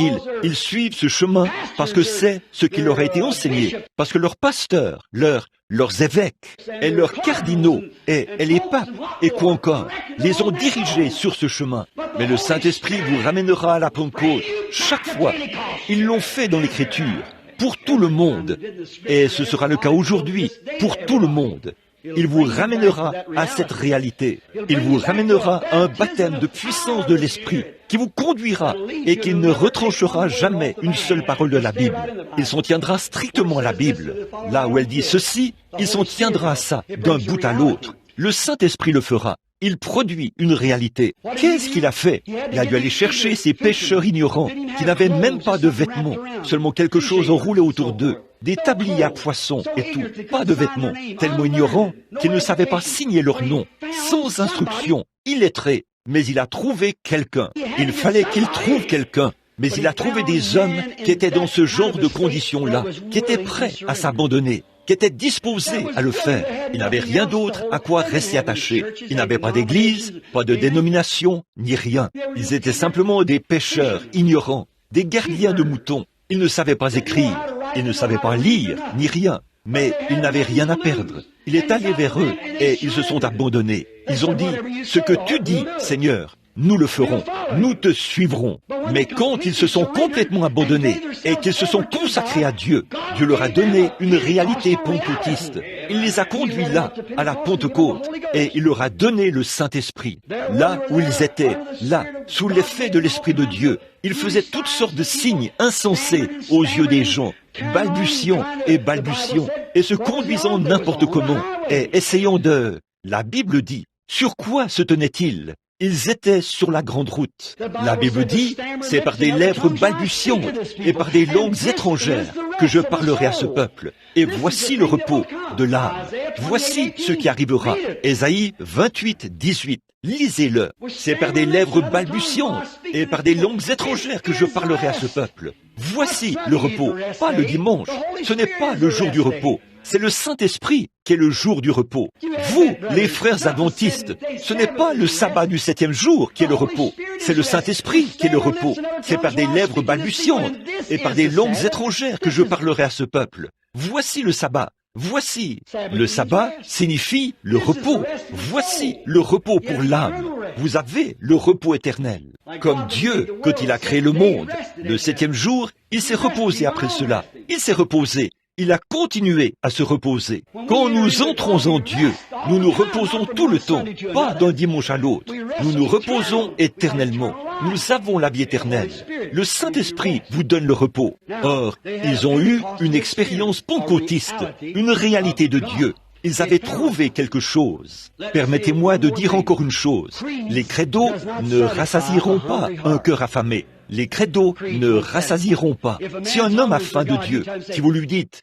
ils suivent ce chemin parce que c'est ce qui leur a été enseigné. Parce que leurs pasteurs, leurs évêques et leurs cardinaux et les papes et quoi encore les ont dirigés sur ce chemin. Mais le Saint-Esprit vous ramènera à la Pentecôte chaque fois. Ils l'ont fait dans l'Écriture. Pour tout le monde. Et ce sera le cas aujourd'hui, pour tout le monde. Il vous ramènera à cette réalité. Il vous ramènera à un baptême de puissance de l'Esprit qui vous conduira et qui ne retranchera jamais une seule parole de la Bible. Il s'en tiendra strictement à la Bible. Là où elle dit ceci, il s'en tiendra à ça, d'un bout à l'autre. Le Saint-Esprit le fera. Il produit une réalité. Qu'est-ce qu'il a fait? Il a dû aller chercher ces pécheurs ignorants qui n'avaient même pas de vêtements, seulement quelque chose enroulé autour d'eux, des tabliers à poissons et tout, pas de vêtements, tellement ignorants qu'ils ne savaient pas signer leur nom, sans instruction, illettrés. Mais il a trouvé quelqu'un. Il fallait qu'il trouve quelqu'un. Mais il a trouvé des hommes qui étaient dans ce genre de conditions-là, qui étaient prêts à s'abandonner, qui étaient disposés à le faire. Ils n'avaient rien d'autre à quoi rester attachés. Ils n'avaient pas d'église, pas de dénomination, ni rien. Ils étaient simplement des pêcheurs ignorants, des gardiens de moutons. Ils ne savaient pas écrire, ils ne savaient pas lire, ni rien. Mais ils n'avaient rien à perdre. Il est allé vers eux et ils se sont abandonnés. Ils ont dit: ce que tu dis, Seigneur, nous le ferons, nous te suivrons. Mais quand ils se sont complètement abandonnés et qu'ils se sont consacrés à Dieu, Dieu leur a donné une réalité pentecôtiste. Il les a conduits là, à la Pentecôte, et il leur a donné le Saint-Esprit. Là où ils étaient, là, sous l'effet de l'Esprit de Dieu, ils faisaient toutes sortes de signes insensés aux yeux des gens, balbutiant, et se conduisant n'importe comment, et essayant de... La Bible dit, sur quoi se tenaient-ils? Ils étaient sur la grande route. La Bible dit, c'est par des lèvres balbutiantes et par des langues étrangères que je parlerai à ce peuple. Et voici le repos de l'âme. Voici ce qui arrivera. Ésaïe 28, 18. Lisez-le. C'est par des lèvres balbutiantes et par des langues étrangères que je parlerai à ce peuple. Voici le repos, pas le dimanche. Ce n'est pas le jour du repos. C'est le Saint-Esprit qui est le jour du repos. Vous, les frères adventistes, ce n'est pas le sabbat du 7e jour qui est le repos. C'est le Saint-Esprit qui est le repos. C'est par des lèvres balbutiantes et par des langues étrangères que je parlerai à ce peuple. Voici le sabbat. Voici, le sabbat signifie le repos. Voici le repos pour l'âme. Vous avez le repos éternel. Comme Dieu, quand il a créé le monde, le 7e jour, il s'est reposé après cela. Il s'est reposé. Il a continué à se reposer. Quand nous entrons en Dieu, nous nous reposons tout le temps, pas d'un dimanche à l'autre. Nous nous reposons éternellement. Nous avons la vie éternelle. Le Saint-Esprit vous donne le repos. Or, ils ont eu une expérience pentecôtiste, une réalité de Dieu. Ils avaient trouvé quelque chose. Permettez-moi de dire encore une chose. Les credos ne rassasieront pas un cœur affamé. Les credos ne rassasieront pas. Si un homme a faim de Dieu, si vous lui dites,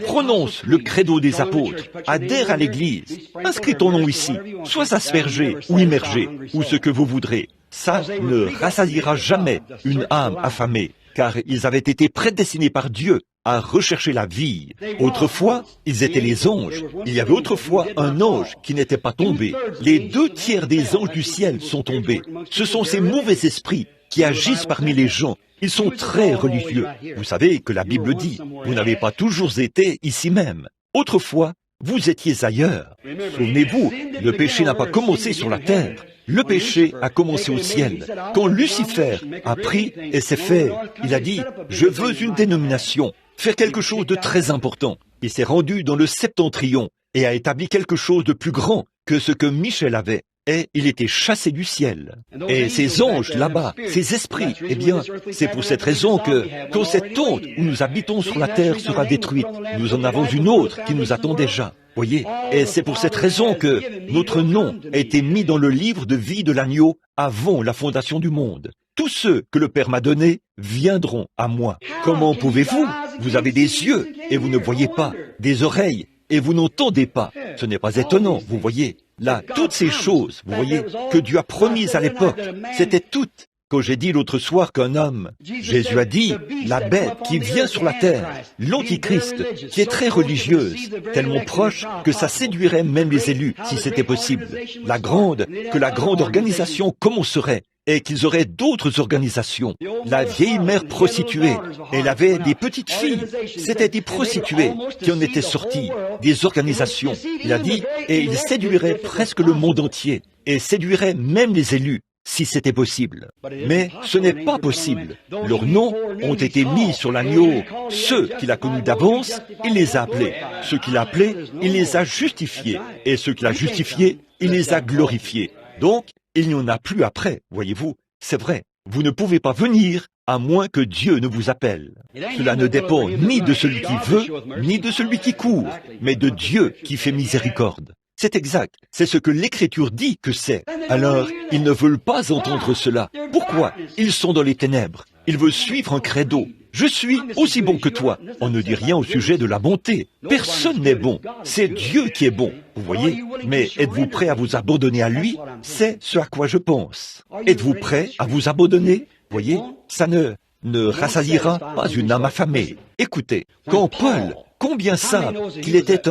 prononce le credo des apôtres, adhère à l'Église, inscris ton nom ici, sois aspergé ou immergé, ou ce que vous voudrez. Ça ne rassasiera jamais une âme affamée, car ils avaient été prédestinés par Dieu à rechercher la vie. Autrefois, ils étaient les anges. Il y avait autrefois un ange qui n'était pas tombé. Les 2/3 des anges du ciel sont tombés. Ce sont ces mauvais esprits qui agissent parmi les gens. Ils sont très religieux. Vous savez que la Bible dit, vous n'avez pas toujours été ici même. Autrefois, vous étiez ailleurs. Souvenez-vous, le péché n'a pas commencé sur la terre. Le péché a commencé au ciel. Quand Lucifer a pris et s'est fait, il a dit, je veux une dénomination, faire quelque chose de très important. Il s'est rendu dans le septentrion et a établi quelque chose de plus grand que ce que Michel avait. Et il était chassé du ciel. Et ces anges là-bas, ces esprits, eh bien, c'est pour cette raison que quand cette tente où nous habitons sur la terre sera détruite, nous en avons une autre qui nous attend déjà. Voyez, et c'est pour cette raison que notre nom a été mis dans le livre de vie de l'agneau avant la fondation du monde. Tous ceux que le Père m'a donnés viendront à moi. Comment pouvez-vous? Vous avez des yeux et vous ne voyez pas, des oreilles et vous n'entendez pas. Ce n'est pas étonnant, vous voyez. Là, toutes ces choses, vous voyez, que Dieu a promises à l'époque, c'était toutes. Quand j'ai dit l'autre soir qu'un homme, Jésus a dit, la bête qui vient sur la terre, l'antichrist, qui est très religieuse, tellement proche que ça séduirait même les élus, si c'était possible. Que la grande organisation commencerait, et qu'ils auraient d'autres organisations. La vieille mère prostituée, elle avait des petites filles, c'était des prostituées qui en étaient sorties, des organisations. Il a dit, et il séduirait presque le monde entier, et séduirait même les élus, si c'était possible. Mais ce n'est pas possible. Leurs noms ont été mis sur l'agneau. Ceux qu'il a connus d'avance, il les a appelés. Ceux qu'il a appelés, il les a justifiés. Et ceux qu'il a justifiés, il les a glorifiés. Donc, il n'y en a plus après, voyez-vous. C'est vrai, vous ne pouvez pas venir à moins que Dieu ne vous appelle. Cela ne dépend ni de celui qui veut, ni de celui qui court, mais de Dieu qui fait miséricorde. C'est exact, c'est ce que l'Écriture dit que c'est. Alors, ils ne veulent pas entendre cela. Pourquoi? Ils sont dans les ténèbres. Ils veulent suivre un credo. Je suis aussi bon que toi. On ne dit rien au sujet de la bonté. Personne n'est bon. C'est Dieu qui est bon. Vous voyez? Mais êtes-vous prêt à vous abandonner à lui? C'est ce à quoi je pense. Êtes-vous prêt à vous abandonner? Voyez? Ça ne rassasiera pas une âme affamée. Écoutez, quand Paul, combien savent qu'il était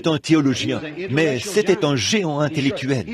un théologien, mais c'était un géant intellectuel.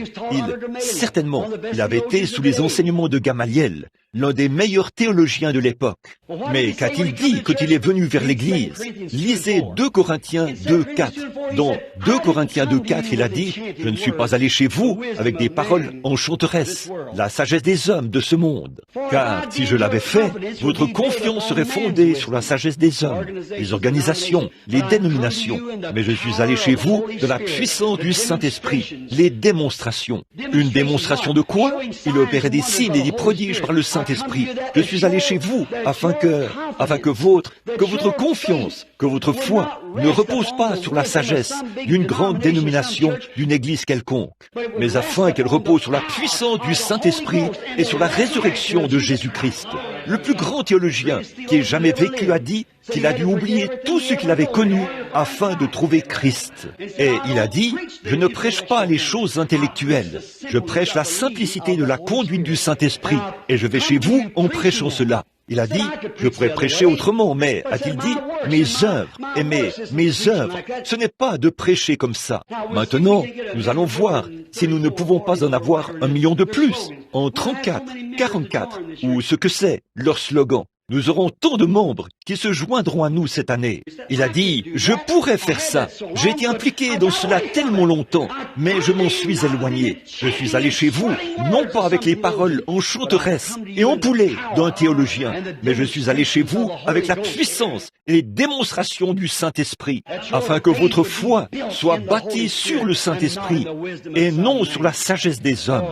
Il avait été sous les enseignements de Gamaliel, l'un des meilleurs théologiens de l'époque. Mais qu'a-t-il dit quand il est venu vers l'Église? Lisez 2 Corinthiens 2:4. Dans 2 Corinthiens 2:4, il a dit, « Je ne suis pas allé chez vous avec des paroles enchanteresses, la sagesse des hommes de ce monde. Car si je l'avais fait, votre confiance serait fondée sur la sagesse des hommes, les organisations, les dénominations. Mais je suis allé chez vous de la puissance du Saint-Esprit, les démonstrations. » Une démonstration de quoi? Il opérait des signes et des prodiges par le Saint-Esprit. Je suis allé chez vous afin que votre confiance, que votre foi ne repose pas sur la sagesse d'une grande dénomination, d'une église quelconque, mais afin qu'elle repose sur la puissance du Saint-Esprit et sur la résurrection de Jésus-Christ. Le plus grand théologien qui ait jamais vécu a dit qu'il a dû oublier tout ce qu'il avait connu afin de trouver Christ. Et il a dit, je ne prêche pas les choses intellectuelles, je prêche la simplicité de la conduite du Saint-Esprit, et je vais chez vous en prêchant cela. Il a dit, je pourrais prêcher autrement, mais, a-t-il dit, mes œuvres, et mes œuvres, ce n'est pas de prêcher comme ça. Maintenant, nous allons voir si nous ne pouvons pas en avoir 1 million de plus, en 34, 44, ou ce que c'est, leur slogan. Nous aurons tant de membres qui se joindront à nous cette année. Il a dit, je pourrais faire ça. J'ai été impliqué dans cela tellement longtemps, mais je m'en suis éloigné. Je suis allé chez vous, non pas avec les paroles enchanteresses et empoulées d'un théologien, mais je suis allé chez vous avec la puissance et les démonstrations du Saint-Esprit, afin que votre foi soit bâtie sur le Saint-Esprit et non sur la sagesse des hommes.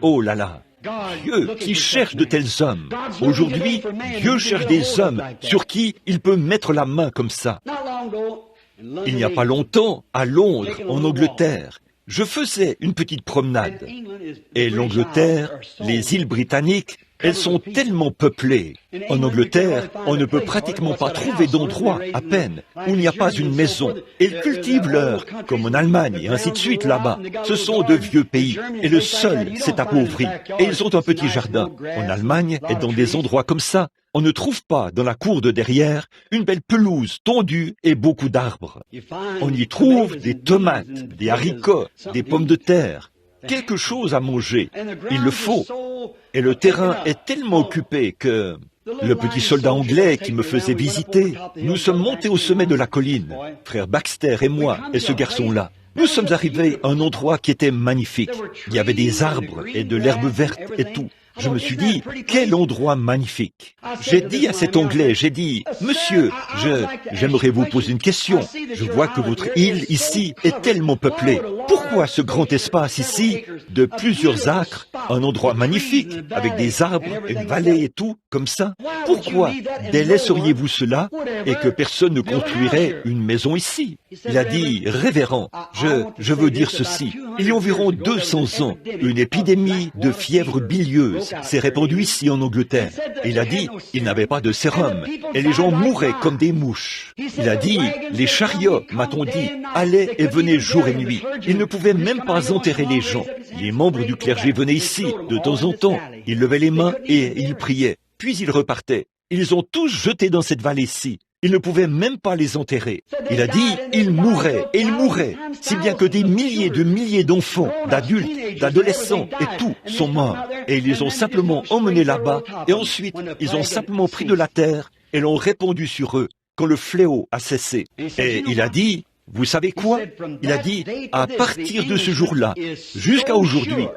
Oh là là! Dieu qui cherche de tels hommes. Aujourd'hui, Dieu cherche des hommes sur qui il peut mettre la main comme ça. Il n'y a pas longtemps, à Londres, en Angleterre, je faisais une petite promenade. Et l'Angleterre, les îles britanniques, elles sont tellement peuplées. En Angleterre, on ne peut pratiquement pas trouver d'endroit, à peine, où il n'y a pas une maison. Et ils cultivent l'heure, comme en Allemagne, et ainsi de suite là-bas. Ce sont de vieux pays, et le sol s'est appauvri. Et ils ont un petit jardin. En Allemagne, et dans des endroits comme ça, on ne trouve pas, dans la cour de derrière, une belle pelouse tondue et beaucoup d'arbres. On y trouve des tomates, des haricots, des pommes de terre, quelque chose à manger. Il le faut. Et le terrain est tellement occupé que le petit soldat anglais qui me faisait visiter, nous sommes montés au sommet de la colline, frère Baxter et moi et ce garçon-là. Nous sommes arrivés à un endroit qui était magnifique. Il y avait des arbres et de l'herbe verte et tout. Je me suis dit, quel endroit magnifique. J'ai dit à cet Anglais, j'ai dit, monsieur, j'aimerais vous poser une question. Je vois que votre île ici est tellement peuplée. Pourquoi ce grand espace ici, de plusieurs acres, un endroit magnifique, avec des arbres, une vallée et tout, comme ça? Pourquoi délaisseriez-vous cela et que personne ne construirait une maison ici? Il a dit, révérend, je veux dire ceci. Il y a environ 200 ans, une épidémie de fièvre bilieuse s'est répandue ici en Angleterre. Et il a dit, il n'avait pas de sérum, et les gens mouraient comme des mouches. Il a dit, les chariots, m'a-t-on dit, allaient et venaient jour et nuit. Ils ne pouvaient même pas enterrer les gens. Les membres du clergé venaient ici, de temps en temps. Ils levaient les mains et ils priaient. Puis ils repartaient. Ils ont tous jeté dans cette vallée-ci. Ils ne pouvaient même pas les enterrer. Il a dit, ils mouraient, et ils mouraient, si bien que des milliers d'enfants, d'adultes, d'adolescents et tout sont morts. Et ils les ont simplement emmenés là-bas, et ensuite, ils ont simplement pris de la terre et l'ont répandu sur eux, quand le fléau a cessé. Et il a dit, vous savez quoi? Il a dit, à partir de ce jour-là, jusqu'à aujourd'hui,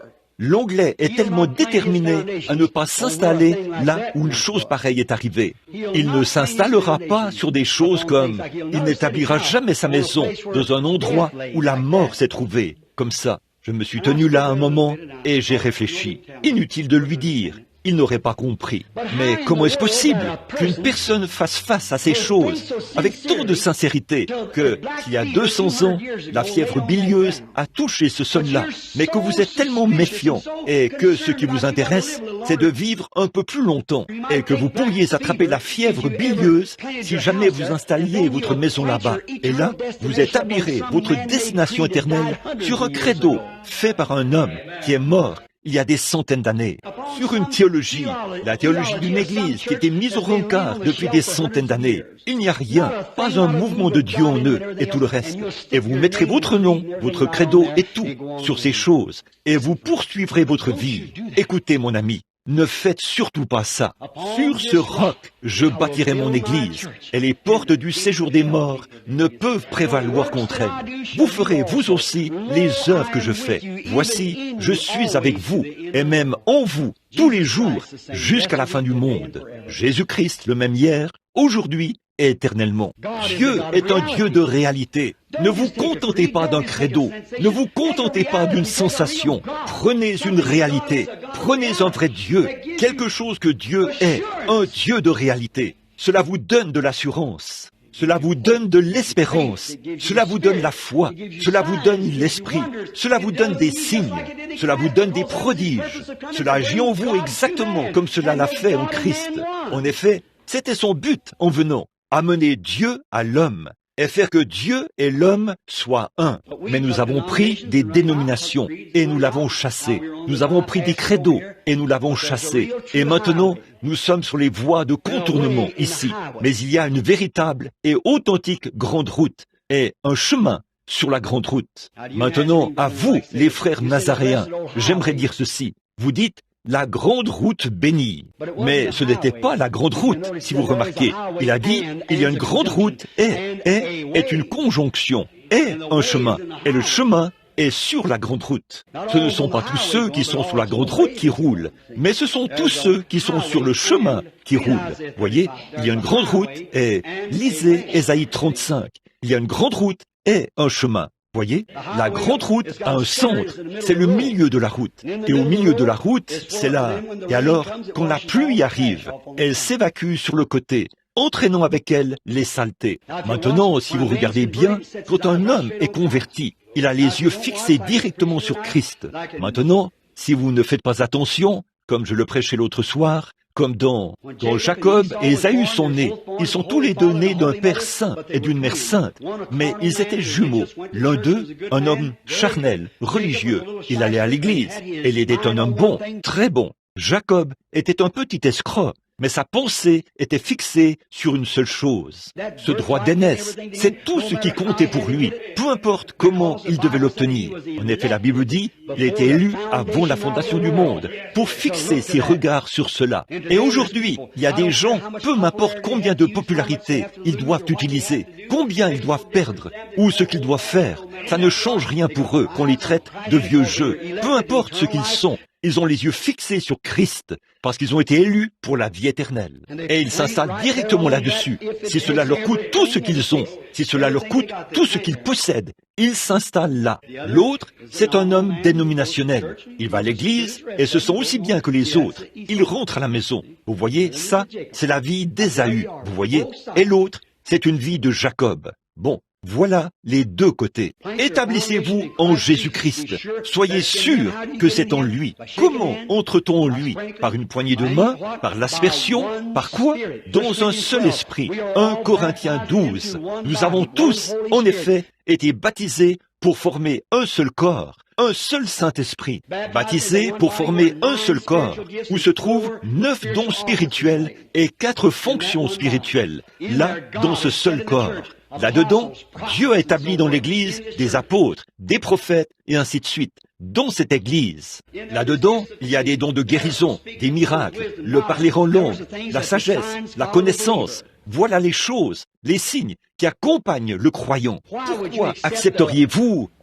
l'Anglais est tellement déterminé à ne pas s'installer là où une chose pareille est arrivée. Il ne s'installera pas sur des choses comme « il n'établira jamais sa maison dans un endroit où la mort s'est trouvée ». Comme ça, je me suis tenu là un moment et j'ai réfléchi. Inutile de lui dire. Il n'aurait pas compris. Mais comment est-ce possible qu'une personne fasse face à ces choses avec tant de sincérité qu'il y a 200 ans, la fièvre bilieuse a touché ce sol-là, mais que vous êtes tellement méfiant et que ce qui vous intéresse, c'est de vivre un peu plus longtemps et que vous pourriez attraper la fièvre bilieuse si jamais vous installiez votre maison là-bas. Et là, vous établirez votre destination éternelle sur un credo fait par un homme qui est mort il y a des centaines d'années, sur une théologie, la théologie d'une église qui était mise au rencard depuis des centaines d'années. Il n'y a rien, pas un mouvement de Dieu en eux et tout le reste. Et vous mettrez votre nom, votre credo et tout sur ces choses, et vous poursuivrez votre vie. Écoutez mon ami, ne faites surtout pas ça. Sur ce roc, je bâtirai mon église, et les portes du séjour des morts ne peuvent prévaloir contre elle. Vous ferez, vous aussi, les œuvres que je fais. Voici, je suis avec vous, et même en vous, tous les jours, jusqu'à la fin du monde. Jésus-Christ, le même hier, aujourd'hui et éternellement. Dieu est un Dieu de réalité. Ne vous contentez pas d'un credo, ne vous contentez pas d'une sensation. Prenez une réalité, prenez un vrai Dieu, quelque chose que Dieu est, un Dieu de réalité. Cela vous donne de l'assurance, cela vous donne de l'espérance, cela vous donne la foi, cela vous donne l'esprit, cela vous donne des signes, cela vous donne des prodiges. Cela agit en vous exactement comme cela l'a fait en Christ. En effet, c'était son but en venant, amener Dieu à l'homme et faire que Dieu et l'homme soient un. Mais nous avons pris des dénominations et nous l'avons chassé. Nous avons pris des credos et nous l'avons chassé. Et maintenant, nous sommes sur les voies de contournement ici. Mais il y a une véritable et authentique grande route et un chemin sur la grande route. Maintenant, à vous, les frères nazaréens, j'aimerais dire ceci. Vous dites, la grande route bénie. Mais ce n'était pas la grande route, si vous remarquez. Il a dit, il y a une grande route est une conjonction, est un chemin, et le chemin est sur la grande route. Ce ne sont pas tous ceux qui sont sur la grande route qui roulent, mais ce sont tous ceux qui sont sur le chemin qui roulent. Voyez, il y a une grande route et lisez Ésaïe 35. Il y a une grande route et un chemin. Voyez, la grande route a un centre, c'est le milieu de la route. Et au milieu de la route, c'est là. Et alors, quand la pluie arrive, elle s'évacue sur le côté, entraînant avec elle les saletés. Maintenant, si vous regardez bien, quand un homme est converti, il a les yeux fixés directement sur Christ. Maintenant, si vous ne faites pas attention, comme je le prêchais l'autre soir, comme quand Jacob et Ésaü sont nés, ils sont tous les deux nés d'un père saint et d'une mère sainte, mais ils étaient jumeaux. L'un d'eux, un homme charnel, religieux, il allait à l'église, et il était un homme bon, très bon. Jacob était un petit escroc, mais sa pensée était fixée sur une seule chose. Ce droit d'aînesse, c'est tout ce qui comptait pour lui, peu importe comment il devait l'obtenir. En effet, la Bible dit, il a été élu avant la fondation du monde, pour fixer ses regards sur cela. Et aujourd'hui, il y a des gens, peu m'importe combien de popularité ils doivent utiliser, combien ils doivent perdre, ou ce qu'ils doivent faire, ça ne change rien pour eux qu'on les traite de vieux jeux, peu importe ce qu'ils sont. Ils ont les yeux fixés sur Christ, parce qu'ils ont été élus pour la vie éternelle. Et ils s'installent directement là-dessus. Si cela leur coûte tout ce qu'ils ont, si cela leur coûte tout ce qu'ils possèdent, ils s'installent là. L'autre, c'est un homme dénominationnel. Il va à l'église et se sent aussi bien que les autres. Il rentre à la maison. Vous voyez, ça, c'est la vie d'Ésaü. Vous voyez, et l'autre, c'est une vie de Jacob. Bon. Voilà les deux côtés. Établissez-vous en Jésus-Christ. Soyez sûrs que c'est en lui. Comment entre-t-on en lui? Par une poignée de main? Par l'aspersion? Par quoi? Dans un seul esprit. 1 Corinthiens 12. Nous avons tous, en effet, été baptisés pour former un seul corps, un seul Saint-Esprit. Baptisés pour former un seul corps, où se trouvent 9 dons spirituels et 4 fonctions spirituelles. Là, dans ce seul corps. Là-dedans, Dieu a établi dans l'Église des apôtres, des prophètes, et ainsi de suite. Dans cette Église, là-dedans, il y a des dons de guérison, des miracles, le parler en langue, la sagesse, la connaissance. Voilà les choses, les signes qui accompagnent le croyant. Pourquoi accepteriez-vous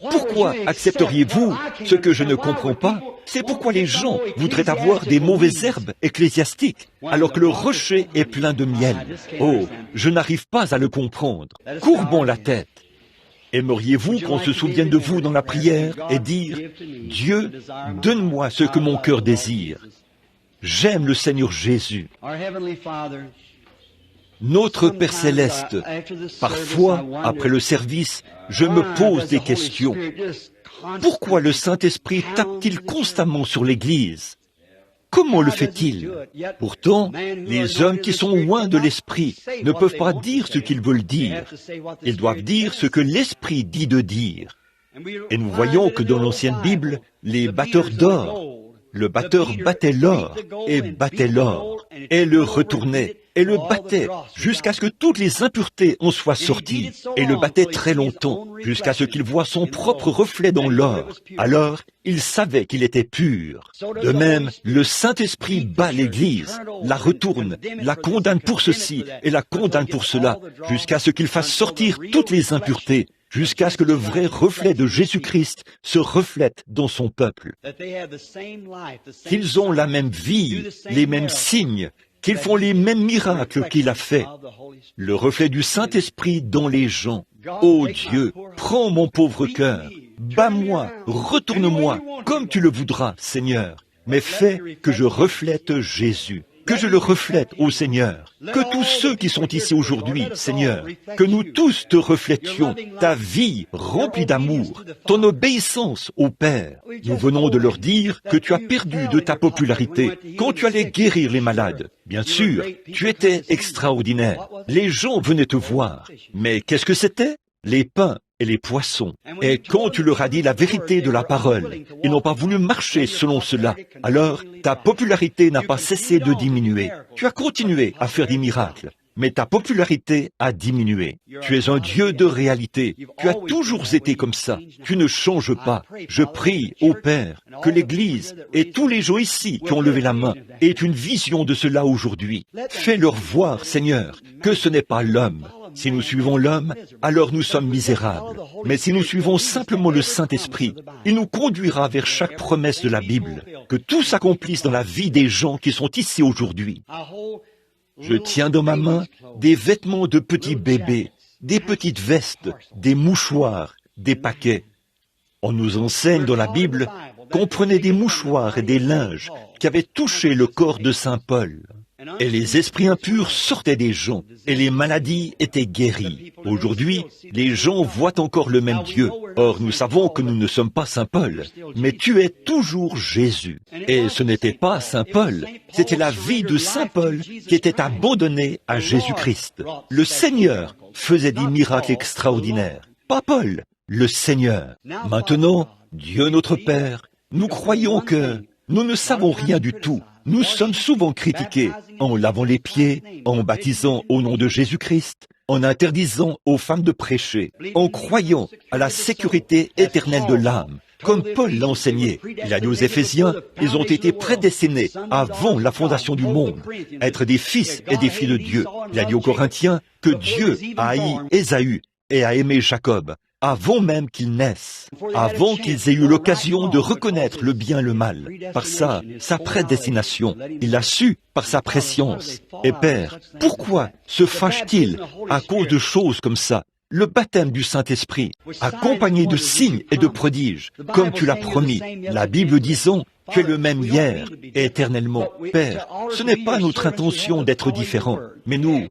ce que je ne comprends pas? C'est pourquoi les gens voudraient avoir des mauvaises herbes ecclésiastiques, alors que le rocher est plein de miel. Oh, je n'arrive pas à le comprendre. Courbons la tête. Aimeriez-vous qu'on se souvienne de vous dans la prière et dire « Dieu, donne-moi ce que mon cœur désire. J'aime le Seigneur Jésus. » Notre Père Céleste, parfois, après le service, je me pose des questions. Pourquoi le Saint-Esprit tape-t-il constamment sur l'Église? Comment le fait-il? Pourtant, les hommes qui sont loin de l'Esprit ne peuvent pas dire ce qu'ils veulent dire. Ils doivent dire ce que l'Esprit dit de dire. Et nous voyons que dans l'Ancienne Bible, les batteurs d'or, le batteur battait l'or, et battait l'or, et le retournait, et le battait, jusqu'à ce que toutes les impuretés en soient sorties, et le battait très longtemps, jusqu'à ce qu'il voie son propre reflet dans l'or. Alors, il savait qu'il était pur. De même, le Saint-Esprit bat l'Église, la retourne, la condamne pour ceci, et la condamne pour cela, jusqu'à ce qu'il fasse sortir toutes les impuretés, jusqu'à ce que le vrai reflet de Jésus-Christ se reflète dans son peuple. Qu'ils ont la même vie, les mêmes signes, qu'ils font les mêmes miracles qu'il a fait. Le reflet du Saint-Esprit dans les gens. Ô Dieu, prends mon pauvre cœur, bats-moi, retourne-moi, comme tu le voudras, Seigneur, mais fais que je reflète Jésus. Que je le reflète, ô Seigneur, que tous ceux qui sont ici aujourd'hui, Seigneur, que nous tous te reflétions, ta vie remplie d'amour, ton obéissance au Père. Nous venons de leur dire que tu as perdu de ta popularité quand tu allais guérir les malades. Bien sûr, tu étais extraordinaire. Les gens venaient te voir. Mais qu'est-ce que c'était? Les pains et les poissons. Et quand tu leur as dit la vérité de la parole, ils n'ont pas voulu marcher selon cela. Alors, ta popularité n'a pas cessé de diminuer. Tu as continué à faire des miracles. mais ta popularité a diminué. Tu es un Dieu de réalité. Tu as toujours été comme ça. Tu ne changes pas. Je prie au Père que l'Église et tous les gens ici qui ont levé la main aient une vision de cela aujourd'hui. Fais-leur voir, Seigneur, que ce n'est pas l'homme. Si nous suivons l'homme, alors nous sommes misérables. Mais si nous suivons simplement le Saint-Esprit, il nous conduira vers chaque promesse de la Bible. Que tout s'accomplisse dans la vie des gens qui sont ici aujourd'hui. Je tiens dans ma main des vêtements de petits bébés, des petites vestes, des mouchoirs, des paquets. On nous enseigne dans la Bible qu'on prenait des mouchoirs et des linges qui avaient touché le corps de Saint Paul. Et les esprits impurs sortaient des gens, et les maladies étaient guéries. Aujourd'hui, les gens voient encore le même Dieu. Or, nous savons que nous ne sommes pas Saint Paul, mais tu es toujours Jésus. Et ce n'était pas Saint Paul, c'était la vie de Saint Paul qui était abandonnée à Jésus-Christ. Le Seigneur faisait des miracles extraordinaires. Pas Paul, le Seigneur. Maintenant, Dieu notre Père, nous croyons que nous ne savons rien du tout. Nous sommes souvent critiqués en lavant les pieds, en baptisant au nom de Jésus-Christ, en interdisant aux femmes de prêcher, en croyant à la sécurité éternelle de l'âme, comme Paul l'a enseigné. Il a dit aux Éphésiens, ils ont été prédestinés avant la fondation du monde, à être des fils et des filles de Dieu. Il a dit aux Corinthiens que Dieu a haï Ésaü et a aimé Jacob, avant même qu'ils naissent, avant qu'ils aient eu l'occasion de reconnaître le bien et le mal, par sa prédestination. Il l'a su par sa prescience. Et Père, pourquoi se fâche-t-il à cause de choses comme ça? Le baptême du Saint-Esprit, accompagné de signes et de prodiges, comme tu l'as promis, la Bible disant, tu es le même hier et éternellement. Père, ce n'est pas notre intention d'être différents, mais nous,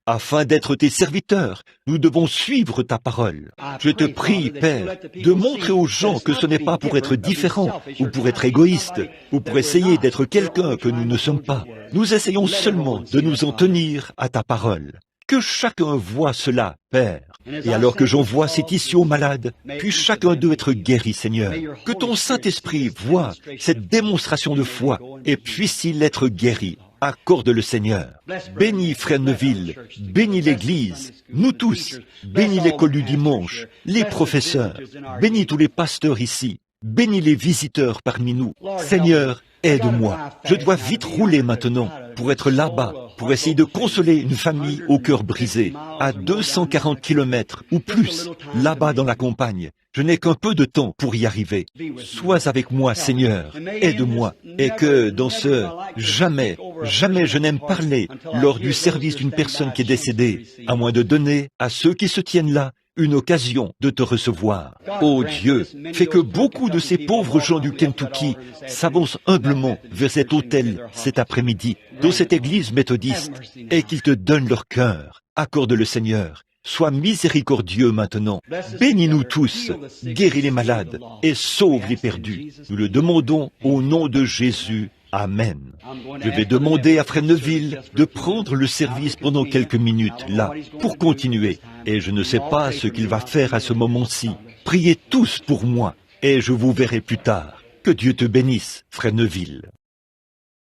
afin d'être tes serviteurs, nous devons suivre ta parole. Je te prie, Père, de montrer aux gens que ce n'est pas pour être différent, ou pour être égoïste, ou pour essayer d'être quelqu'un que nous ne sommes pas. Nous essayons seulement de nous en tenir à ta parole. Que chacun voie cela, Père. Et alors que j'envoie ces tissus aux malades, puisse chacun d'eux être guéri, Seigneur. Que ton Saint-Esprit voie cette démonstration de foi, et puisse-t-il être guéri. Accorde-le, Seigneur. Bénis Frère Neville, bénis l'Église, nous tous, bénis l'école du dimanche, les professeurs, bénis tous les pasteurs ici, bénis les visiteurs parmi nous. Seigneur, aide-moi. Je dois vite rouler maintenant pour être là-bas, pour essayer de consoler une famille au cœur brisé, à 240 kilomètres ou plus, là-bas dans la campagne. Je n'ai qu'un peu de temps pour y arriver. Sois avec moi, Seigneur, aide-moi, et que dans ce jamais je n'aime parler lors du service d'une personne qui est décédée, à moins de donner à ceux qui se tiennent là une occasion de te recevoir. Oh Dieu, fais que beaucoup de ces pauvres gens du Kentucky s'avancent humblement vers cet autel cet après-midi, dans cette église méthodiste, et qu'ils te donnent leur cœur. Accorde-le, Seigneur. Sois miséricordieux maintenant. Bénis-nous tous, guéris les malades et sauve les perdus. Nous le demandons au nom de Jésus. Amen. Je vais demander à Frère Neville de prendre le service pendant quelques minutes, là, pour continuer. Et je ne sais pas ce qu'il va faire à ce moment-ci. Priez tous pour moi, et je vous verrai plus tard. Que Dieu te bénisse, Frère Neville.